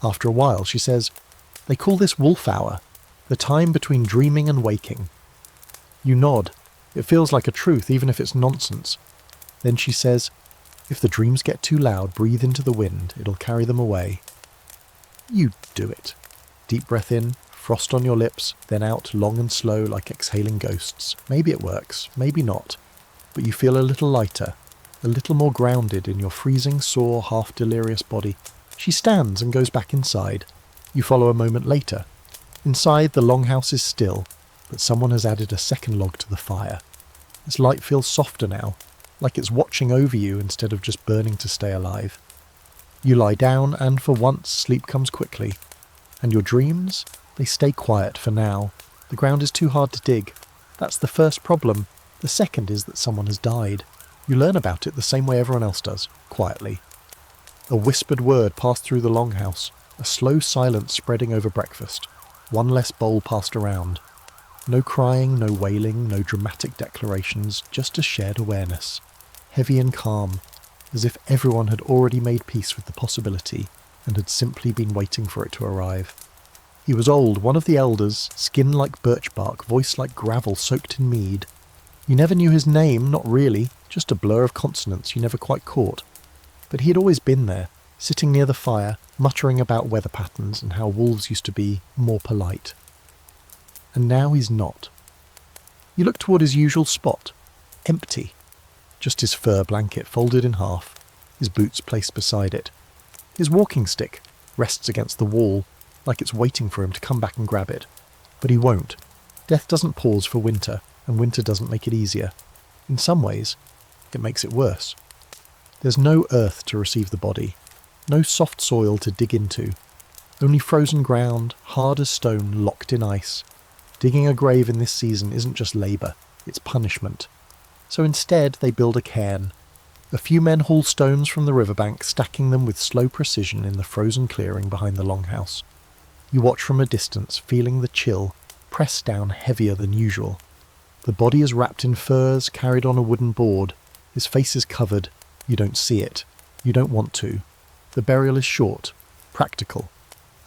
After a while she says, "They call this wolf hour, the time between dreaming and waking." You nod. It feels like a truth, even if it's nonsense. Then she says, "If the dreams get too loud, breathe into the wind. It'll carry them away." You do it. Deep breath in, frost on your lips, then out long and slow like exhaling ghosts. Maybe it works, maybe not. But you feel a little lighter, a little more grounded in your freezing, sore, half-delirious body. She stands and goes back inside. You follow a moment later. Inside, the longhouse is still, but someone has added a second log to the fire. Its light feels softer now, like it's watching over you instead of just burning to stay alive. You lie down, and for once sleep comes quickly. And your dreams? They stay quiet for now. The ground is too hard to dig. That's the first problem. The second is that someone has died. You learn about it the same way everyone else does, quietly. A whispered word passed through the longhouse, a slow silence spreading over breakfast. One less bowl passed around. No crying, no wailing, no dramatic declarations, just a shared awareness. Heavy and calm, as if everyone had already made peace with the possibility and had simply been waiting for it to arrive. He was old, one of the elders, skin like birch bark, voice like gravel soaked in mead. You never knew his name, not really, just a blur of consonants you never quite caught. But he had always been there, sitting near the fire, muttering about weather patterns and how wolves used to be more polite. And now he's not. You look toward his usual spot, empty. Just his fur blanket folded in half, his boots placed beside it. His walking stick rests against the wall, like it's waiting for him to come back and grab it. But he won't. Death doesn't pause for winter, and winter doesn't make it easier. In some ways, it makes it worse. There's no earth to receive the body, no soft soil to dig into, only frozen ground, hard as stone, locked in ice. Digging a grave in this season isn't just labour, it's punishment. So instead they build a cairn. A few men haul stones from the riverbank, stacking them with slow precision in the frozen clearing behind the longhouse. You watch from a distance, feeling the chill, pressed down heavier than usual. The body is wrapped in furs, carried on a wooden board. His face is covered. You don't see it. You don't want to. The burial is short, practical.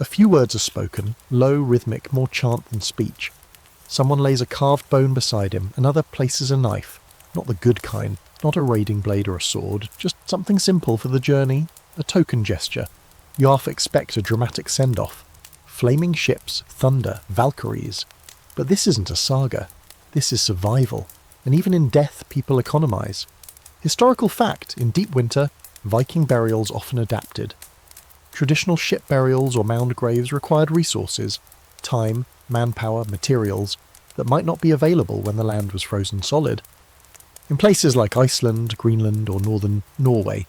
A few words are spoken, low, rhythmic, more chant than speech. Someone lays a carved bone beside him, another places a knife. Not the good kind, not a raiding blade or a sword, just something simple for the journey, a token gesture. You half expect a dramatic send-off. Flaming ships, thunder, Valkyries. But this isn't a saga. This is survival. And even in death, people economise. Historical fact, in deep winter, Viking burials often adapted. Traditional ship burials or mound graves required resources, time, manpower, materials, that might not be available when the land was frozen solid. In places like Iceland, Greenland, or northern Norway,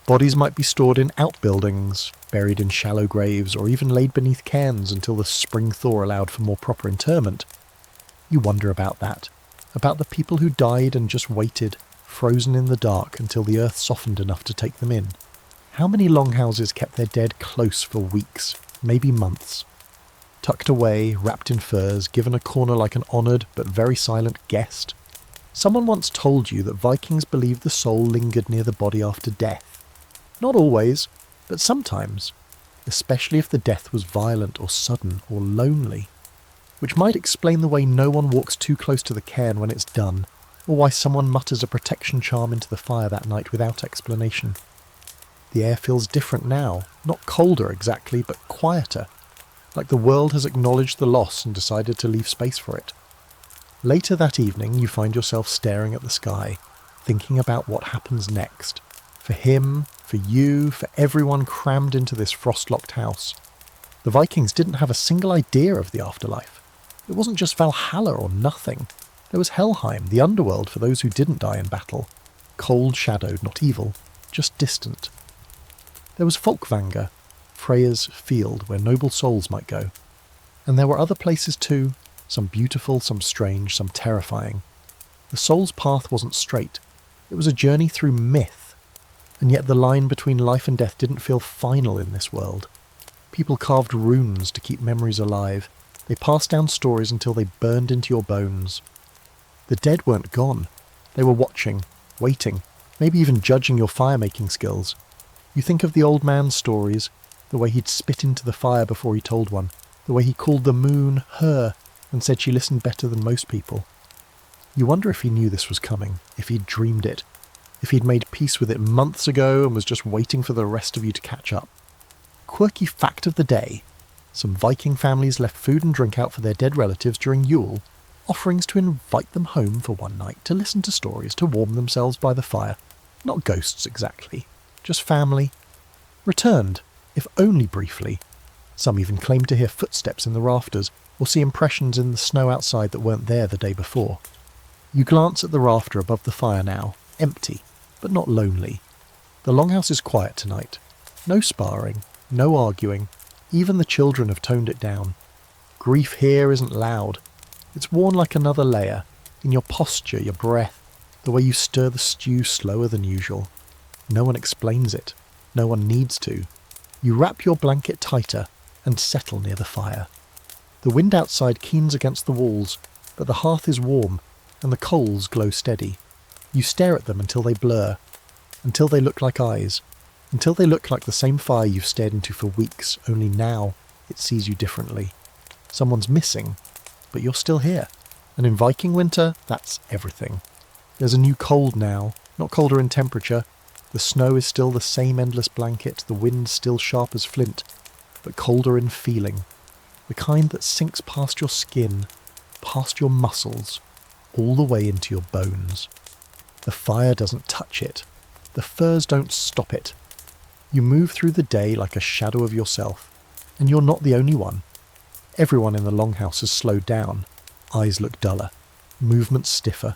bodies might be stored in outbuildings, buried in shallow graves, or even laid beneath cairns until the spring thaw allowed for more proper interment. You wonder about that, about the people who died and just waited, frozen in the dark until the earth softened enough to take them in. How many longhouses kept their dead close for weeks, maybe months? Tucked away, wrapped in furs, given a corner like an honoured but very silent guest. Someone once told you that Vikings believed the soul lingered near the body after death. Not always, but sometimes, especially if the death was violent or sudden or lonely, which might explain the way no one walks too close to the cairn when it's done, or why someone mutters a protection charm into the fire that night without explanation. The air feels different now, not colder exactly, but quieter, like the world has acknowledged the loss and decided to leave space for it. Later that evening, you find yourself staring at the sky, thinking about what happens next. For him, for you, for everyone crammed into this frost-locked house. The Vikings didn't have a single idea of the afterlife. It wasn't just Valhalla or nothing. There was Helheim, the underworld for those who didn't die in battle. Cold shadowed, not evil, just distant. There was Folkvanga, Freya's field where noble souls might go. And there were other places too, some beautiful, some strange, some terrifying. The soul's path wasn't straight. It was a journey through myth. And yet the line between life and death didn't feel final in this world. People carved runes to keep memories alive. They passed down stories until they burned into your bones. The dead weren't gone. They were watching, waiting, maybe even judging your fire-making skills. You think of the old man's stories, the way he'd spit into the fire before he told one, the way he called the moon her and said she listened better than most people. You wonder if he knew this was coming, if he'd dreamed it, if he'd made peace with it months ago and was just waiting for the rest of you to catch up. Quirky fact of the day. Some Viking families left food and drink out for their dead relatives during Yule, offerings to invite them home for one night to listen to stories to warm themselves by the fire. Not ghosts exactly, just family. Returned, if only briefly. Some even claimed to hear footsteps in the rafters, or see impressions in the snow outside that weren't there the day before. You glance at the rafter above the fire now, empty, but not lonely. The longhouse is quiet tonight. No sparring, no arguing. Even the children have toned it down. Grief here isn't loud. It's worn like another layer, in your posture, your breath, the way you stir the stew slower than usual. No one explains it. No one needs to. You wrap your blanket tighter and settle near the fire. The wind outside keens against the walls, but the hearth is warm and the coals glow steady. You stare at them until they blur, until they look like eyes, until they look like the same fire you've stared into for weeks, only now it sees you differently. Someone's missing, but you're still here. And in Viking winter, that's everything. There's a new cold now, not colder in temperature. The snow is still the same endless blanket, the wind still sharp as flint, but colder in feeling. The kind that sinks past your skin, past your muscles, all the way into your bones. The fire doesn't touch it. The furs don't stop it. You move through the day like a shadow of yourself, and you're not the only one. Everyone in the longhouse has slowed down. Eyes look duller, movements stiffer.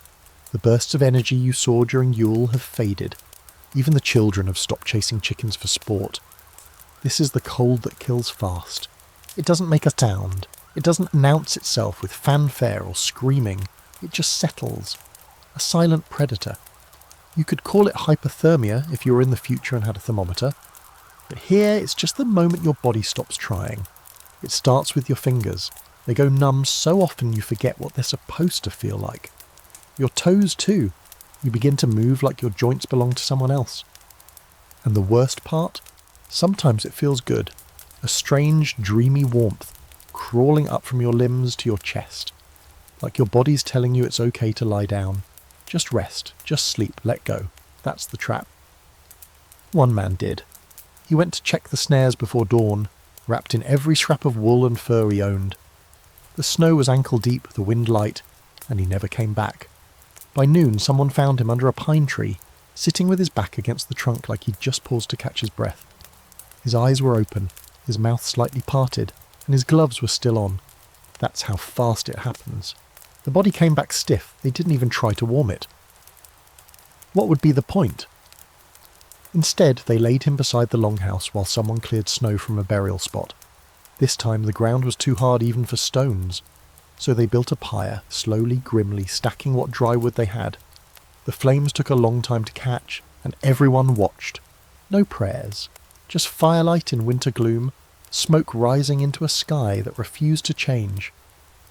The bursts of energy you saw during Yule have faded. Even the children have stopped chasing chickens for sport. This is the cold that kills fast. It doesn't make a sound. It doesn't announce itself with fanfare or screaming. It just settles. A silent predator. You could call it hypothermia if you were in the future and had a thermometer. But here it's just the moment your body stops trying. It starts with your fingers. They go numb so often you forget what they're supposed to feel like. Your toes too. You begin to move like your joints belong to someone else. And the worst part? Sometimes it feels good. A strange, dreamy warmth crawling up from your limbs to your chest. Like your body's telling you it's okay to lie down. Just rest, just sleep, let go. That's the trap. One man did. He went to check the snares before dawn, wrapped in every scrap of wool and fur he owned. The snow was ankle deep, the wind light, and he never came back. By noon, someone found him under a pine tree, sitting with his back against the trunk like he'd just paused to catch his breath. His eyes were open, his mouth slightly parted, and his gloves were still on. That's how fast it happens. The body came back stiff. They didn't even try to warm it. What would be the point? Instead, they laid him beside the longhouse while someone cleared snow from a burial spot. This time the ground was too hard even for stones, so they built a pyre, slowly, grimly, stacking what dry wood they had. The flames took a long time to catch, and everyone watched. No prayers, just firelight in winter gloom, smoke rising into a sky that refused to change.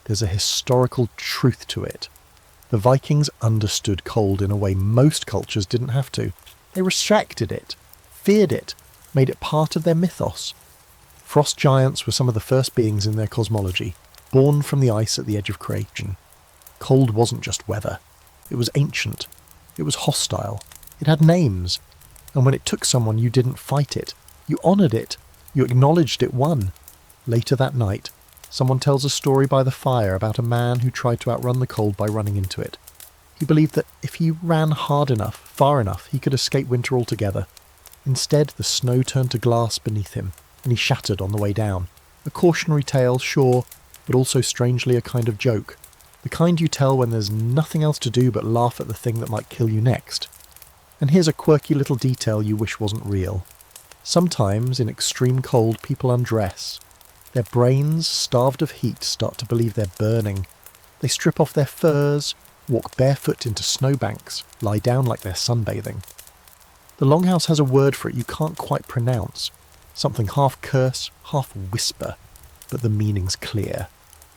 There's a historical truth to it. The Vikings understood cold in a way most cultures didn't have to. They respected it, feared it, made it part of their mythos. Frost giants were some of the first beings in their cosmology, born from the ice at the edge of creation. Cold wasn't just weather. It was ancient. It was hostile. It had names. And when it took someone, you didn't fight it. You honoured it. You acknowledged it won. Later that night, someone tells a story by the fire about a man who tried to outrun the cold by running into it. He believed that if he ran hard enough, far enough, he could escape winter altogether. Instead, the snow turned to glass beneath him, and he shattered on the way down. A cautionary tale, sure, but also strangely a kind of joke. The kind you tell when there's nothing else to do but laugh at the thing that might kill you next. And here's a quirky little detail you wish wasn't real. Sometimes, in extreme cold, people undress. Their brains, starved of heat, start to believe they're burning. They strip off their furs, walk barefoot into snowbanks, lie down like they're sunbathing. The longhouse has a word for it you can't quite pronounce. Something half curse, half whisper, but the meaning's clear.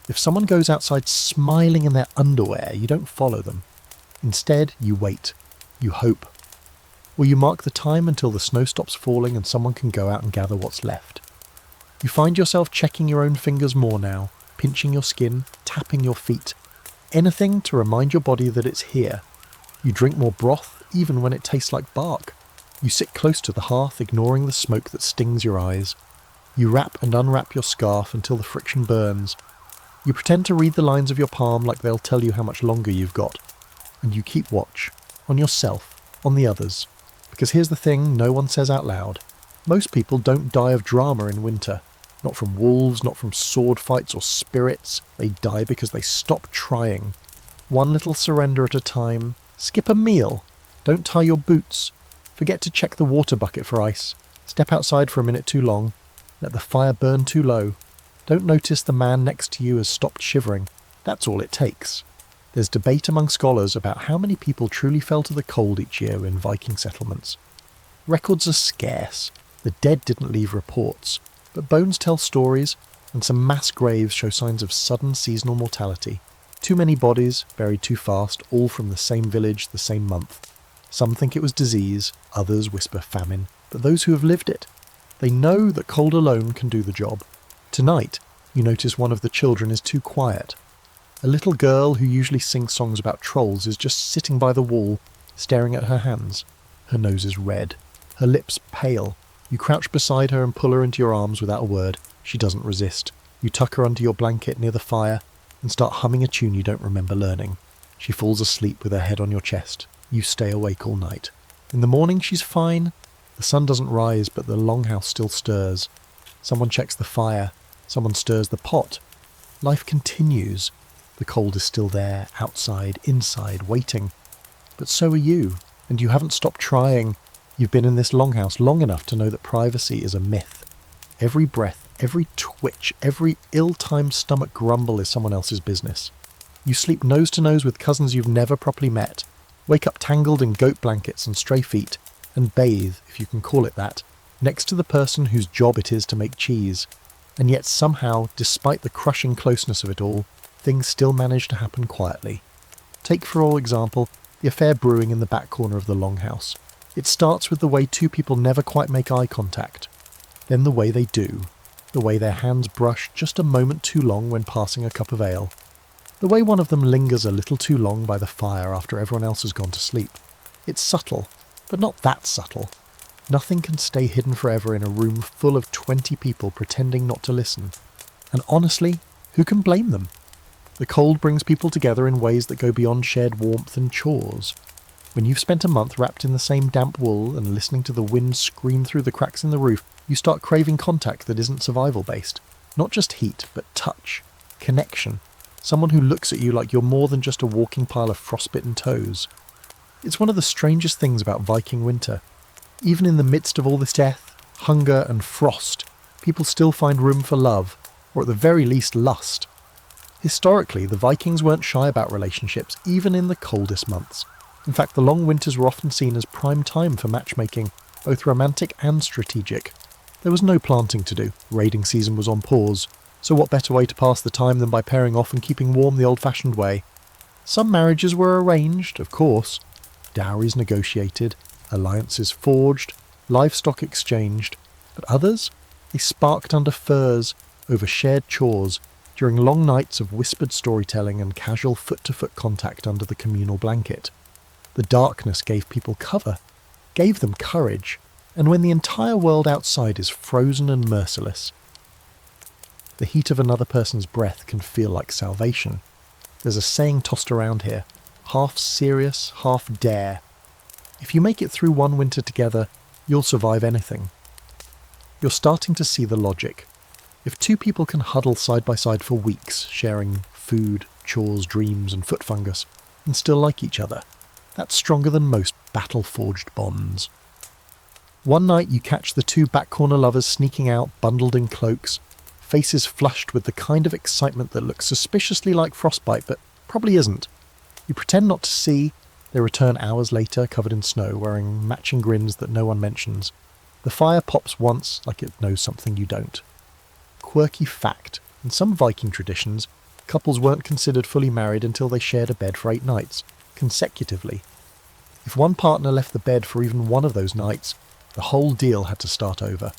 If someone goes outside smiling in their underwear, you don't follow them. Instead, you wait. You hope. Or you mark the time until the snow stops falling and someone can go out and gather what's left. You find yourself checking your own fingers more now, pinching your skin, tapping your feet. Anything to remind your body that it's here. You drink more broth, even when it tastes like bark. You sit close to the hearth, ignoring the smoke that stings your eyes. You wrap and unwrap your scarf until the friction burns. You pretend to read the lines of your palm like they'll tell you how much longer you've got. And you keep watch. On yourself. On the others. Because here's the thing no one says out loud. Most people don't die of drama in winter. Not from wolves, not from sword fights or spirits. They die because they stop trying. One little surrender at a time. Skip a meal. Don't tie your boots. Forget to check the water bucket for ice. Step outside for a minute too long. Let the fire burn too low. Don't notice the man next to you has stopped shivering. That's all it takes. There's debate among scholars about how many people truly fell to the cold each year in Viking settlements. Records are scarce. The dead didn't leave reports, but bones tell stories, and some mass graves show signs of sudden seasonal mortality. Too many bodies, buried too fast, all from the same village, the same month. Some think it was disease, others whisper famine, but those who have lived it, they know that cold alone can do the job. Tonight, you notice one of the children is too quiet. A little girl who usually sings songs about trolls is just sitting by the wall, staring at her hands. Her nose is red, her lips pale. You crouch beside her and pull her into your arms without a word. She doesn't resist. You tuck her under your blanket near the fire and start humming a tune you don't remember learning. She falls asleep with her head on your chest. You stay awake all night. In the morning she's fine. The sun doesn't rise, but the longhouse still stirs. Someone checks the fire. Someone stirs the pot. Life continues. The cold is still there, outside, inside, waiting. But so are you, and you haven't stopped trying. You've been in this longhouse long enough to know that privacy is a myth. Every breath, every twitch, every ill-timed stomach grumble is someone else's business. You sleep nose to nose with cousins you've never properly met, wake up tangled in goat blankets and stray feet, and bathe, if you can call it that, next to the person whose job it is to make cheese. And yet somehow, despite the crushing closeness of it all, things still manage to happen quietly. Take for all example, the affair brewing in the back corner of the longhouse. It starts with the way two people never quite make eye contact. Then the way they do. The way their hands brush just a moment too long when passing a cup of ale. The way one of them lingers a little too long by the fire after everyone else has gone to sleep. It's subtle, but not that subtle. Nothing can stay hidden forever in a room full of 20 people pretending not to listen. And honestly, who can blame them? The cold brings people together in ways that go beyond shared warmth and chores. When you've spent a month wrapped in the same damp wool and listening to the wind scream through the cracks in the roof, you start craving contact that isn't survival-based. Not just heat, but touch, connection. Someone who looks at you like you're more than just a walking pile of frostbitten toes. It's one of the strangest things about Viking winter. Even in the midst of all this death, hunger and frost, people still find room for love, or at the very least lust. Historically, the Vikings weren't shy about relationships, even in the coldest months. In fact, the long winters were often seen as prime time for matchmaking, both romantic and strategic. There was no planting to do, raiding season was on pause, so what better way to pass the time than by pairing off and keeping warm the old-fashioned way? Some marriages were arranged, of course, dowries negotiated, alliances forged, livestock exchanged, but others? They sparked under firs, over shared chores, during long nights of whispered storytelling and casual foot-to-foot contact under the communal blanket. The darkness gave people cover, gave them courage, and when the entire world outside is frozen and merciless, the heat of another person's breath can feel like salvation. There's a saying tossed around here, half serious, half dare. If you make it through one winter together, you'll survive anything. You're starting to see the logic. If two people can huddle side by side for weeks, sharing food, chores, dreams, and foot fungus, and still like each other, that's stronger than most battle-forged bonds. One night you catch the two back corner lovers sneaking out, bundled in cloaks, faces flushed with the kind of excitement that looks suspiciously like frostbite, but probably isn't. You pretend not to see. They return hours later, covered in snow, wearing matching grins that no one mentions. The fire pops once, like it knows something you don't. Quirky fact, in some Viking traditions, couples weren't considered fully married until they shared a bed for 8 nights, consecutively. If one partner left the bed for even one of those nights, the whole deal had to start over.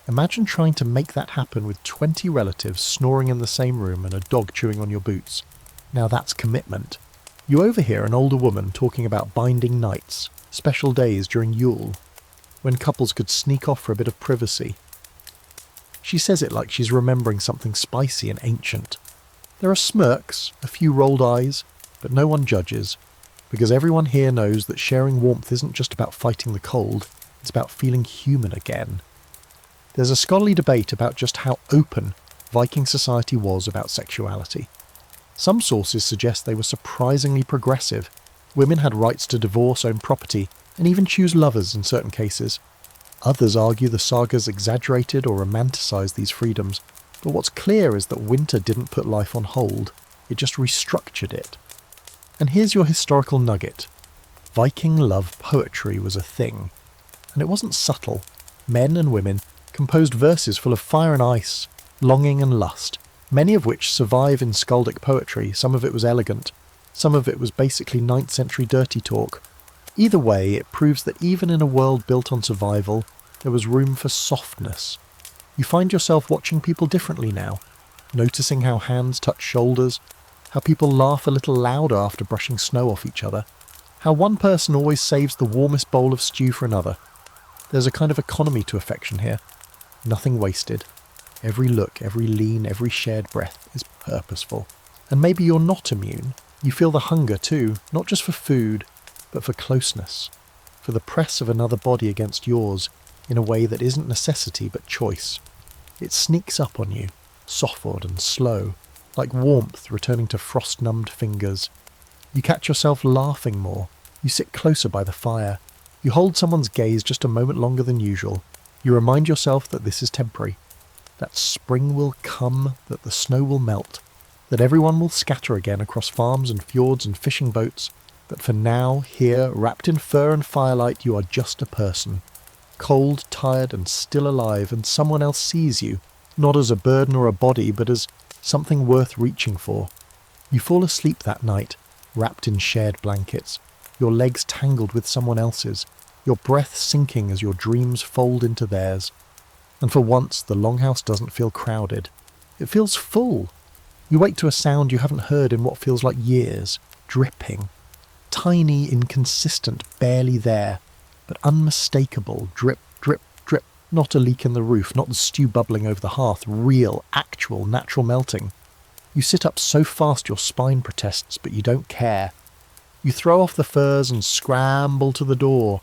Imagine trying to make that happen with 20 relatives snoring in the same room and a dog chewing on your boots. Now that's commitment. You overhear an older woman talking about binding nights, special days during Yule, when couples could sneak off for a bit of privacy. She says it like she's remembering something spicy and ancient. There are smirks, a few rolled eyes, but no one judges, because everyone here knows that sharing warmth isn't just about fighting the cold, it's about feeling human again. There's a scholarly debate about just how open Viking society was about sexuality. Some sources suggest they were surprisingly progressive. Women had rights to divorce, own property, and even choose lovers in certain cases. Others argue the sagas exaggerated or romanticised these freedoms, but what's clear is that winter didn't put life on hold, it just restructured it. And here's your historical nugget. Viking love poetry was a thing, and it wasn't subtle. Men and women composed verses full of fire and ice, longing and lust, many of which survive in skaldic poetry. Some of it was elegant, some of it was basically 9th century dirty talk. Either way, it proves that even in a world built on survival, there was room for softness. You find yourself watching people differently now, noticing how hands touch shoulders, how people laugh a little louder after brushing snow off each other, how one person always saves the warmest bowl of stew for another. There's a kind of economy to affection here. Nothing wasted. Every look, every lean, every shared breath is purposeful. And maybe you're not immune. You feel the hunger too, not just for food, but for closeness, for the press of another body against yours in a way that isn't necessity but choice. It sneaks up on you, soft and slow, like warmth returning to frost-numbed fingers. You catch yourself laughing more. You sit closer by the fire. You hold someone's gaze just a moment longer than usual. You remind yourself that this is temporary, that spring will come, that the snow will melt, that everyone will scatter again across farms and fjords and fishing boats, but for now, here, wrapped in fur and firelight, you are just a person, cold, tired and still alive, and someone else sees you, not as a burden or a body, but as something worth reaching for. You fall asleep that night, wrapped in shared blankets, your legs tangled with someone else's, your breath sinking as your dreams fold into theirs. And for once, the longhouse doesn't feel crowded. It feels full. You wake to a sound you haven't heard in what feels like years, dripping. Tiny, inconsistent, barely there, but unmistakable, drip, drip, drip. Not a leak in the roof, not the stew bubbling over the hearth, real, actual, natural melting. You sit up so fast your spine protests, but you don't care. You throw off the furs and scramble to the door,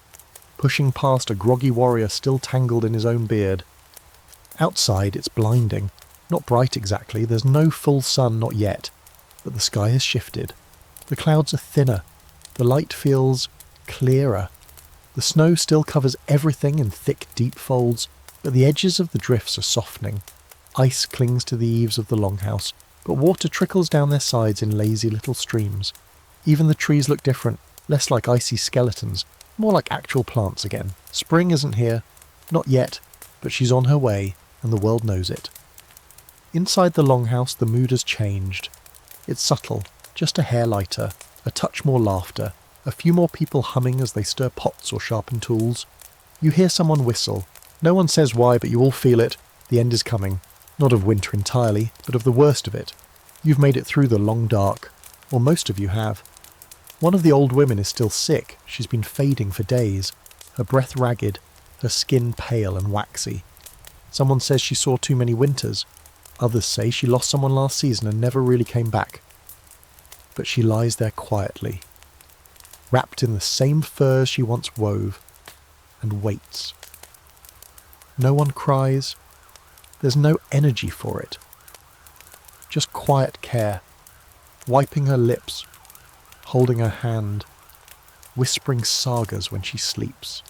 pushing past a groggy warrior still tangled in his own beard. Outside it's blinding, not bright exactly, there's no full sun, not yet, but the sky has shifted. The clouds are thinner, the light feels clearer. The snow still covers everything in thick, deep folds, but the edges of the drifts are softening. Ice clings to the eaves of the longhouse, but water trickles down their sides in lazy little streams. Even the trees look different, less like icy skeletons, more like actual plants again. Spring isn't here, not yet, but she's on her way, and the world knows it. Inside the longhouse, the mood has changed. It's subtle, just a hair lighter, a touch more laughter, a few more people humming as they stir pots or sharpen tools. You hear someone whistle. No one says why, but you all feel it. The end is coming. Not of winter entirely, but of the worst of it. You've made it through the long dark, or most of you have. One of the old women is still sick. She's been fading for days, her breath ragged, her skin pale and waxy. Someone says she saw too many winters. Others say she lost someone last season and never really came back. But she lies there quietly, wrapped in the same furs she once wove, and waits. No one cries. There's no energy for it. Just quiet care, wiping her lips, holding her hand, whispering sagas when she sleeps.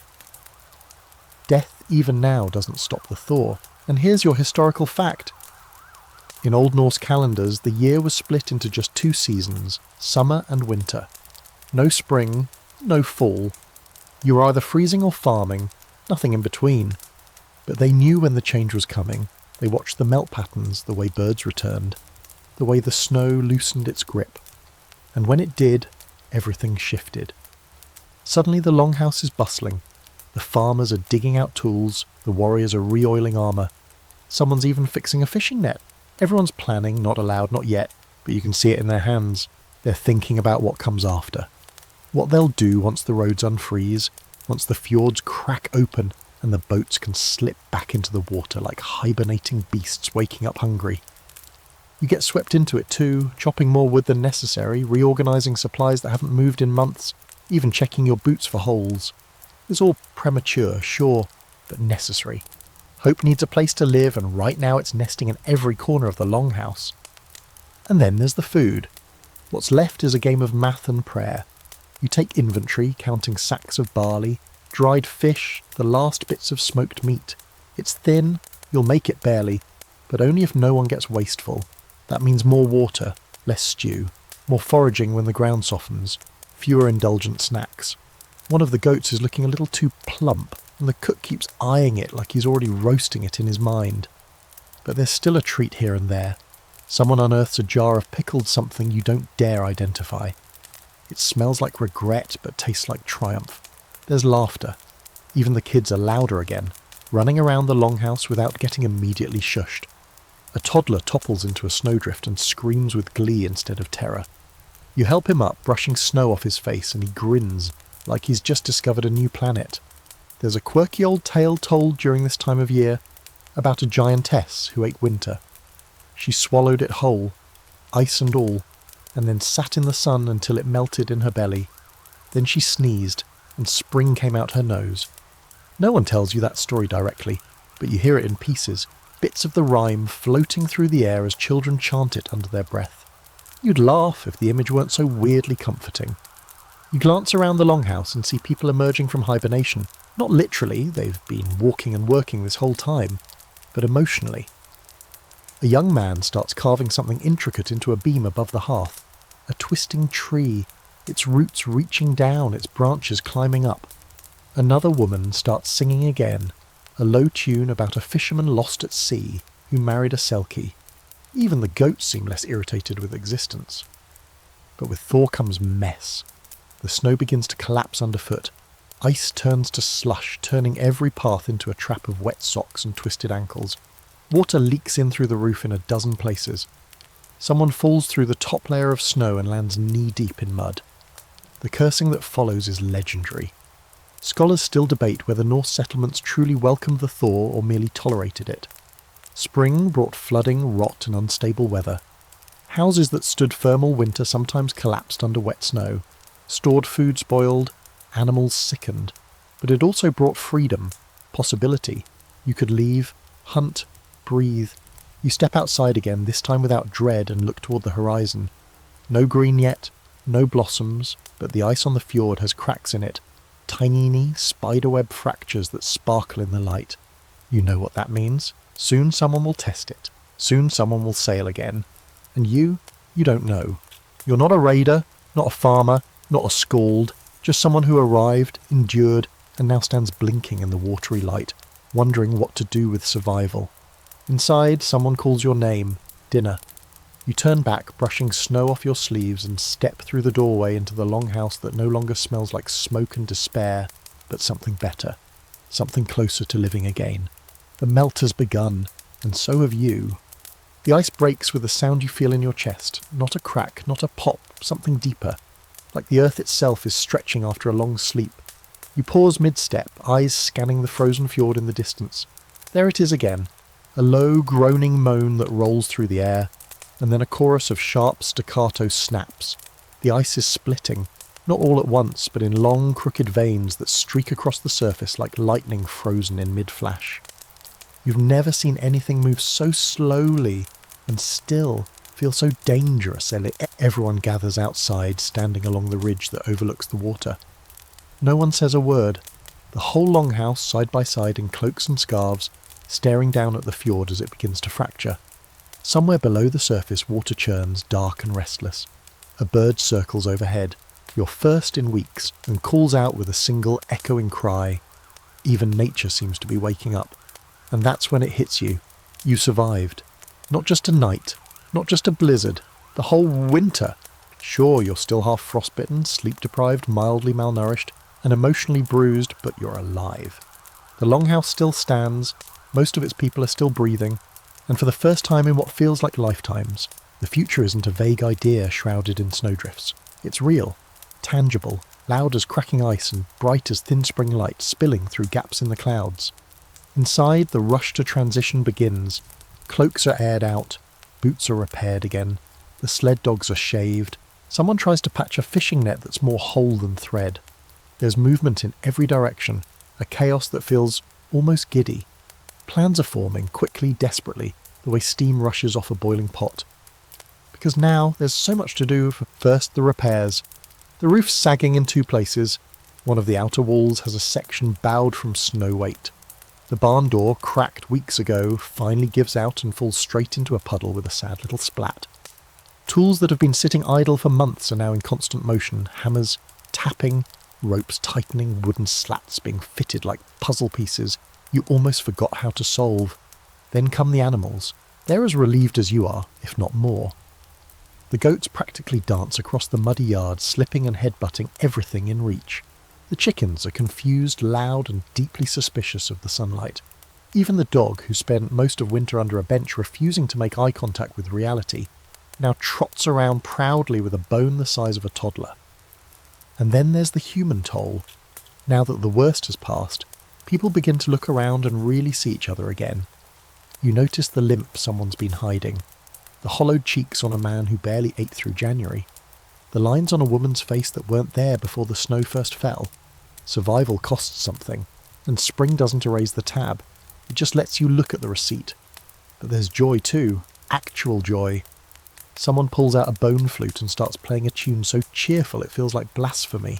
Death even now doesn't stop the thaw, and here's your historical fact. In Old Norse calendars, the year was split into just 2 seasons, summer and winter. No spring, no fall. You were either freezing or farming, nothing in between. But they knew when the change was coming. They watched the melt patterns, the way birds returned, the way the snow loosened its grip. And when it did, everything shifted. Suddenly the longhouse is bustling. The farmers are digging out tools, the warriors are re-oiling armour. Someone's even fixing a fishing net. Everyone's planning, not aloud, not yet, but you can see it in their hands. They're thinking about what comes after. What they'll do once the roads unfreeze, once the fjords crack open and the boats can slip back into the water like hibernating beasts waking up hungry. You get swept into it too, chopping more wood than necessary, reorganising supplies that haven't moved in months, even checking your boots for holes. It's all premature, sure, but necessary. Hope needs a place to live, and right now it's nesting in every corner of the longhouse. And then there's the food. What's left is a game of math and prayer. You take inventory, counting sacks of barley, dried fish, the last bits of smoked meat. It's thin, you'll make it barely, but only if no one gets wasteful. That means more water, less stew, more foraging when the ground softens, fewer indulgent snacks. One of the goats is looking a little too plump, and the cook keeps eyeing it like he's already roasting it in his mind. But there's still a treat here and there. Someone unearths a jar of pickled something you don't dare identify. It smells like regret but tastes like triumph. There's laughter. Even the kids are louder again, running around the longhouse without getting immediately shushed. A toddler topples into a snowdrift and screams with glee instead of terror. You help him up, brushing snow off his face, and he grins like he's just discovered a new planet. There's a quirky old tale told during this time of year about a giantess who ate winter. She swallowed it whole, ice and all, and then sat in the sun until it melted in her belly. Then she sneezed, and spring came out her nose. No one tells you that story directly, but you hear it in pieces, bits of the rhyme floating through the air as children chant it under their breath. You'd laugh if the image weren't so weirdly comforting. You glance around the longhouse and see people emerging from hibernation. Not literally, they've been walking and working this whole time, but emotionally. A young man starts carving something intricate into a beam above the hearth. A twisting tree, its roots reaching down, its branches climbing up. Another woman starts singing again, a low tune about a fisherman lost at sea who married a selkie. Even the goats seem less irritated with existence. But with thaw comes mess. The snow begins to collapse underfoot. Ice turns to slush, turning every path into a trap of wet socks and twisted ankles. Water leaks in through the roof in a dozen places. Someone falls through the top layer of snow and lands knee-deep in mud. The cursing that follows is legendary. Scholars still debate whether Norse settlements truly welcomed the thaw or merely tolerated it. Spring brought flooding, rot, and unstable weather. Houses that stood firm all winter sometimes collapsed under wet snow. Stored food spoiled, animals sickened. But it also brought freedom, possibility. You could leave, hunt, breathe. You step outside again, this time without dread, and look toward the horizon. No green yet, no blossoms, but the ice on the fjord has cracks in it. Tiny spiderweb fractures that sparkle in the light. You know what that means. Soon someone will test it. Soon someone will sail again. And you don't know. You're not a raider, not a farmer, not a scald, just someone who arrived, endured, and now stands blinking in the watery light, wondering what to do with survival. Inside, someone calls your name, dinner. You turn back, brushing snow off your sleeves, and step through the doorway into the longhouse that no longer smells like smoke and despair, but something better, something closer to living again. The melt has begun, and so have you. The ice breaks with a sound you feel in your chest, not a crack, not a pop, something deeper, like the earth itself is stretching after a long sleep. You pause mid-step, eyes scanning the frozen fjord in the distance. There it is again, a low, groaning moan that rolls through the air, and then a chorus of sharp staccato snaps. The ice is splitting, not all at once, but in long, crooked veins that streak across the surface like lightning frozen in mid-flash. You've never seen anything move so slowly and still feel so dangerous. Everyone gathers outside, standing along the ridge that overlooks the water. No one says a word. The whole longhouse, side by side in cloaks and scarves, staring down at the fjord as it begins to fracture. Somewhere below the surface, water churns, dark and restless. A bird circles overhead, your first in weeks, and calls out with a single echoing cry. Even nature seems to be waking up. And that's when it hits you. You survived. Not just a night, not just a blizzard, the whole winter. Sure, you're still half frostbitten, sleep-deprived, mildly malnourished, and emotionally bruised, but you're alive. The longhouse still stands, most of its people are still breathing, and for the first time in what feels like lifetimes, the future isn't a vague idea shrouded in snowdrifts. It's real, tangible, loud as cracking ice and bright as thin spring light spilling through gaps in the clouds. Inside, the rush to transition begins. Cloaks are aired out, boots are repaired again, the sled dogs are shaved. Someone tries to patch a fishing net that's more whole than thread. There's movement in every direction, a chaos that feels almost giddy. Plans are forming, quickly, desperately, the way steam rushes off a boiling pot. Because now there's so much to do. First, the repairs. The roof's sagging in two places. One of the outer walls has a section bowed from snow weight. The barn door, cracked weeks ago, finally gives out and falls straight into a puddle with a sad little splat. Tools that have been sitting idle for months are now in constant motion. Hammers tapping, ropes tightening, wooden slats being fitted like puzzle pieces you almost forgot how to solve. Then come the animals. They're as relieved as you are, if not more. The goats practically dance across the muddy yard, slipping and headbutting everything in reach. The chickens are confused, loud, and deeply suspicious of the sunlight. Even the dog, who spent most of winter under a bench refusing to make eye contact with reality, now trots around proudly with a bone the size of a toddler. And then there's the human toll. Now that the worst has passed, people begin to look around and really see each other again. You notice the limp someone's been hiding, the hollowed cheeks on a man who barely ate through January, the lines on a woman's face that weren't there before the snow first fell. Survival costs something, and spring doesn't erase the tab. It just lets you look at the receipt. But there's joy too, actual joy. Someone pulls out a bone flute and starts playing a tune so cheerful it feels like blasphemy.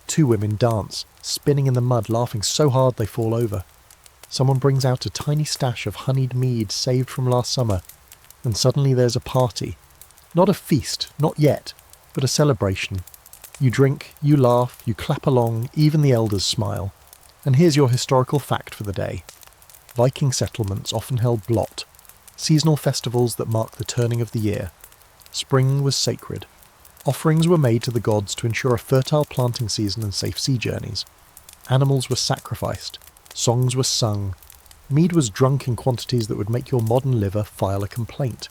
Two women dance, spinning in the mud, laughing so hard they fall over. Someone brings out a tiny stash of honeyed mead saved from last summer, and suddenly there's a party. Not a feast, not yet, but a celebration. You drink, you laugh, you clap along, even the elders smile. And here's your historical fact for the day. Viking settlements often held blot, seasonal festivals that mark the turning of the year. Spring was sacred. Offerings were made to the gods to ensure a fertile planting season and safe sea journeys. Animals were sacrificed. Songs were sung. Mead was drunk in quantities that would make your modern liver file a complaint.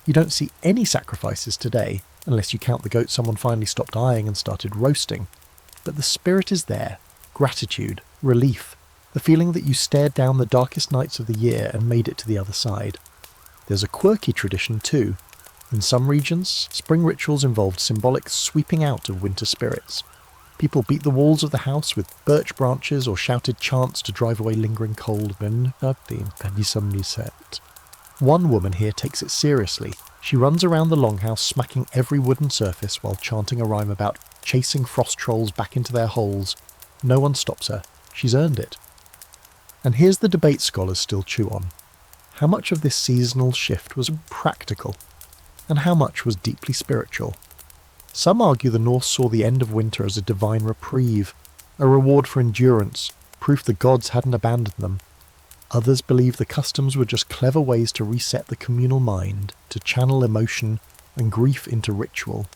You don't see any sacrifices today, unless you count the goat someone finally stopped eyeing and started roasting. But the spirit is there. Gratitude, relief, the feeling that you stared down the darkest nights of the year and made it to the other side. There's a quirky tradition too. In some regions, spring rituals involved symbolic sweeping out of winter spirits. People beat the walls of the house with birch branches or shouted chants to drive away lingering cold. One woman here takes it seriously. She runs around the longhouse smacking every wooden surface while chanting a rhyme about chasing frost trolls back into their holes. No one stops her. She's earned it. And here's the debate scholars still chew on. How much of this seasonal shift was practical, and how much was deeply spiritual? Some argue the Norse saw the end of winter as a divine reprieve, a reward for endurance, proof the gods hadn't abandoned them. Others believe the customs were just clever ways to reset the communal mind, to channel emotion and grief into ritual.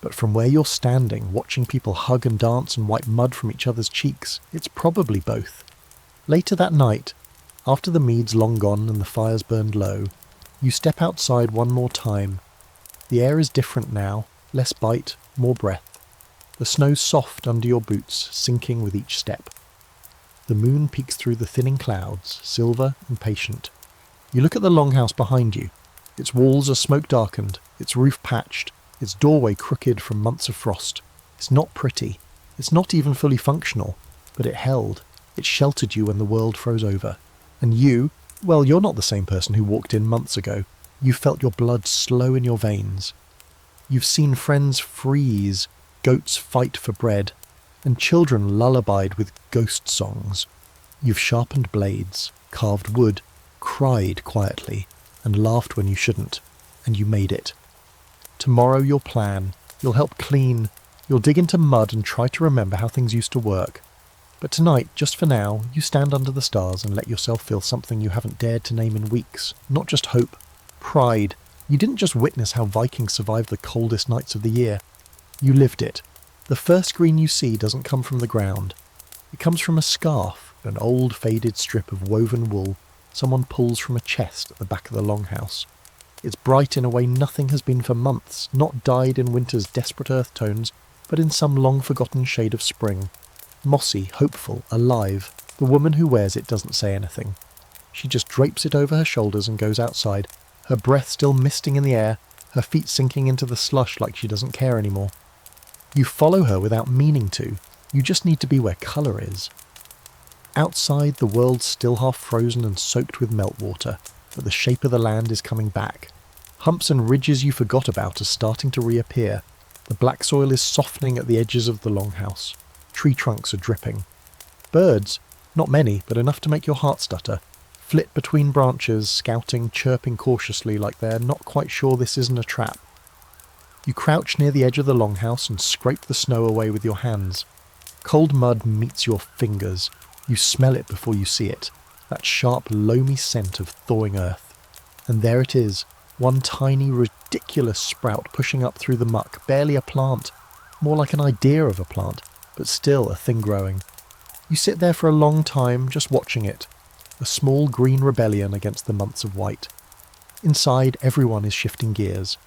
But from where you're standing, watching people hug and dance and wipe mud from each other's cheeks, it's probably both. Later that night, after the mead's long gone and the fires burned low, you step outside one more time. The air is different now, less bite, more breath. The snow's soft under your boots, sinking with each step. The moon peeks through the thinning clouds, silver and patient. You look at the longhouse behind you. Its walls are smoke-darkened, its roof patched, its doorway crooked from months of frost. It's not pretty. It's not even fully functional, but it held. It sheltered you when the world froze over. And you, well, you're not the same person who walked in months ago. You felt your blood slow in your veins. You've seen friends freeze, goats fight for bread, and children lullabied with ghost songs. You've sharpened blades, carved wood, cried quietly, and laughed when you shouldn't, and you made it. Tomorrow you'll plan, you'll help clean, you'll dig into mud and try to remember how things used to work. But tonight, just for now, you stand under the stars and let yourself feel something you haven't dared to name in weeks. Not just hope, pride. You didn't just witness how Vikings survived the coldest nights of the year. You lived it. The first green you see doesn't come from the ground. It comes from a scarf, an old faded strip of woven wool someone pulls from a chest at the back of the longhouse. It's bright in a way nothing has been for months, not dyed in winter's desperate earth tones, but in some long-forgotten shade of spring. Mossy, hopeful, alive. The woman who wears it doesn't say anything. She just drapes it over her shoulders and goes outside, her breath still misting in the air, her feet sinking into the slush like she doesn't care anymore. You follow her without meaning to. You just need to be where colour is. Outside, the world's still half frozen and soaked with meltwater, but the shape of the land is coming back. Humps and ridges you forgot about are starting to reappear. The black soil is softening at the edges of the longhouse. Tree trunks are dripping. Birds, not many, but enough to make your heart stutter, flit between branches, scouting, chirping cautiously like they're not quite sure this isn't a trap. You crouch near the edge of the longhouse and scrape the snow away with your hands. Cold mud meets your fingers. You smell it before you see it, that sharp, loamy scent of thawing earth. And there it is, one tiny, ridiculous sprout pushing up through the muck, barely a plant, more like an idea of a plant, but still a thing growing. You sit there for a long time, just watching it, a small green rebellion against the months of white. Inside, everyone is shifting gears.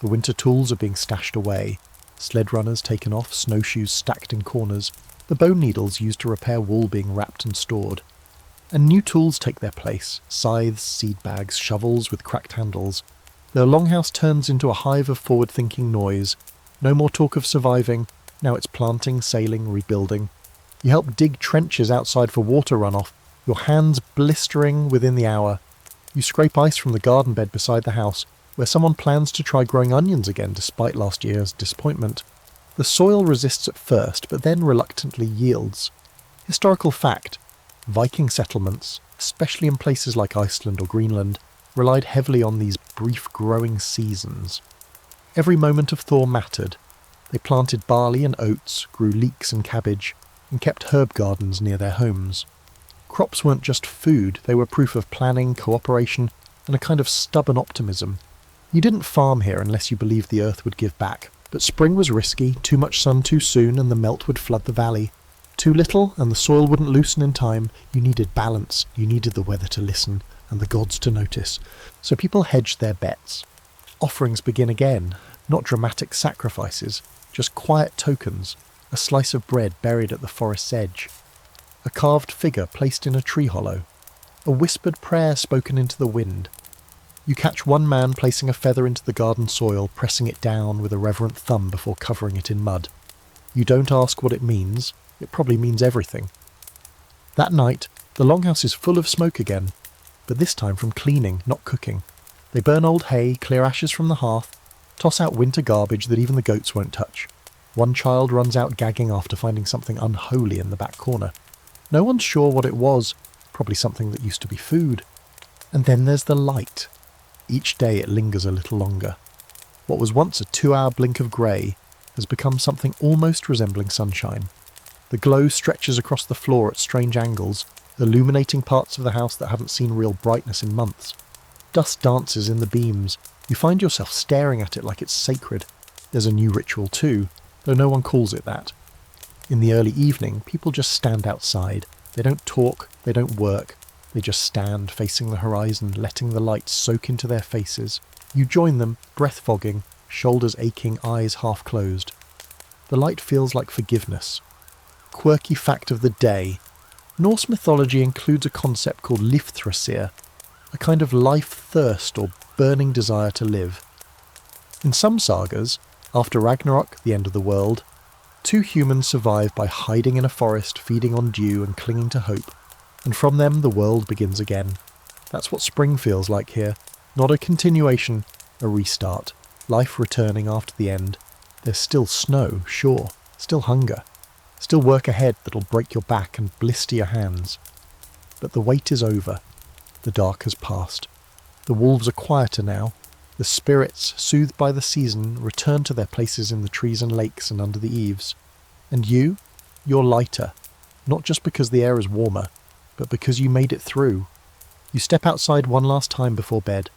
The winter tools are being stashed away, sled runners taken off, snowshoes stacked in corners, the bone needles used to repair wool being wrapped and stored. And new tools take their place, scythes, seed bags, shovels with cracked handles. The longhouse turns into a hive of forward-thinking noise. No more talk of surviving, now it's planting, sailing, rebuilding. You help dig trenches outside for water runoff, your hands blistering within the hour. You scrape ice from the garden bed beside the house, where someone plans to try growing onions again despite last year's disappointment. The soil resists at first, but then reluctantly yields. Historical fact, Viking settlements, especially in places like Iceland or Greenland, relied heavily on these brief growing seasons. Every moment of thaw mattered. They planted barley and oats, grew leeks and cabbage, and kept herb gardens near their homes. Crops weren't just food, they were proof of planning, cooperation, and a kind of stubborn optimism. You didn't farm here unless you believed the earth would give back. But spring was risky, too much sun too soon and the melt would flood the valley. Too little and the soil wouldn't loosen in time. You needed balance, you needed the weather to listen and the gods to notice. So people hedged their bets. Offerings begin again, not dramatic sacrifices, just quiet tokens, a slice of bread buried at the forest's edge, a carved figure placed in a tree hollow, a whispered prayer spoken into the wind. You catch one man placing a feather into the garden soil, pressing it down with a reverent thumb before covering it in mud. You don't ask what it means. It probably means everything. That night, the longhouse is full of smoke again, but this time from cleaning, not cooking. They burn old hay, clear ashes from the hearth, toss out winter garbage that even the goats won't touch. One child runs out gagging after finding something unholy in the back corner. No one's sure what it was, probably something that used to be food. And then there's the light. Each day it lingers a little longer. What was once a 2-hour blink of grey has become something almost resembling sunshine. The glow stretches across the floor at strange angles, illuminating parts of the house that haven't seen real brightness in months. Dust dances in the beams. You find yourself staring at it like it's sacred. There's a new ritual too, though no one calls it that. In the early evening, people just stand outside. They don't talk, they don't work. They just stand facing the horizon, letting the light soak into their faces. You join them, breath fogging, shoulders aching, eyes half closed. The light feels like forgiveness. Quirky fact of the day. Norse mythology includes a concept called lifthrasir, a kind of life thirst or burning desire to live. In some sagas, after Ragnarok, the end of the world, 2 humans survive by hiding in a forest, feeding on dew and clinging to hope. And from them the world begins again. That's what spring feels like here. Not a continuation, a restart. Life returning after the end. There's still snow, sure. Still hunger. Still work ahead that'll break your back and blister your hands. But the wait is over. The dark has passed. The wolves are quieter now. The spirits, soothed by the season, return to their places in the trees and lakes and under the eaves. And you're lighter. Not just because the air is warmer, but because you made it through. You step outside one last time before bed.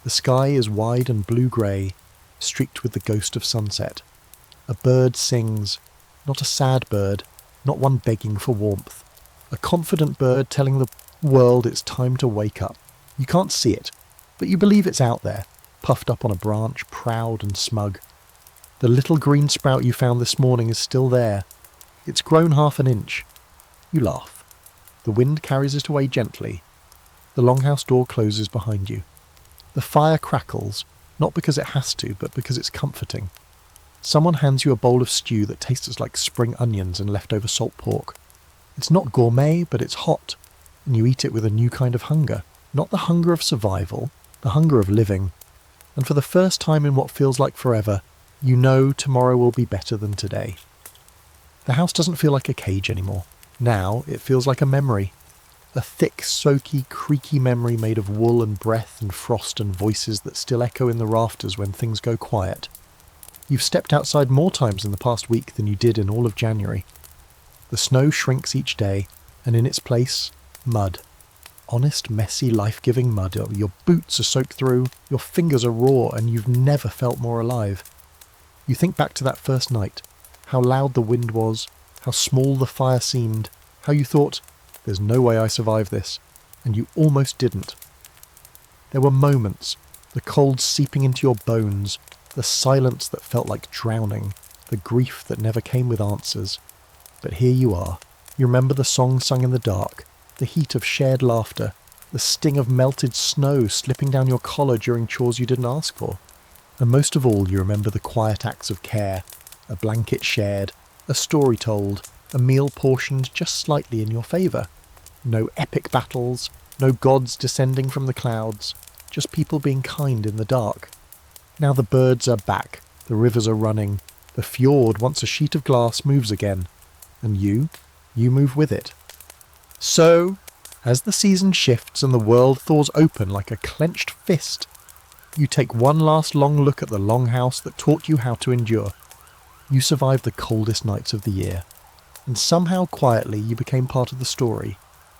The sky is wide and blue-grey, streaked with the ghost of sunset. A bird sings, not a sad bird, not one begging for warmth. A confident bird telling the world it's time to wake up. You can't see it, but you believe it's out there, puffed up on a branch, proud and smug. The little green sprout you found this morning is still there. It's grown half an inch. You laugh. The wind carries it away gently. The longhouse door closes behind you. The fire crackles, not because it has to, but because it's comforting. Someone hands you a bowl of stew that tastes like spring onions and leftover salt pork. It's not gourmet, but it's hot, and you eat it with a new kind of hunger. Not the hunger of survival, the hunger of living. And for the first time in what feels like forever, you know tomorrow will be better than today. The house doesn't feel like a cage anymore. Now it feels like a memory. A thick, soaky, creaky memory made of wool and breath and frost and voices that still echo in the rafters when things go quiet. You've stepped outside more times in the past week than you did in all of January. The snow shrinks each day, and in its place, mud. Honest, messy, life-giving mud. Your boots are soaked through, your fingers are raw, and you've never felt more alive. You think back to that first night, how loud the wind was, how small the fire seemed, how you thought, there's no way I survive this, and you almost didn't. There were moments, the cold seeping into your bones, the silence that felt like drowning, the grief that never came with answers. But here you are. You remember the song sung in the dark, the heat of shared laughter, the sting of melted snow slipping down your collar during chores you didn't ask for. And most of all, you remember the quiet acts of care, a blanket shared, a story told, a meal portioned just slightly in your favour. No epic battles, no gods descending from the clouds, just people being kind in the dark. Now the birds are back, the rivers are running, the fjord, once a sheet of glass, moves again, and you move with it. So, as the season shifts and the world thaws open like a clenched fist, you take one last long look at the longhouse that taught you how to endure. You survived the coldest nights of the year, and somehow quietly you became part of the story.